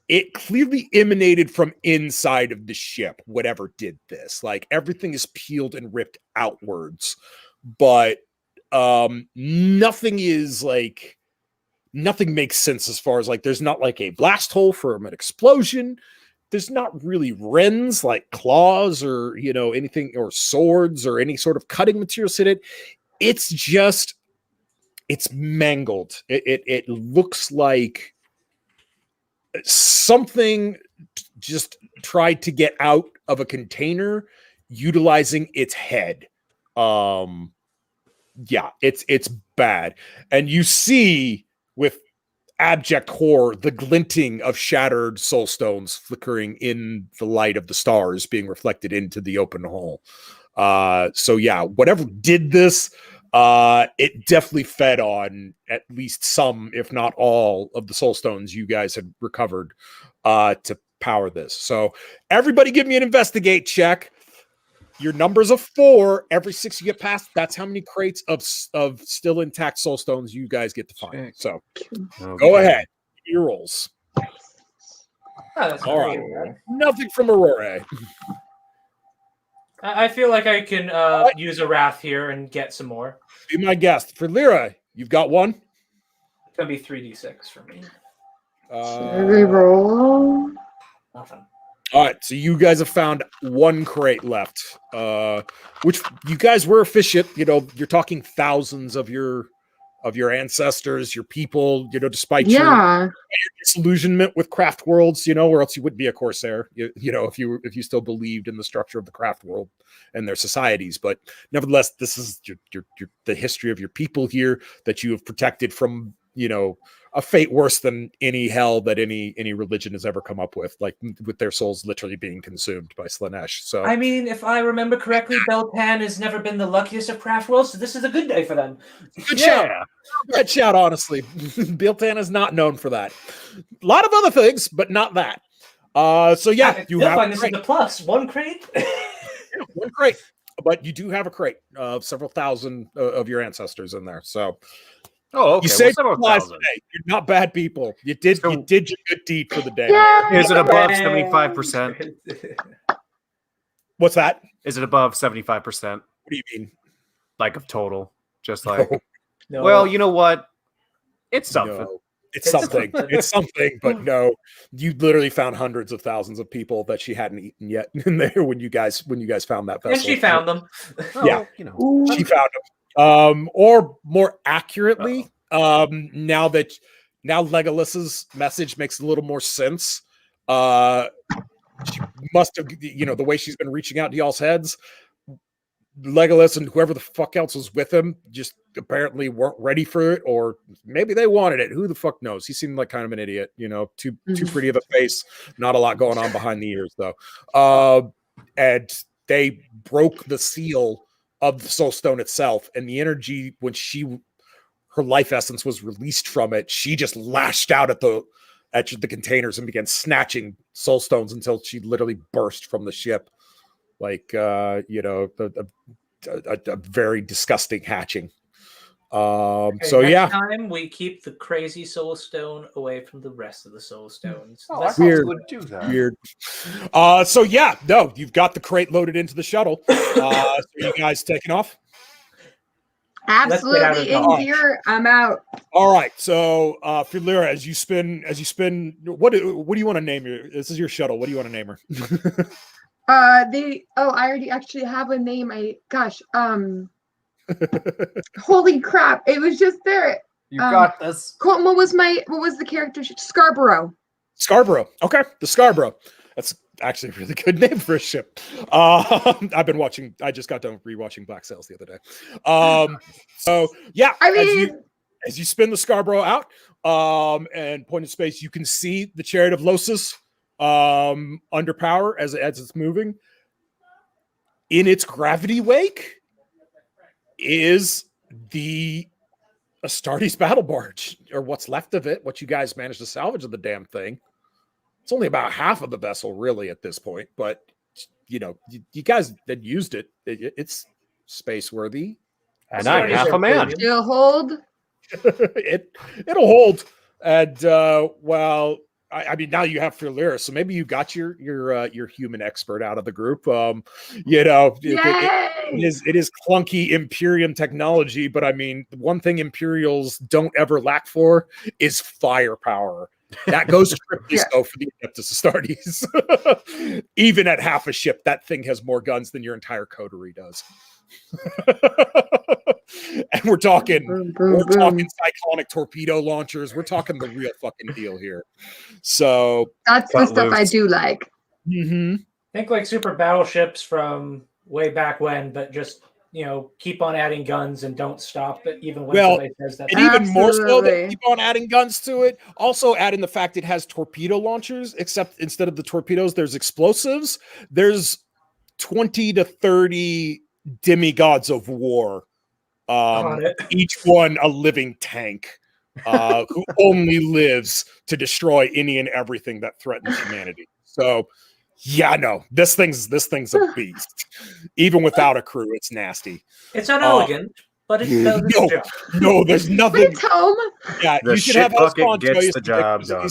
It clearly emanated from inside of the ship, whatever did this. Like, everything is peeled and ripped outwards. But nothing makes sense as far as there's not a blast hole from an explosion. There's not really wrens like claws or anything, or swords or any sort of cutting materials in it. It's mangled. It looks like something just tried to get out of a container utilizing its head. It's bad. And you see with abject horror the glinting of shattered soul stones flickering in the light of the stars being reflected into the open hole. Whatever did this, it definitely fed on at least some, if not all, of the soul stones you guys had recovered to power this. So everybody give me an investigate check. Your numbers of 4. Every 6 you get past, that's how many crates of still intact soul stones you guys get to find. So go ahead. Your rolls. All right. Nothing from Aurora. I feel like I can use a wrath here and get some more. Be my guest. For Lyra, you've got 1. It's going to be 3d6 for me. Should we roll? Nothing. All right, so you guys have found 1 crate left, which you guys were efficient. You're talking thousands of your ancestors, your people. Despite your disillusionment with craft worlds, or else you wouldn't be a Corsair. If you still believed in the structure of the craft world and their societies. But nevertheless, this is the history of your people here that you have protected from a fate worse than any hell that any religion has ever come up with their souls literally being consumed by Slanesh. So I mean, if I remember correctly, Beltan has never been the luckiest of craft worlds, so this is a good day for them. Good shout, honestly. Beltan is not known for that. A lot of other things, but not that. You have find this is a plus. 1 crate. 1 crate. But you do have a crate of several thousand of your ancestors in there. So okay. You saved lives today. You're not bad people. You did your good deed for the day. Is it above 75%? What's that? Is it above 75%? What do you mean? Of total? Just like No. Well, you know what? It's something. No. It's something. It's something, but no. You literally found hundreds of thousands of people that she hadn't eaten yet in there when you guys found that vessel. And she found them. Yeah. She found them. Or more accurately, now Legolas's message makes a little more sense. She must have, the way she's been reaching out to y'all's heads. Legolas and whoever the fuck else was with him just apparently weren't ready for it, or maybe they wanted it. Who the fuck knows? He seemed like kind of an idiot, too pretty of a face, not a lot going on behind the ears though. And they broke the seal of the soul stone itself, and the energy when her life essence was released from it, she just lashed out at the containers and began snatching soul stones until she literally burst from the ship, a very disgusting hatching. Next time we keep the crazy soul stone away from the rest of the soul stones. I weird. Would do that. Weird. You've got the crate loaded into the shuttle. So you guys taking off? Absolutely in Dodge. gear. I'm out. All right, so Filira, as you spin, what do you want to name your? This is your shuttle. What do you want to name her? I already actually have a name. Holy crap! It was just there. You got this. Colton, what was the character? Scarborough. Scarborough. Okay, the Scarborough. That's actually a really good name for a ship. I've been watching. I just got done rewatching Black Sails the other day. So yeah, I mean, as you spin the Scarborough out and point in space, you can see the Chariot of Losis under power as it's moving. In its gravity wake is the Astartes battle barge, or what's left of it, what you guys managed to salvage of the damn thing. It's only about half of the vessel, really, at this point, but you guys that used it, it's space worthy. And I'm half a man. Still hold. It'll hold. And well, I mean, now you have Filira, so maybe you got your human expert out of the group. It is clunky Imperium technology, but I mean, the one thing Imperials don't ever lack for is firepower. That goes strictly so for the Adeptus Astartes. Even at half a ship, that thing has more guns than your entire coterie does. And we're talking cyclonic torpedo launchers. We're talking the real fucking deal here. So that's the stuff I do like. Mm-hmm. Think like super battleships from way back when, but just keep on adding guns and don't stop it even when somebody says that. And even more so, they keep on adding guns to it. Also add in the fact it has torpedo launchers, except instead of the torpedoes, there's explosives. There's 20 to 30 demigods of war. Each one a living tank who only lives to destroy any and everything that threatens humanity. So yeah, no, this thing's a beast. Even without a crew, it's nasty. It's unelegant, but it does its job. No, there's nothing. But it's home. Yeah, the you should shit have bucket gets the job done.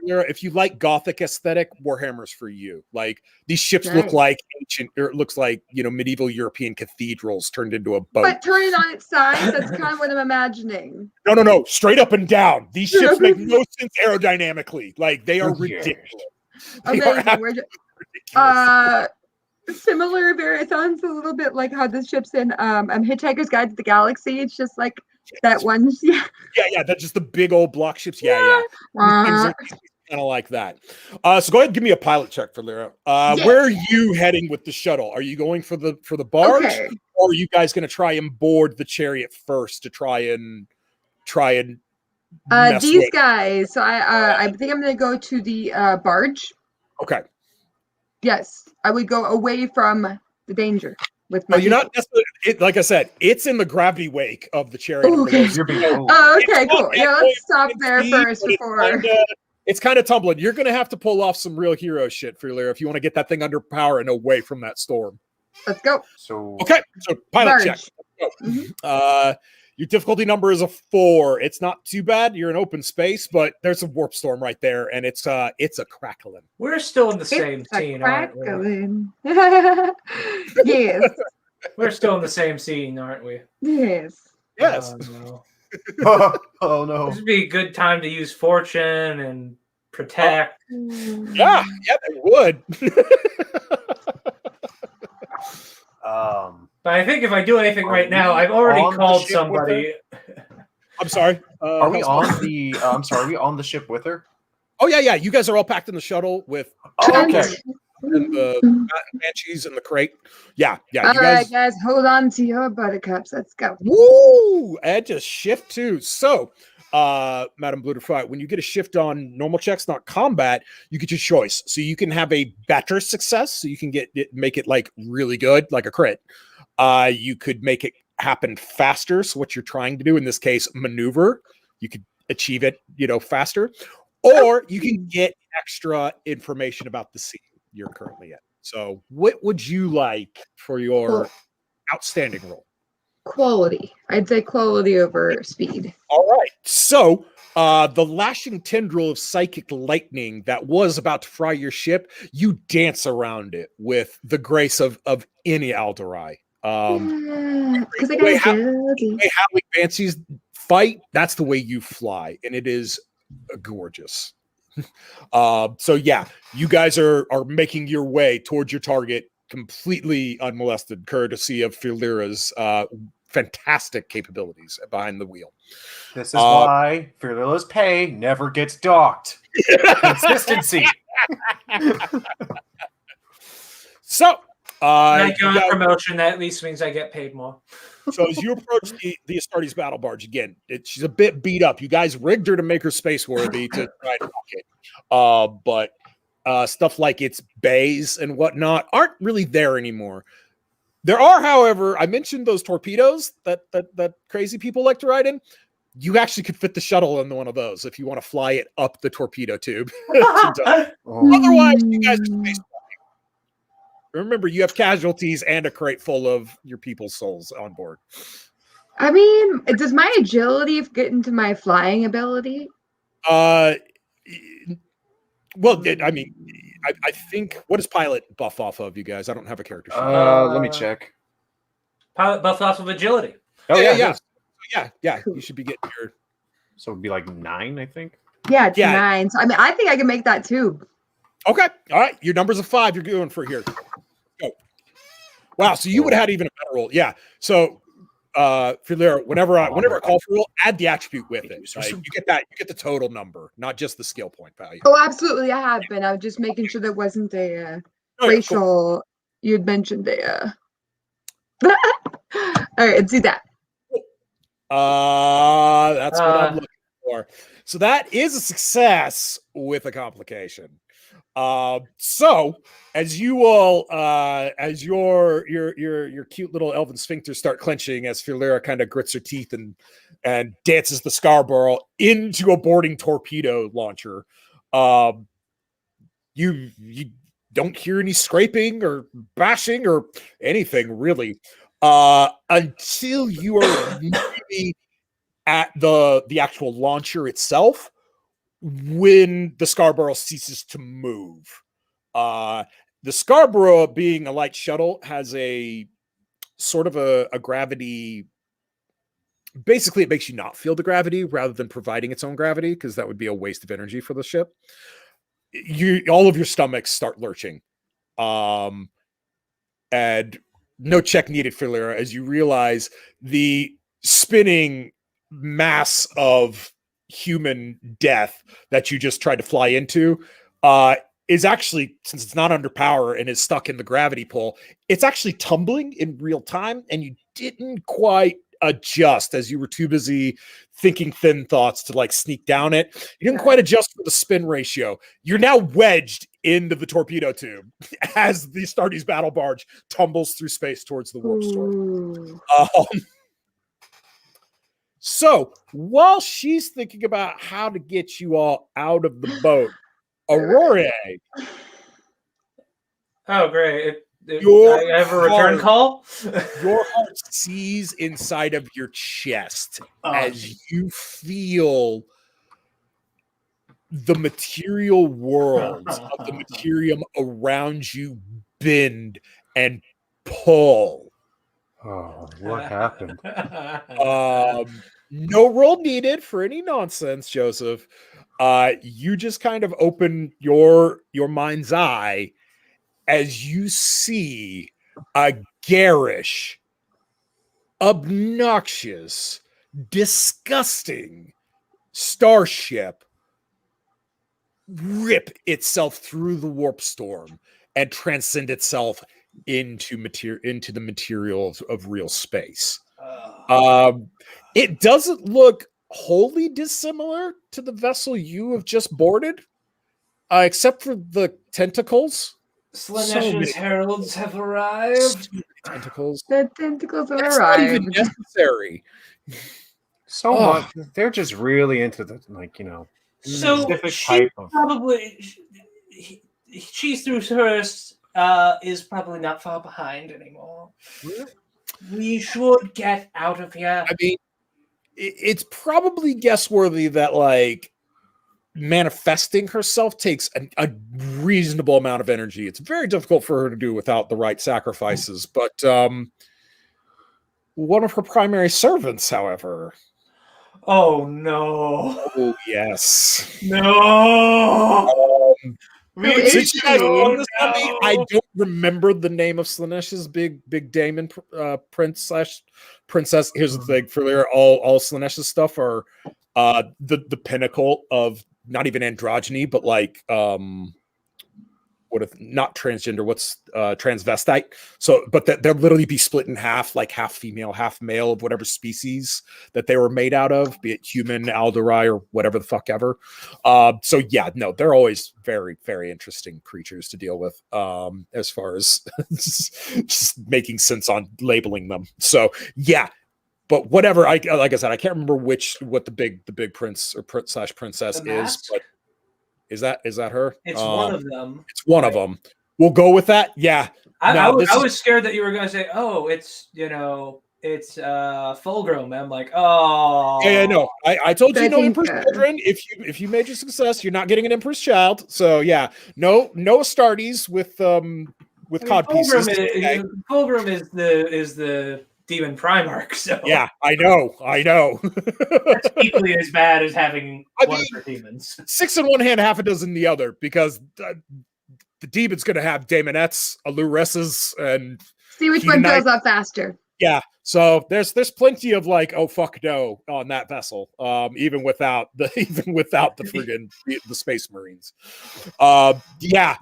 If you like Gothic aesthetic, Warhammer's for you. Like these ships look like ancient, or it looks like medieval European cathedrals turned into a boat. But turn it on its side. That's kind of what I'm imagining. No, straight up and down. These ships make no sense aerodynamically. Like they are ridiculous. Amazing. Similar marathons, a little bit like how the ship's in Hitchhiker's Guide to the Galaxy. It's just like that one. Yeah, that's just the big old block ships. Yeah. Kind of like that. So go ahead and give me a pilot check for Lyra. Where are you heading with the shuttle? Are you going for the barge, or are you guys going to try and board the chariot first to try and these guys? So I think I'm going to go to the barge. Okay. Yes, I would go away from the danger with my. You're not necessarily. Like I said, it's in the gravity wake of the chariot. Okay. Okay, cool. Yeah, let's stop there first before. It's kind of tumbling. You're going to have to pull off some real hero shit for Lyra if you want to get that thing under power and away from that storm. Let's go. So pilot check. Mm-hmm. Your difficulty number is a 4. It's not too bad. You're in open space, but there's a warp storm right there, and it's a crackling. We're still in the same scene, aren't we? Yes. We're still in the same scene, aren't we? Yes. Yes. Oh no. This would be a good time to use fortune and protect. Yeah, they would. But I think if I do anything right now, I've already called somebody. I'm sorry. Are we on the? I'm sorry. Are we on the ship with her? Oh yeah. You guys are all packed in the shuttle with and the banshees in the crate. Yeah. All right, guys, hold on to your buttercups. Let's go. Woo! And just shift too. So, Madam Bluterfly, when you get a shift on normal checks, not combat, you get your choice. So you can have a better success. So you can make it like really good, like a crit. You could make it happen faster. So what you're trying to do in this case, maneuver, you could achieve it, faster, or you can get extra information about the scene you're currently at. So what would you like for your outstanding roll? Quality. I'd say quality over speed. All right. So the lashing tendril of psychic lightning that was about to fry your ship, you dance around it with the grace of any Alderai. Because I the way got agility. Howling Banshees fight, that's the way you fly, and it is gorgeous. So yeah, you guys are making your way towards your target completely unmolested, courtesy of Philira's fantastic capabilities behind the wheel. This is why Fearlilla's pay never gets docked. Consistency. So, Like you on guys- promotion, that at least means I get paid more. so as you approach the Astartes battle barge again, she's a bit beat up. You guys rigged her to make her space worthy to try to rock it, but stuff like its bays and whatnot aren't really there anymore. There are, however, I mentioned those torpedoes that crazy people like to ride in. You actually could fit the shuttle in one of those if you want to fly it up the torpedo tube. Oh. Otherwise, you guys are space flying. Remember, you have casualties and a crate full of your people's souls on board. I mean, does my agility get into my flying ability? Well, I mean, I think, what does pilot buff off of, you guys? I don't have a character sheet. Let me check. Pilot buff off of agility. Oh yeah, yeah. You should be getting your. So it'd be like 9, I think. Yeah, it's Yeah. 9. So I mean, I think I can make that too. Okay, all right. Your numbers of 5. You're going for here. Go. Wow. So you would have had even a better roll. Yeah. So, Philira, whenever I call for roll, add the attribute with it. Right? You get that. You get the total number, not just the skill point value. Oh, absolutely, I have been. I was just making sure there wasn't a Oh, yeah, cool. racial. You'd mentioned a. All right, let's do that. That's what I'm looking for. So that is a success with a complication. So as you all, as your cute little elven sphincters start clenching, as Philira kind of grits her teeth and dances the Scarborough into a boarding torpedo launcher, you don't hear any scraping or bashing or anything really, until you are maybe at the actual launcher itself, when the Scarborough ceases to move. The Scarborough, being a light shuttle, has a sort of a gravity. Basically, it makes you not feel the gravity rather than providing its own gravity, because that would be a waste of energy for the ship. All of your stomachs start lurching. And no check needed for Lyra, as you realize the spinning mass of human death that you just tried to fly into is actually, since it's not under power and is stuck in the gravity pull, it's actually tumbling in real time, and you didn't quite adjust, as you were too busy thinking thin thoughts to like sneak down it. You didn't quite adjust for the spin ratio. You're now wedged into the torpedo tube as the Astartes battle barge tumbles through space towards the warp storm. So while she's thinking about how to get you all out of the boat, Aurora, Oh, great. Your I have a return call? your heart sees inside of your chest as you feel the material worlds of the materium around you bend and pull. Oh, what happened? No roll needed for any nonsense, Joseph. You just kind of open your mind's eye as you see a garish, obnoxious, disgusting starship rip itself through the warp storm and transcend itself into the material of real space. It doesn't look wholly dissimilar to the vessel you have just boarded, except for the tentacles. Slanesh's heralds have arrived. Tentacles. The tentacles have It's not even arrived. necessary. So much. They're just really into the So specific she type of. probably she's through first is probably not far behind anymore. We should get out of here. I mean, it's probably guessworthy that like manifesting herself takes a reasonable amount of energy. It's very difficult for her to do without the right sacrifices, but one of her primary servants, however. Oh no. Oh, yes. No. Who is Since you guys she? on this on me, No. I don't remember the name of Slaaneish's big Damon prince / princess. Here's the thing, for all Slaaneish's stuff are the pinnacle of not even androgyny, but like what if not transgender, what's transvestite. So but they'll literally be split in half, like half female, half male of whatever species that they were made out of, be it human, Alderai, or whatever the fuck ever. So yeah, no, they're always very, very interesting creatures to deal with, as far as just making sense on labeling them. So yeah, but whatever. Like I said, I can't remember what the big prince or / princess The is, mask? but is that her? It's one of them. It's one of them. We'll go with that. Yeah. I was scared that you were going to say, "Oh, it's it's Fulgrim." I'm like, "Oh." Yeah, no. I told you I no think, Empress children. If you made your success, you're not getting an Empress child. So yeah, no Astartes with cod pieces. Fulgrim is the Demon Primark. So Yeah, I know. that's equally as bad as having one of her demons. 6 in one hand, half a dozen in the other, because the demon's going to have Daemonettes, Alluresses, and See which one fills up faster. yeah. So there's plenty of like, oh fuck no on that vessel. Even without the friggin' the Space Marines. Yeah.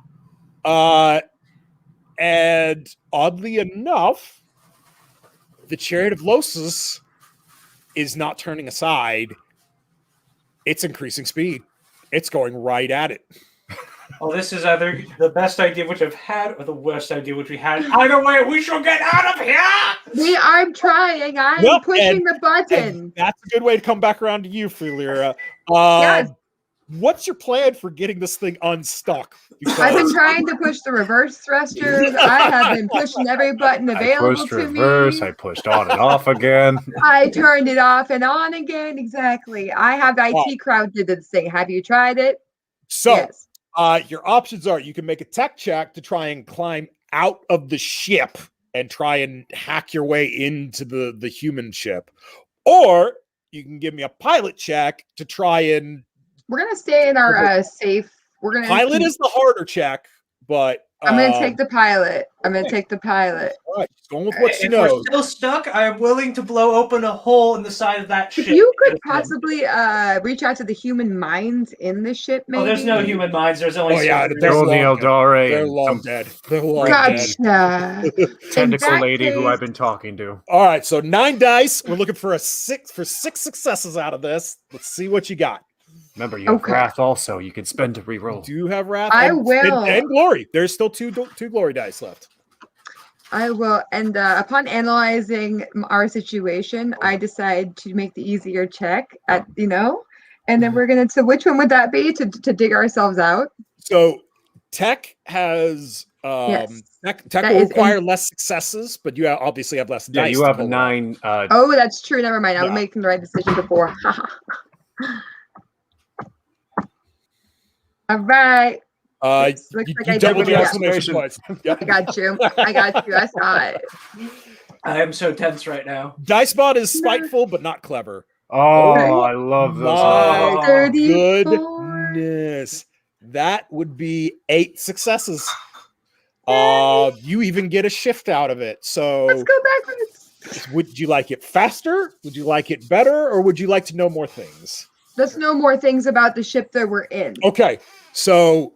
And oddly enough, the Chariot of Losus is not turning aside. It's increasing speed. It's going right at it. Well, this is either the best idea which I've had or the worst idea which we had. Either way, we shall get out of here! We are trying. I'm pushing the button. That's a good way to come back around to you, Freelira. Yes. What's your plan for getting this thing unstuck? I've been trying to push the reverse thrusters. I have been pushing every button available pushed to reverse, me. I pushed on and off again. I turned it off and on again. Exactly. I have the IT crowd did this thing. Have you tried it? So, Yes. your options are you can make a tech check to try and climb out of the ship and try and hack your way into the human ship, or you can give me a pilot check to try and. We're gonna stay in our safe. We're gonna Pilot is the harder check, but I'm gonna take the pilot. I'm gonna take the pilot. All right, just going with what she If knows. we're still stuck, I am willing to blow open a hole in the side of that ship. If you could possibly reach out to the human minds in the ship, maybe. Oh, there's no human minds. There's only. They're only Eldare They're and long some dead. They're long dead. Gotcha. tentacle lady who I've been talking to. All right, so 9 dice. We're looking for six successes out of this. Let's see what you got. Remember, you have wrath also. You can spend to reroll. Do you have wrath? I will. And glory. There's still two glory dice left. I will. And upon analyzing our situation, I decide to make the easier check at and then we're gonna. So which one would that be to dig ourselves out? So tech has Yes. tech will require less successes, but you obviously have less dice. Yeah, you have 9. Oh, that's true. Never mind. I was Yeah. making the right decision before. All right. Looks like I you doubled did your it. exclamation points. Yep. I got you. I saw it. I am so tense right now. Dicebot is spiteful, but not clever. Oh, Okay. I love those. My Oh. 34. goodness. That would be 8 successes. You even get a shift out of it. So Let's go backwards. would you like it faster? Would you like it better? Or would you like to know more things? Let's know more things about the ship that we're in. Okay. So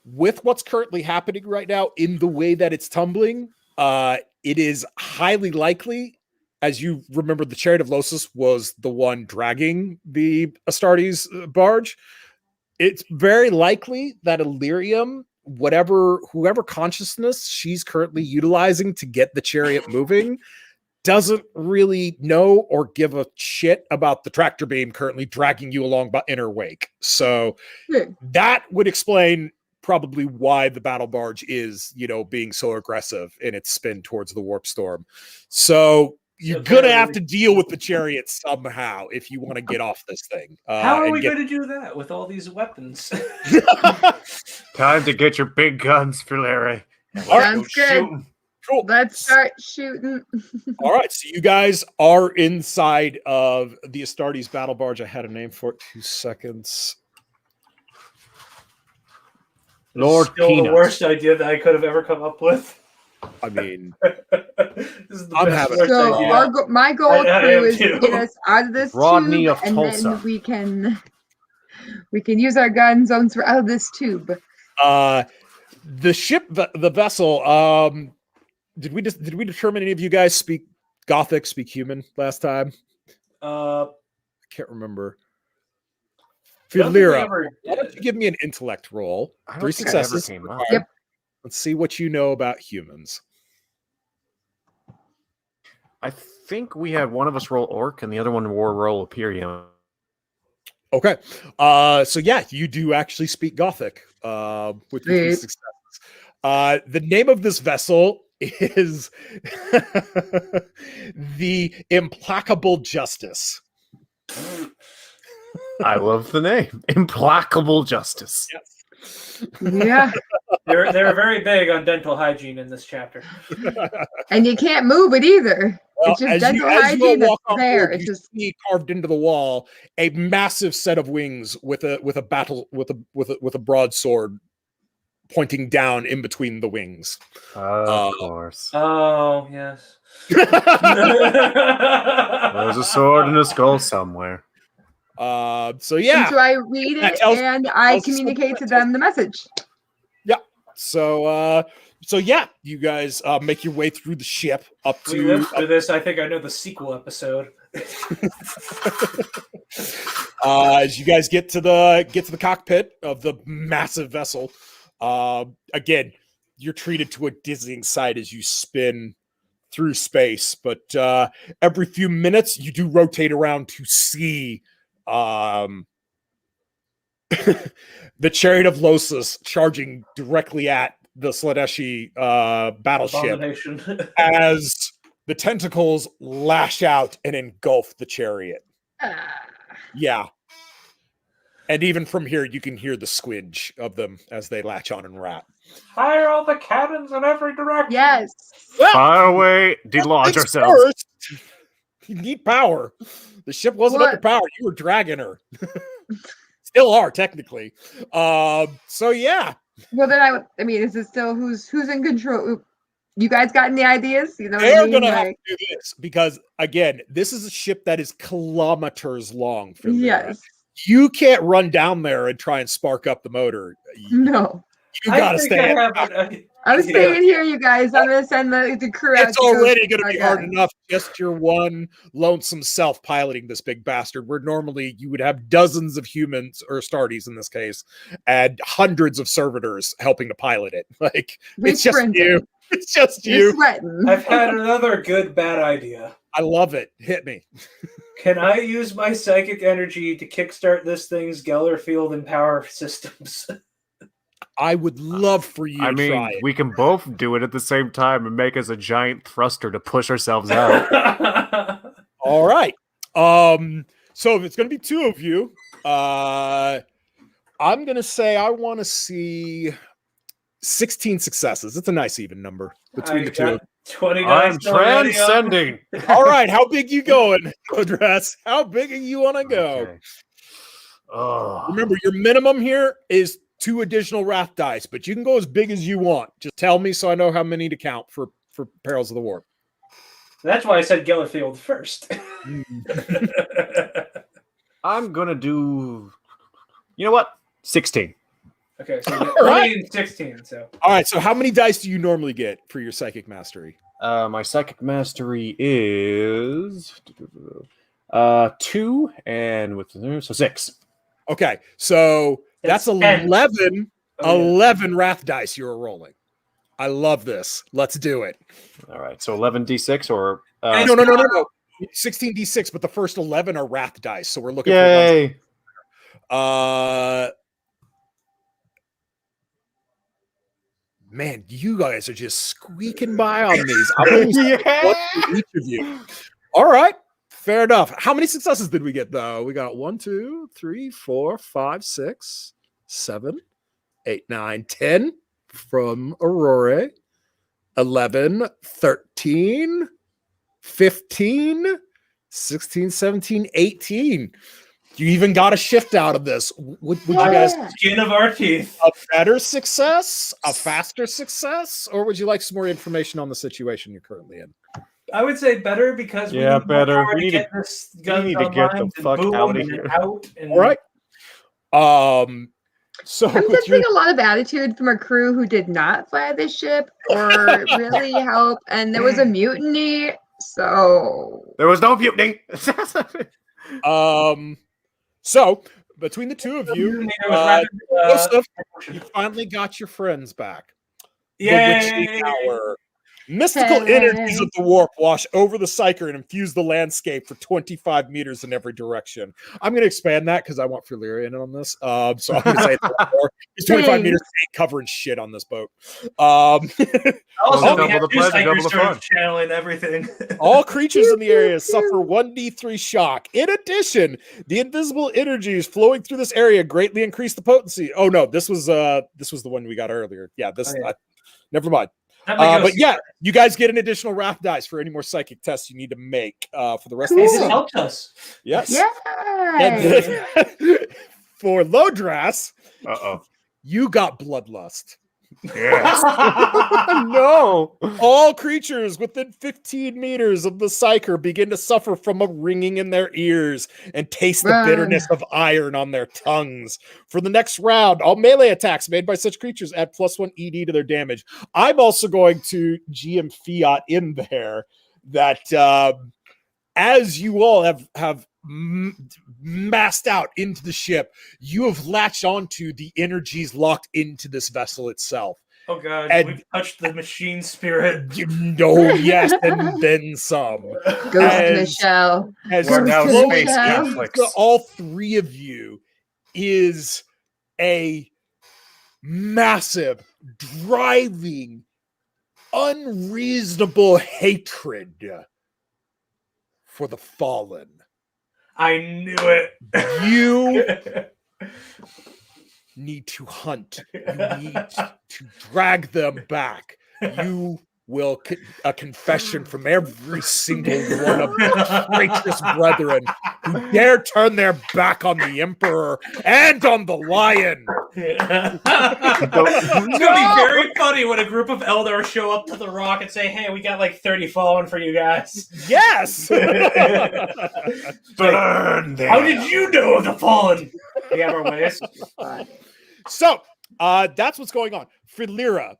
with what's currently happening right now in the way that it's tumbling, it is highly likely, as you remember, the Chariot of Losus was the one dragging the Astartes barge. It's very likely that Illyrium, whoever consciousness she's currently utilizing to get the chariot moving, doesn't really know or give a shit about the tractor beam currently dragging you along in her wake. So that would explain probably why the battle barge is, being so aggressive in its spin towards the warp storm. So you're gonna have to deal with the chariot somehow if you want to get off this thing. How are we going to do that with all these weapons? Time to get your big guns, Filere. Sounds good. Cool. Let's start shooting. All right, so you guys are inside of the Astartes battle barge. I had a name for it. 2 seconds. Lord Still the Peanut. worst idea that I could have ever come up with. I mean, This is the I'm best having- worst So idea. my goal I crew am is to too. get us out of this Rodney tube, of and Tulsa. then we can use our guns once we're out of this tube. the ship, the vessel. Did we determine any of you guys speak Gothic, speak human last time? I can't remember. don't think we Illyrium, ever why don't you did. give me an intellect roll? I don't 3 think I ever successes. came up. required. Let's see what you know about humans. I think we had one of us roll Orc and the other one roll Imperium. Okay. So yeah, you do actually speak Gothic with your 3 Sweet. successes. The name of this vessel is the Implacable Justice. I love the name. Implacable Justice. Yes. Yeah, They're very big on dental hygiene in this chapter. and you can't move it either. Well, It's just as dental you all hygiene that's walk on there. board, It's you just see carved into the wall a massive set of wings with a broadsword pointing down in between the wings. Of course. Oh, yes. There's a sword and a skull somewhere. So yeah. and so I read That it tells- and I tells us communicate to something. them the message. So yeah, you guys make your way through the ship up We to lived through this. I think I know the sequel episode. as you guys get to the cockpit of the massive vessel. Again, you're treated to a dizzying sight as you spin through space, but every few minutes you do rotate around to see the Chariot of Losas charging directly at the Sladeshi battleship Abomination. as the tentacles lash out and engulf the chariot. Yeah. And even from here, you can hear the squidge of them as they latch on and wrap. Fire all the cannons in every direction. Yes. Fire away, delodge Things ourselves. first, you need power. The ship wasn't What? underpowered. You were dragging her. Still are, technically. So yeah. Well, then I mean, is it still who's in control? You guys got any ideas? You know what I They're mean? gonna have Like, to do this because again, this is a ship that is kilometers long. From there. yes. You can't run down there and try and spark up the motor. No. You I gotta think stay. I have an I'm idea. staying here, you guys. I'm gonna send the crew out. It's to go already going to our be hard guns. enough just your one lonesome self piloting this big bastard, where normally you would have dozens of humans, or Astartes in this case, and hundreds of servitors helping to pilot it. Like, We it's just sprinted. you. It's just You're you. sweating. I've had another good bad idea. I love it. Hit me. Can I use my psychic energy to kickstart this thing's Geller field and power systems? I would love for you I to mean, try it. we can both do it at the same time and make us a giant thruster to push ourselves out. All right. So if it's going to be two of you, I'm going to say I want to see 16 successes. It's a nice even number between the two. 29 I'm transcending. All right, how big you going, Odress? How big do you want to go? Okay. Oh, Remember, your minimum here is 2 additional wrath dice, but you can go as big as you want. Just tell me so I know how many to count for Perils of the Warp. That's why I said Geller field first. I'm gonna do. You know what? 16. Okay, so you get All right. 20 and 16. So All right, so how many dice do you normally get for your psychic mastery? My psychic mastery is 2, and with so 6. Okay, so that's It's 10. 11, Oh, yeah. 11 wrath dice you're rolling. I love this. Let's do it. All right, so 11d6 or No. 16d6, but the first 11 are wrath dice, so we're looking for yay! man, you guys are just squeaking by on these. I'm only saying one for each of you. All right, fair enough. How many successes did we get though? We got 1, 2, 3, 4, 5, 6, 7, 8, 9, 10 from Aurora. 11, 13, 15, 16, 17, 18. You even got a shift out of this. Would you guys Skin of our teeth. a better success, a faster success, or would you like some more information on the situation you're currently in? I would say better because we Yeah, need more better. power We to need get to- this we gun need to get the online fuck and boom outta and here. out. And All right. So I'm with sensing your a lot of attitude from a crew who did not fly the ship or really help, and there was a mutiny. So There was no mutiny. so between the two of you, There was Joseph, rapid, you finally got your friends back. The yay! witching hour. Mystical energies of the warp wash over the Psyker and infuse the landscape for 25 meters in every direction. I'm going to expand that because I want Illyrium in on this. So I'm going to say it's a lot more. It's 25 meters ain't covering shit on this boat. Also, Double we have the two pleasure, double psychers the sort fun. of channeling everything. All creatures in the area suffer 1d3 shock. In addition, the invisible energies flowing through this area greatly increase the potency. Oh no, this was the one we got earlier. Yeah, never mind. But yeah, you guys get an additional wrath dice for any more psychic tests you need to make for the rest of the This scene. helped us. Yes. yeah. And for Lodras, Uh-oh. you got bloodlust. Yes. No. All creatures within 15 meters of the Psyker begin to suffer from a ringing in their ears and taste the bitterness of iron on their tongues. For the next round, all melee attacks made by such creatures add +1 ED to their damage. I'm also going to GM Fiat in there that as you all have massed out into the ship, you have latched onto the energies locked into this vessel itself. Oh god, And- we've touched the machine spirit. You know, yes, and then some. Ghost As- Michelle. As We're now Ghost space Michelle. Catholics. to all three of you is a massive, driving, unreasonable hatred for the fallen. I knew it. You need to hunt. You need to drag them back. You will a confession from every single one of the traitorous brethren who dare turn their back on the Emperor and on the Lion. It's gonna be very funny when a group of elders show up to the rock and say, "Hey, we got like 30 fallen for you guys." Yes. Burn them. How did you know of the fallen? We have our ways. So that's what's going on. For Lyra,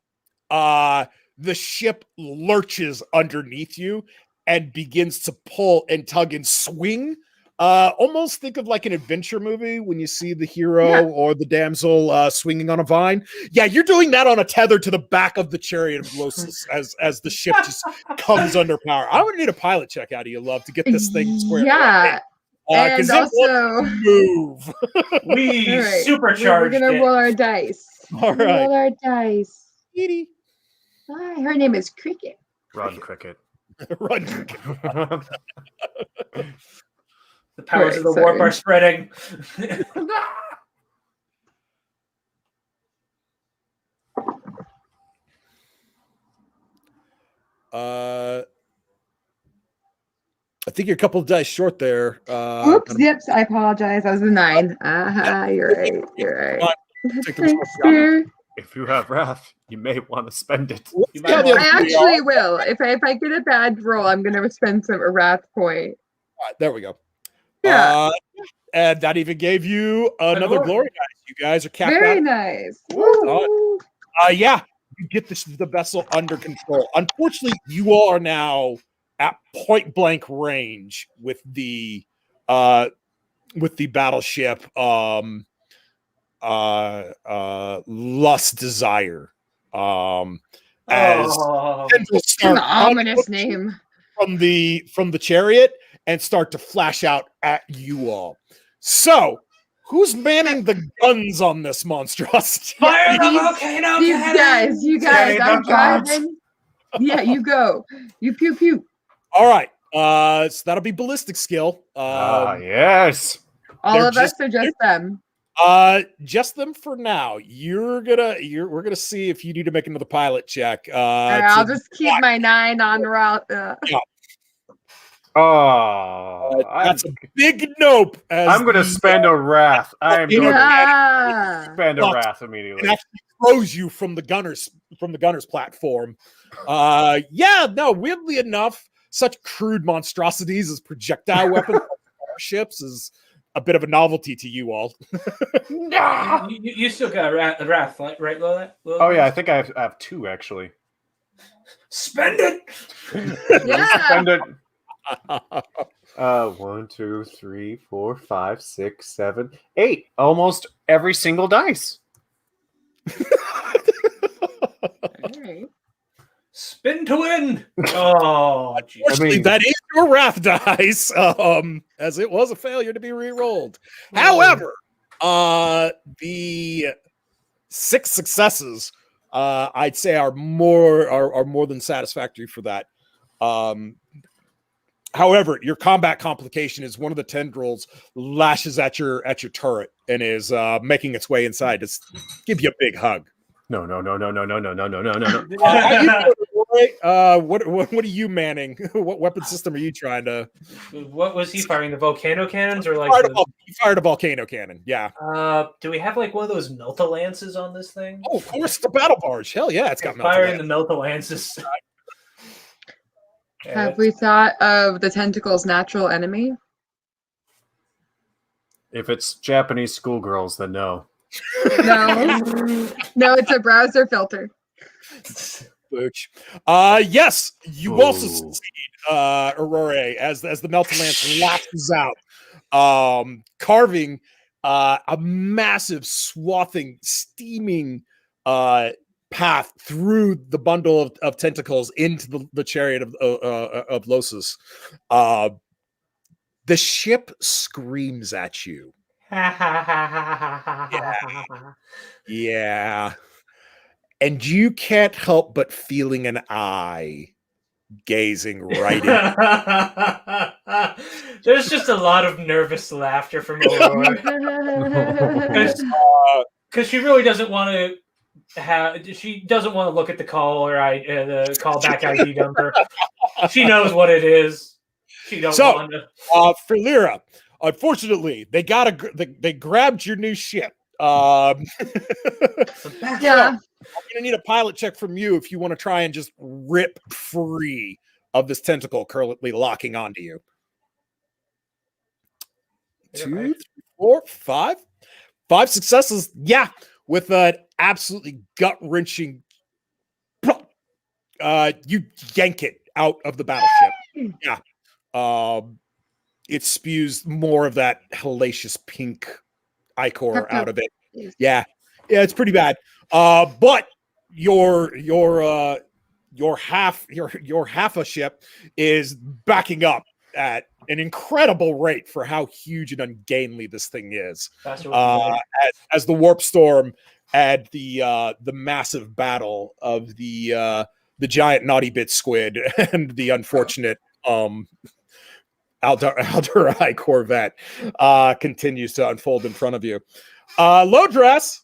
the ship lurches underneath you and begins to pull and tug and swing. Almost think of like an adventure movie when you see the hero or the damsel swinging on a vine. Yeah, you're doing that on a tether to the back of the chariot of Glosus as the ship just comes under power. I would need a pilot check out of you, love, to get this thing squared. Yeah. And 'cause it won't also, move. We all right, supercharged we're gonna it. roll our dice. All right. Roll our dice. Edie. Hi, her name is Cricket. Run, cricket. Run. The powers of the Sorry. warp are spreading. I think you're a couple of dice short there. Oops, yips, I apologize. I was a 9. You're right. You're right. Take the Thanks, responsibility. dear. If you have wrath, you may want to spend it. You Yeah, might the want other I three actually will. If I get a bad roll, I'm gonna spend some a wrath point. There we go. Yeah. And that even gave you another glory. glory dice. You guys are capped Very out. nice. Solid. Woo. Yeah, you get the vessel under control. Unfortunately, you all are now at point blank range with the battleship Lust Desire. As Oh. tendrils It's an start ominous name. from the chariot and start to flash out at you all. So, who's manning the guns on this monstrosity? Fire the These- volcano You cannon! guys, Carry I'm the guns. driving. Yeah, you go. You pew pew. All right. So that'll be ballistic skill. Yes. All They're of us are just them. Just them for now. We're gonna see if you need to make another pilot check. All right, I'll just keep my 9 on route. Oh, That's a big nope. I'm going to spend a wrath. I am going to Yeah. spend a Sucks. wrath It immediately. actually throws you from the gunner's platform. No, weirdly enough, such crude monstrosities as projectile weapons on ships is a bit of a novelty to you all. You still got a wrath, right, Lola? Oh yeah, I think I have 2 actually. Spend it. Yeah. Spend it. 1, 2, 3, 4, 5, 6, 7, 8. Almost every single dice. Alright. Spin to win. Oh, geez. Unfortunately, that is your wrath dice, as it was a failure to be re-rolled. However, the 6 successes, I'd say, are more than satisfactory for that. However, your combat complication is one of the tendrils lashes at your turret and is making its way inside to give you a big hug. No. What are you manning? What weapon system are you trying to? What was he firing? The volcano cannons, or like? He fired a volcano cannon. Yeah. Do we have like one of those melta lances on this thing? Oh, of course, the battle barge. Hell yeah, it's got firing the melta lances. Have we thought of the tentacle's natural enemy? If it's Japanese schoolgirls, then no. No, it's a browser filter. Yes, you also succeed, Aurora, as the melting lance lashes out, carving a massive, swathing, steaming path through the bundle of tentacles into the chariot of Losus. The ship screams at you. Yeah. And you can't help but feeling an eye gazing right in. There's just a lot of nervous laughter from Aurora. Because she really doesn't want to she doesn't want to look at the call or the callback ID number. She knows what it is. She don't want to. For Lyra, unfortunately, they grabbed your new ship. Yeah. I'm gonna need a pilot check from you if you want to try and just rip free of this tentacle currently locking onto you. 2, 3, 4, 5. 5 successes. Yeah, with an absolutely gut-wrenching, you yank it out of the battleship. Yeah. It spews more of that hellacious pink ichor out of it. Yeah, it's pretty bad. But your half a ship is backing up at an incredible rate for how huge and ungainly this thing is. As the warp storm and the massive battle of the giant naughty bit squid and the unfortunate Aldurai Corvette continues to unfold in front of you. Low dress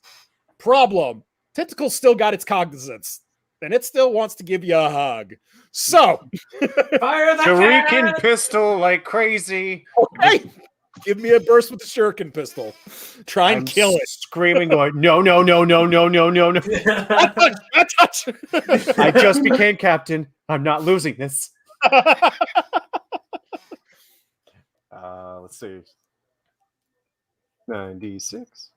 problem. Tentacle still got its cognizance, and it still wants to give you a hug. So, fire the Shuriken pistol like crazy. Okay, give me a burst with the shuriken pistol. Try and kill it. Screaming, going, no. Not touch. I just became captain. I'm not losing this. Let's see. 96.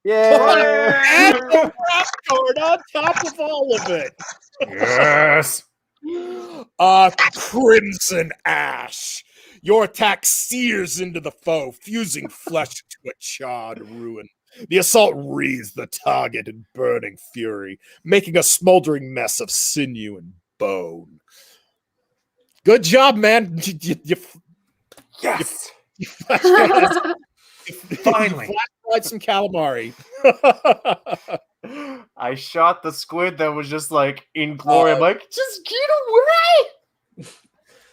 Yeah. And the rap card on top of all of it. Yes. Crimson ash. Your attack sears into the foe, fusing flesh to a charred ruin. The assault wreathes the target in burning fury, making a smoldering mess of sinew and bone. Good job, man. Yes. You Finally. flashlight some calamari. I shot the squid that was just like in glory. I'm like, just get away.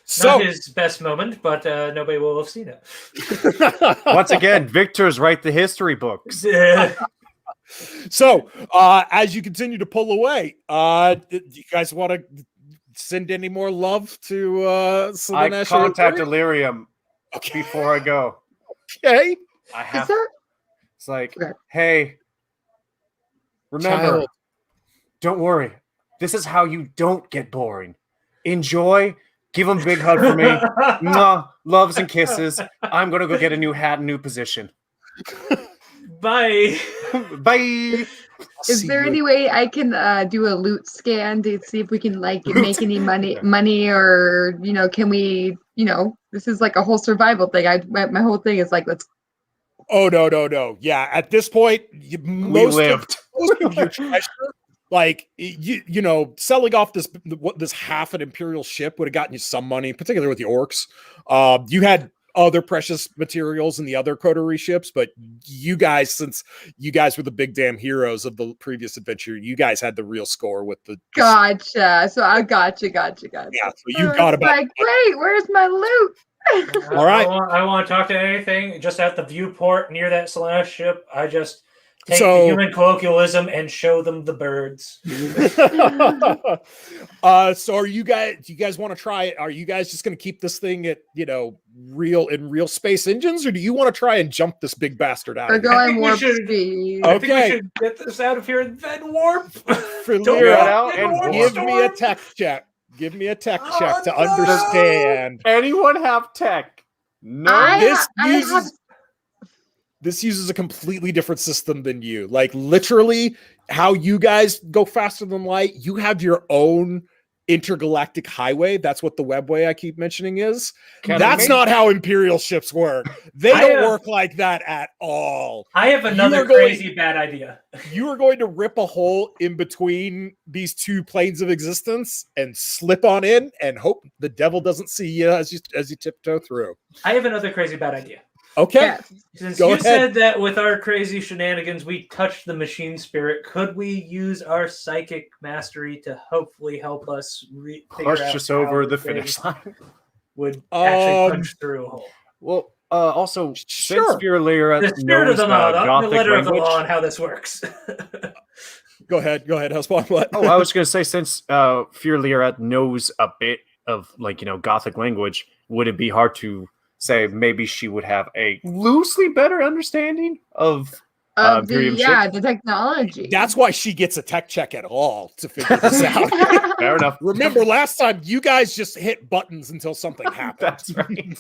So his best moment, but nobody will have seen it. Once again, Victor's write the history books. So, as you continue to pull away, do you guys want to send any more love to I Slanesh? contact Illyrium before I go. Okay. I Is have. there? It's like, Okay. hey, remember, Child. don't worry. This is how you don't get boring. Enjoy. Give him a big hug for me. Mwah, loves and kisses. I'm gonna go get a new hat and new position. Bye. Bye. Is there any way I can do a loot scan to see if we can like make any money, or can we? This is like a whole survival thing. My whole thing is like let's. Oh no! Yeah, at this point, most of your treasure, like selling off this half an Imperial ship would have gotten you some money, particularly with the orcs. You had other precious materials in the other coterie ships, but you guys, since you guys were the big damn heroes of the previous adventure, you guys had the real score with the. Gotcha. So I gotcha. Yeah, so you got about. Like, wait, where's my loot? All right. I want to talk to anything just at the viewport near that Slanesh ship. I just take the human colloquialism and show them the birds. So do you guys want to try it? Are you guys just going to keep this thing at real space engines, or do you want to try and jump this big bastard out? We're of here? going warp speed. I think we should get this out of here and then warp. For Don't Lyra, out and warp give storm. me a tech check. Give me a tech check to understand. Anyone have tech? No. This uses a completely different system than you. Like literally, how you guys go faster than light. You have your own intergalactic highway. That's what the webway I keep mentioning is. That's not how Imperial ships work. They don't work like that at all. I have another crazy bad idea. You are going to rip a hole in between these two planes of existence and slip on in and hope the devil doesn't see you as you tiptoe through. I have another crazy bad idea. Okay. Yeah. Since Go you ahead. said that with our crazy shenanigans, we touched the machine spirit, could we use our psychic mastery to hopefully help us Push us over the finish line? Would actually punch through a hole. Well, also, Sure. since your Lyra The spirit of knows the law, not the Gothic letter of the language, law, and how this works. Go ahead, Hellspawn. What? I was going to say, since Fear Lyra knows a bit of Gothic language, would it be hard to say maybe she would have a loosely better understanding of the technology. That's why she gets a tech check at all to figure this out. Fair enough. Remember last time you guys just hit buttons until something happened. That's right.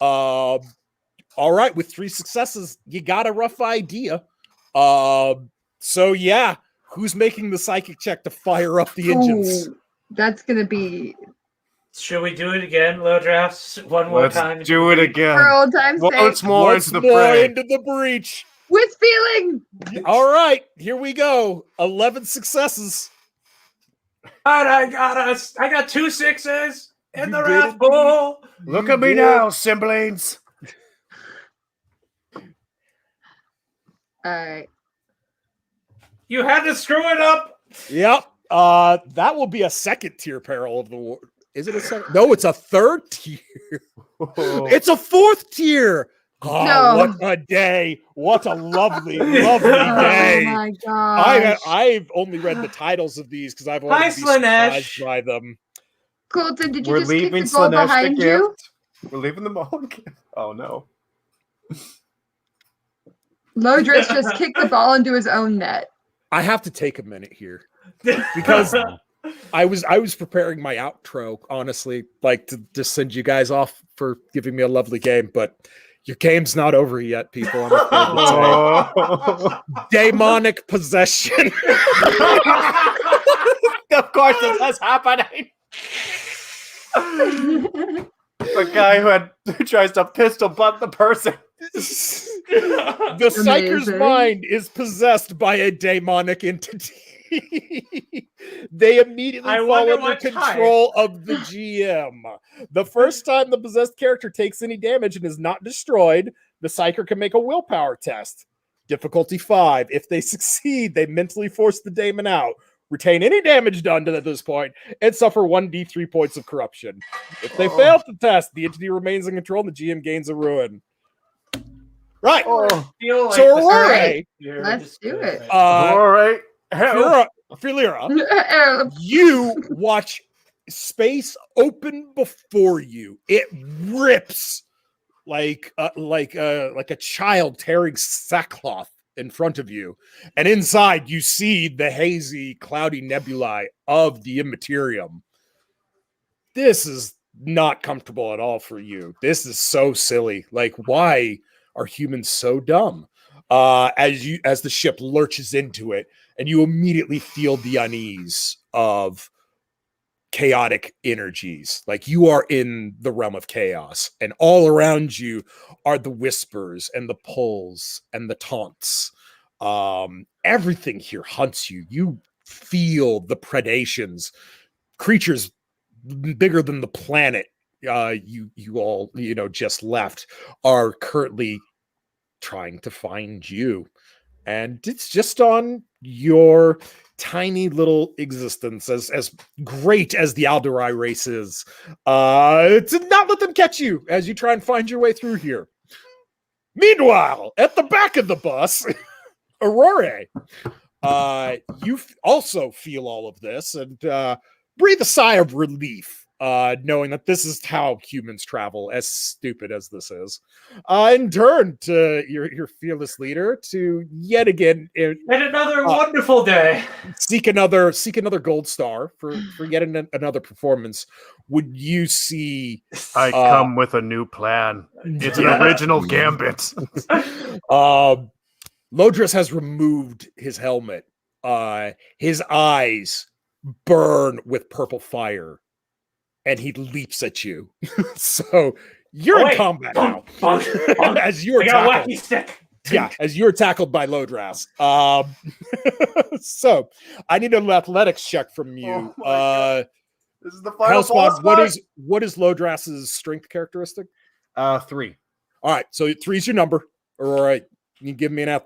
All right, with 3 successes, you got a rough idea. So yeah, who's making the psychic check to fire up the engines? Ooh, that's gonna be Should we do it again, low drafts? One more time. Let's do it again. for old time's sake. Once more Once into the more fray. into the breach. With feeling. All right, here we go. 11 successes. All right, I got us. I got 2 6s in You the did wrath it. pool. Look at me now, siblings. All right. You had to screw it up. Yep. That will be a second tier peril of the war. Is it a second? No, it's a third tier. It's a 4th tier. Oh, No. what a day. What a lovely, lovely Oh day. my gosh. I've only read the titles of these because I've Hi, already been surprised Slanesh. by them. Colton, did you We're just kick leaving the goal Slanesh behind the you? gift. We're leaving them all. Oh no. Lodris just kicked the ball into his own net. I have to take a minute here because I was preparing my outro, honestly, like to just send you guys off for giving me a lovely game, but your game's not over yet, people. I'm afraid to say. Demonic possession. Of course, this is happening. The guy who tries to pistol butt the person. The psyker's Amazing. mind is possessed by a demonic entity. They immediately I fall wonder under what control of the GM. The first time the possessed character takes any damage and is not destroyed, the psyker can make a willpower test. Difficulty 5. If they succeed, they mentally force the daemon out. retain any damage done to at this point, and suffer 1d3 points of corruption. If they fail the test, the entity remains in control and the GM gains a ruin. Right. Feel like So, the Aurora, story here Let's is do good, it. right? All right. Hell. Philira, you watch space open before you. It rips like a child tearing sackcloth in front of you, and inside you see the hazy, cloudy nebulae of the Immaterium. This is not comfortable at all for you. This is so silly. Like, why are humans so dumb? As the ship lurches into it, and you immediately feel the unease of chaotic energies. Like, you are in the realm of chaos, and all around you are the whispers and the pulls and the taunts. Everything here hunts you. You feel the predations. Creatures bigger than the planet you all just left are currently trying to find you, and it's just on your tiny little existence, as great as the Aldurai race is, to not let them catch you as you try and find your way through here. Meanwhile, at the back of the bus, Aurora, you also feel all of this and breathe a sigh of relief, knowing that this is how humans travel, as stupid as this is. And turn to your fearless leader to yet again And another wonderful day. seek another gold star for yet another performance. Would you see? I come with a new plan. It's an original gambit. Lodris has removed his helmet. His eyes burn with purple fire, and he leaps at you. So you're in combat now. As you're tackled. Stick. Yeah, as you're tackled by Lodras. So I need an athletics check from you. This is the final Hellspawn, what is Lodras's strength characteristic? 3. All right, so 3's your number. All right, you give me an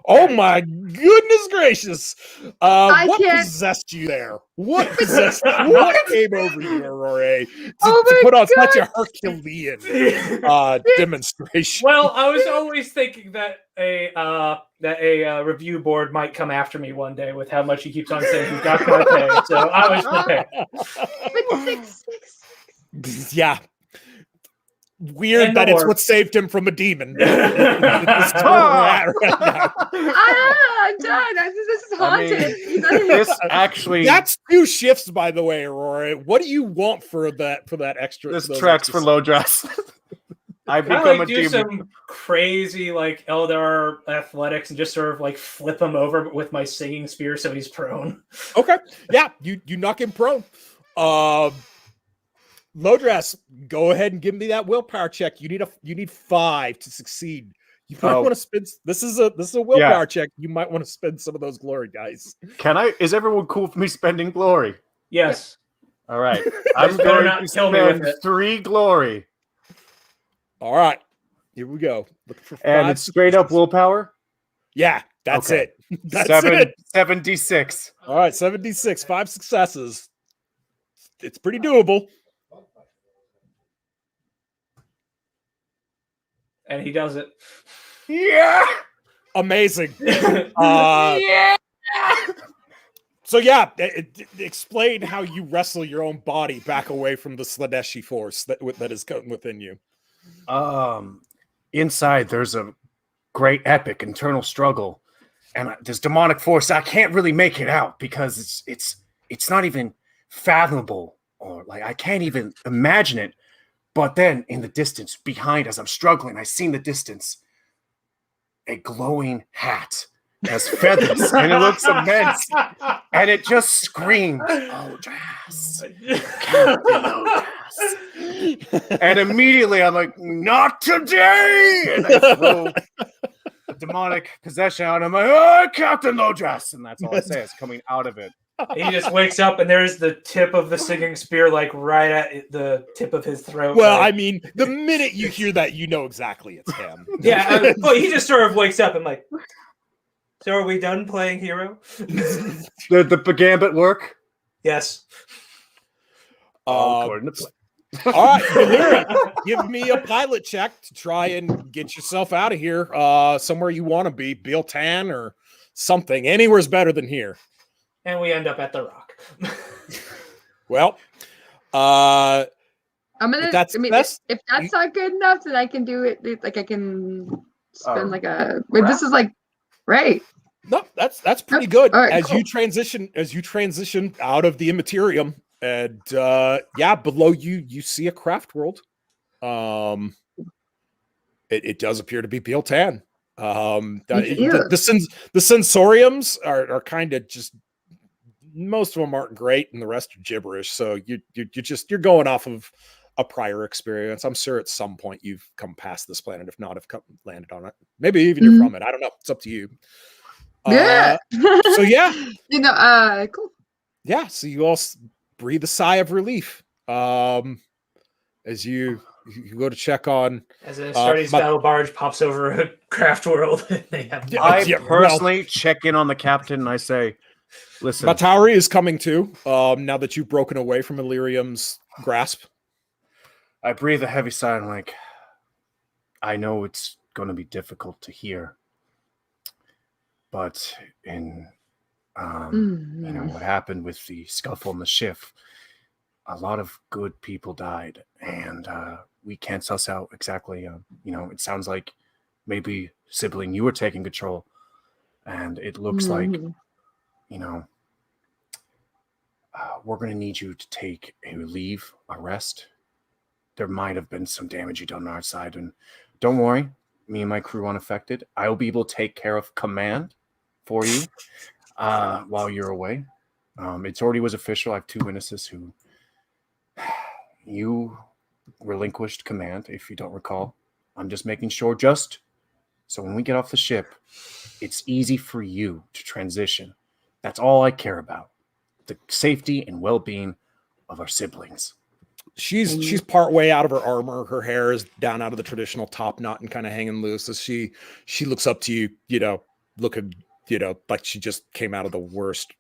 Oh my goodness gracious! What possessed you there? What came over you, Aurora, to put on such a Herculean demonstration? Well, I was always thinking that a review board might come after me one day with how much he keeps on saying he got my pay. So I was prepared. Yeah. Weird And that it's more. what saved him from a demon. I'm done. This is haunted. You gotta This actually That's 2 shifts, by the way, Aurora. What do you want for that extra? this those tracks extra for low dress. I I become a like do demon. some crazy like Eldar athletics and just sort of like flip him over with my singing spear so he's prone. Okay, yeah, you knock him prone. Lodras, go ahead and give me that willpower check. You need 5 to succeed. You might want to spend. This is a willpower check. You might want to spend some of those glory dice. Can I? Is everyone cool with me spending glory? Yes. All right. I'm better going not to kill me with spend it. 3 glory. All right, here we go. Looking for And 5 it's straight up willpower? Yeah, that's Okay. it. That's it. 76. All right, 76, 5 successes. It's pretty doable. And he does it. Yeah. Amazing. Yeah. So yeah, explain how you wrestle your own body back away from the Slaneshi force that is coming within you. Inside there's a great epic internal struggle, and this demonic force. I can't really make it out because it's not even fathomable, or like I can't even imagine it. But then in the distance behind, as I'm struggling, I see in the distance a glowing hat. It has feathers and it looks immense. And it just screams, Lodras, Captain Lodras. And immediately I'm like, not today! And I throw the demonic possession out. And I'm like, oh, Captain Lodras! And that's all I say is coming out of it. He just wakes up and there's the tip of the singing spear like right at the tip of his throat. Well, like, I mean, the minute you hear that, you know exactly it's him. yeah, well, he just sort of wakes up and like, So are we done playing hero? Did the gambit work? Yes. According to plan. All right, Illyrium, give me a pilot check to try and get yourself out of here. Somewhere you want to be, Biltan or something. Anywhere's better than here. And we end up at the rock. Well, I'm gonna. If that's I mean, best, if that's not good enough, then I can do it. Like I can spend like a. wrap? This is like, right. no, that's pretty good. All right, as cool. you transition out of the Immaterium, and below you see a craft world. It does appear to be Biltan. The sensoriums are kind of just, most of them aren't great, and the rest are gibberish. So you're going off of a prior experience. I'm sure at some point you've come past this planet, if not, have landed on it. Maybe even you're from it. I don't know. It's up to you. Yeah. So yeah, Cool. yeah. So you all breathe a sigh of relief as you go to check on. As a Astartes battle barge pops over a craft world, they have. I personally check in on the captain and I say, listen, Matauri is coming too. Now that you've broken away from Illyrium's grasp. I breathe a heavy sigh and like, I know it's going to be difficult to hear, but in what happened with the scuffle in the ship, a lot of good people died, and we can't suss out exactly. It sounds like maybe sibling, you were taking control, and it looks like, we're going to need you to take a leave, a rest. There might have been some damage you done on our side, and don't worry, me and my crew unaffected. I'll be able to take care of command for you while you're away. It's already was official. I have 2 witnesses who you relinquished command, if you don't recall. I'm just making sure, just so when we get off the ship, it's easy for you to transition. That's all I care about. The safety and well-being of our siblings. She's part way out of her armor. Her hair is down out of the traditional top knot and kind of hanging loose as she looks up to you, looking, like she just came out of the worst,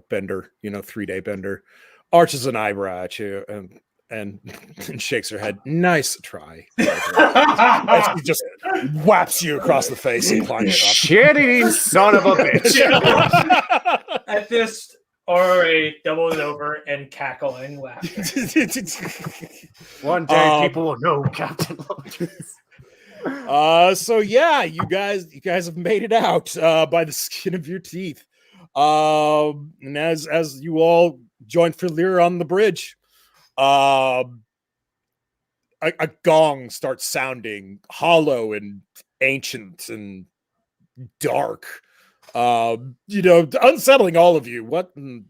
bender, 3-day bender, arches an eyebrow at you and shakes her head. Nice try. And she just whaps you across the face and climbs up. Shit-eating son of a bitch. At this, Ori doubles over and cackling laughter. One day people will know, Captain. So yeah, you guys have made it out by the skin of your teeth. And as you all join Illyrium on the bridge, a gong starts sounding hollow and ancient and dark. Unsettling all of you. What in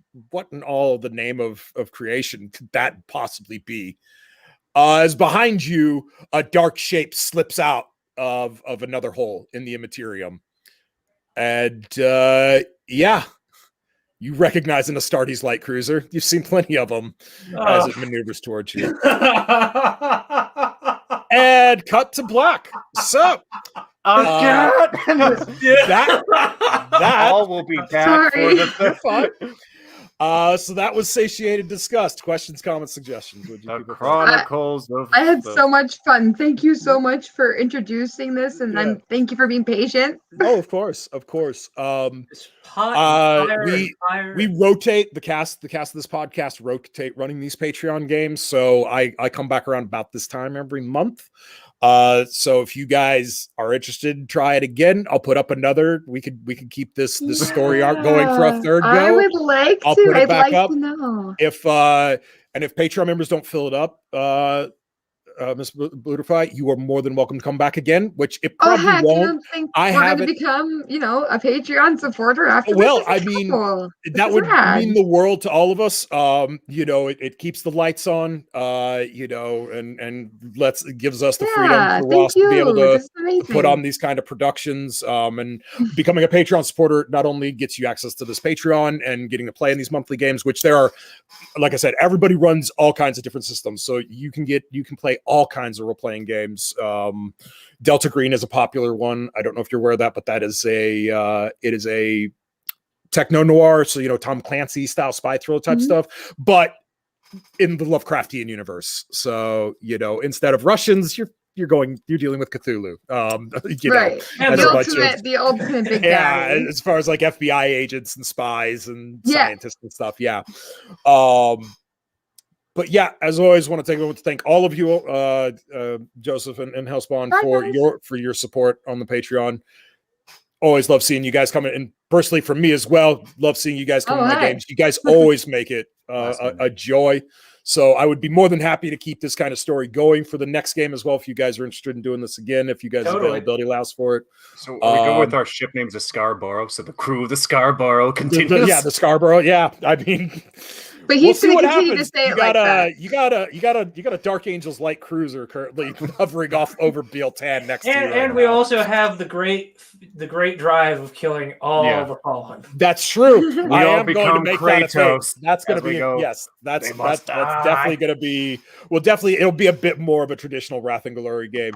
all the name of creation could that possibly be? As behind you, a dark shape slips out of another hole in the Immaterium. And you recognize an Astartes light cruiser. You've seen plenty of them as it maneuvers towards you. And cut to black. So that all will be back for the third. So that was Satiated Disgust. Questions, comments, suggestions. Chronicles of I had so much fun. Thank you so much for introducing this, and thank you for being patient. Oh, of course. We rotate the cast of this podcast, rotate running these Patreon games. So I come back around about this time every month. So if you guys are interested, try it again. I'll put up another. We could keep this story arc going for a third go. I would like to. Put it I'd back like up. to know. If Patreon members don't fill it up, Ms. Blutify, you are more than welcome to come back again, which it probably won't. You don't think we're going to become, a Patreon supporter after well, this? I mean, that would mean the world to all of us. It keeps the lights on, and gives us the freedom for Ross to be able to put on these kind of productions. And becoming a Patreon supporter not only gets you access to this Patreon and getting to play in these monthly games, which there are, like I said, everybody runs all kinds of different systems. So you can play all kinds of role-playing games. Delta Green is a popular one. I don't know if you're aware of that, but that is it is a techno noir, so Tom Clancy style spy thriller type stuff, but in the Lovecraftian universe. So instead of Russians, you're dealing with Cthulhu. Right. And The ultimate big yeah, daddy. as far as like FBI agents and spies and Yeah. scientists and stuff. Yeah. But yeah, as always, want to take a moment to thank all of you, Joseph and Hellspawn, for your support on the Patreon. Always love seeing you guys coming, and personally from me as well, love seeing you guys come to my games. You guys always make it a joy. So I would be more than happy to keep this kind of story going for the next game as well. If you guys are interested in doing this again, if you guys availability allows for it. So we go with our ship names of Scarborough, so the crew of the Scarborough continues. The Scarborough. Yeah, I mean, but he's going to continue to say it like that. You got a Dark Angels light cruiser currently hovering off over Bealtan next to you. And we also have the great drive of killing all the fallen. That's true. We I all am going become to make Kratos that a thing. That's going to be yes. That's definitely going to be. Well, definitely it'll be a bit more of a traditional Wrath and Glory game.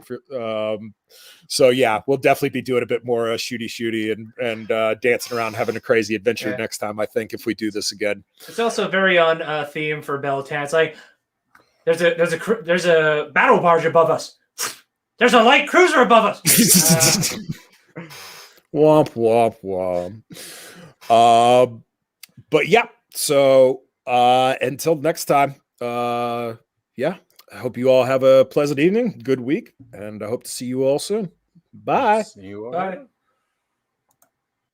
So yeah, we'll definitely be doing a bit more shooty and dancing around, having a crazy adventure next time. I think if we do this again, it's also very on theme for Bealtan. It's like there's a battle barge above us. There's a light cruiser above us. Womp womp womp. But yeah, so until next time, yeah, I hope you all have a pleasant evening, good week, and I hope to see you all soon. Bye. See you all. Bye.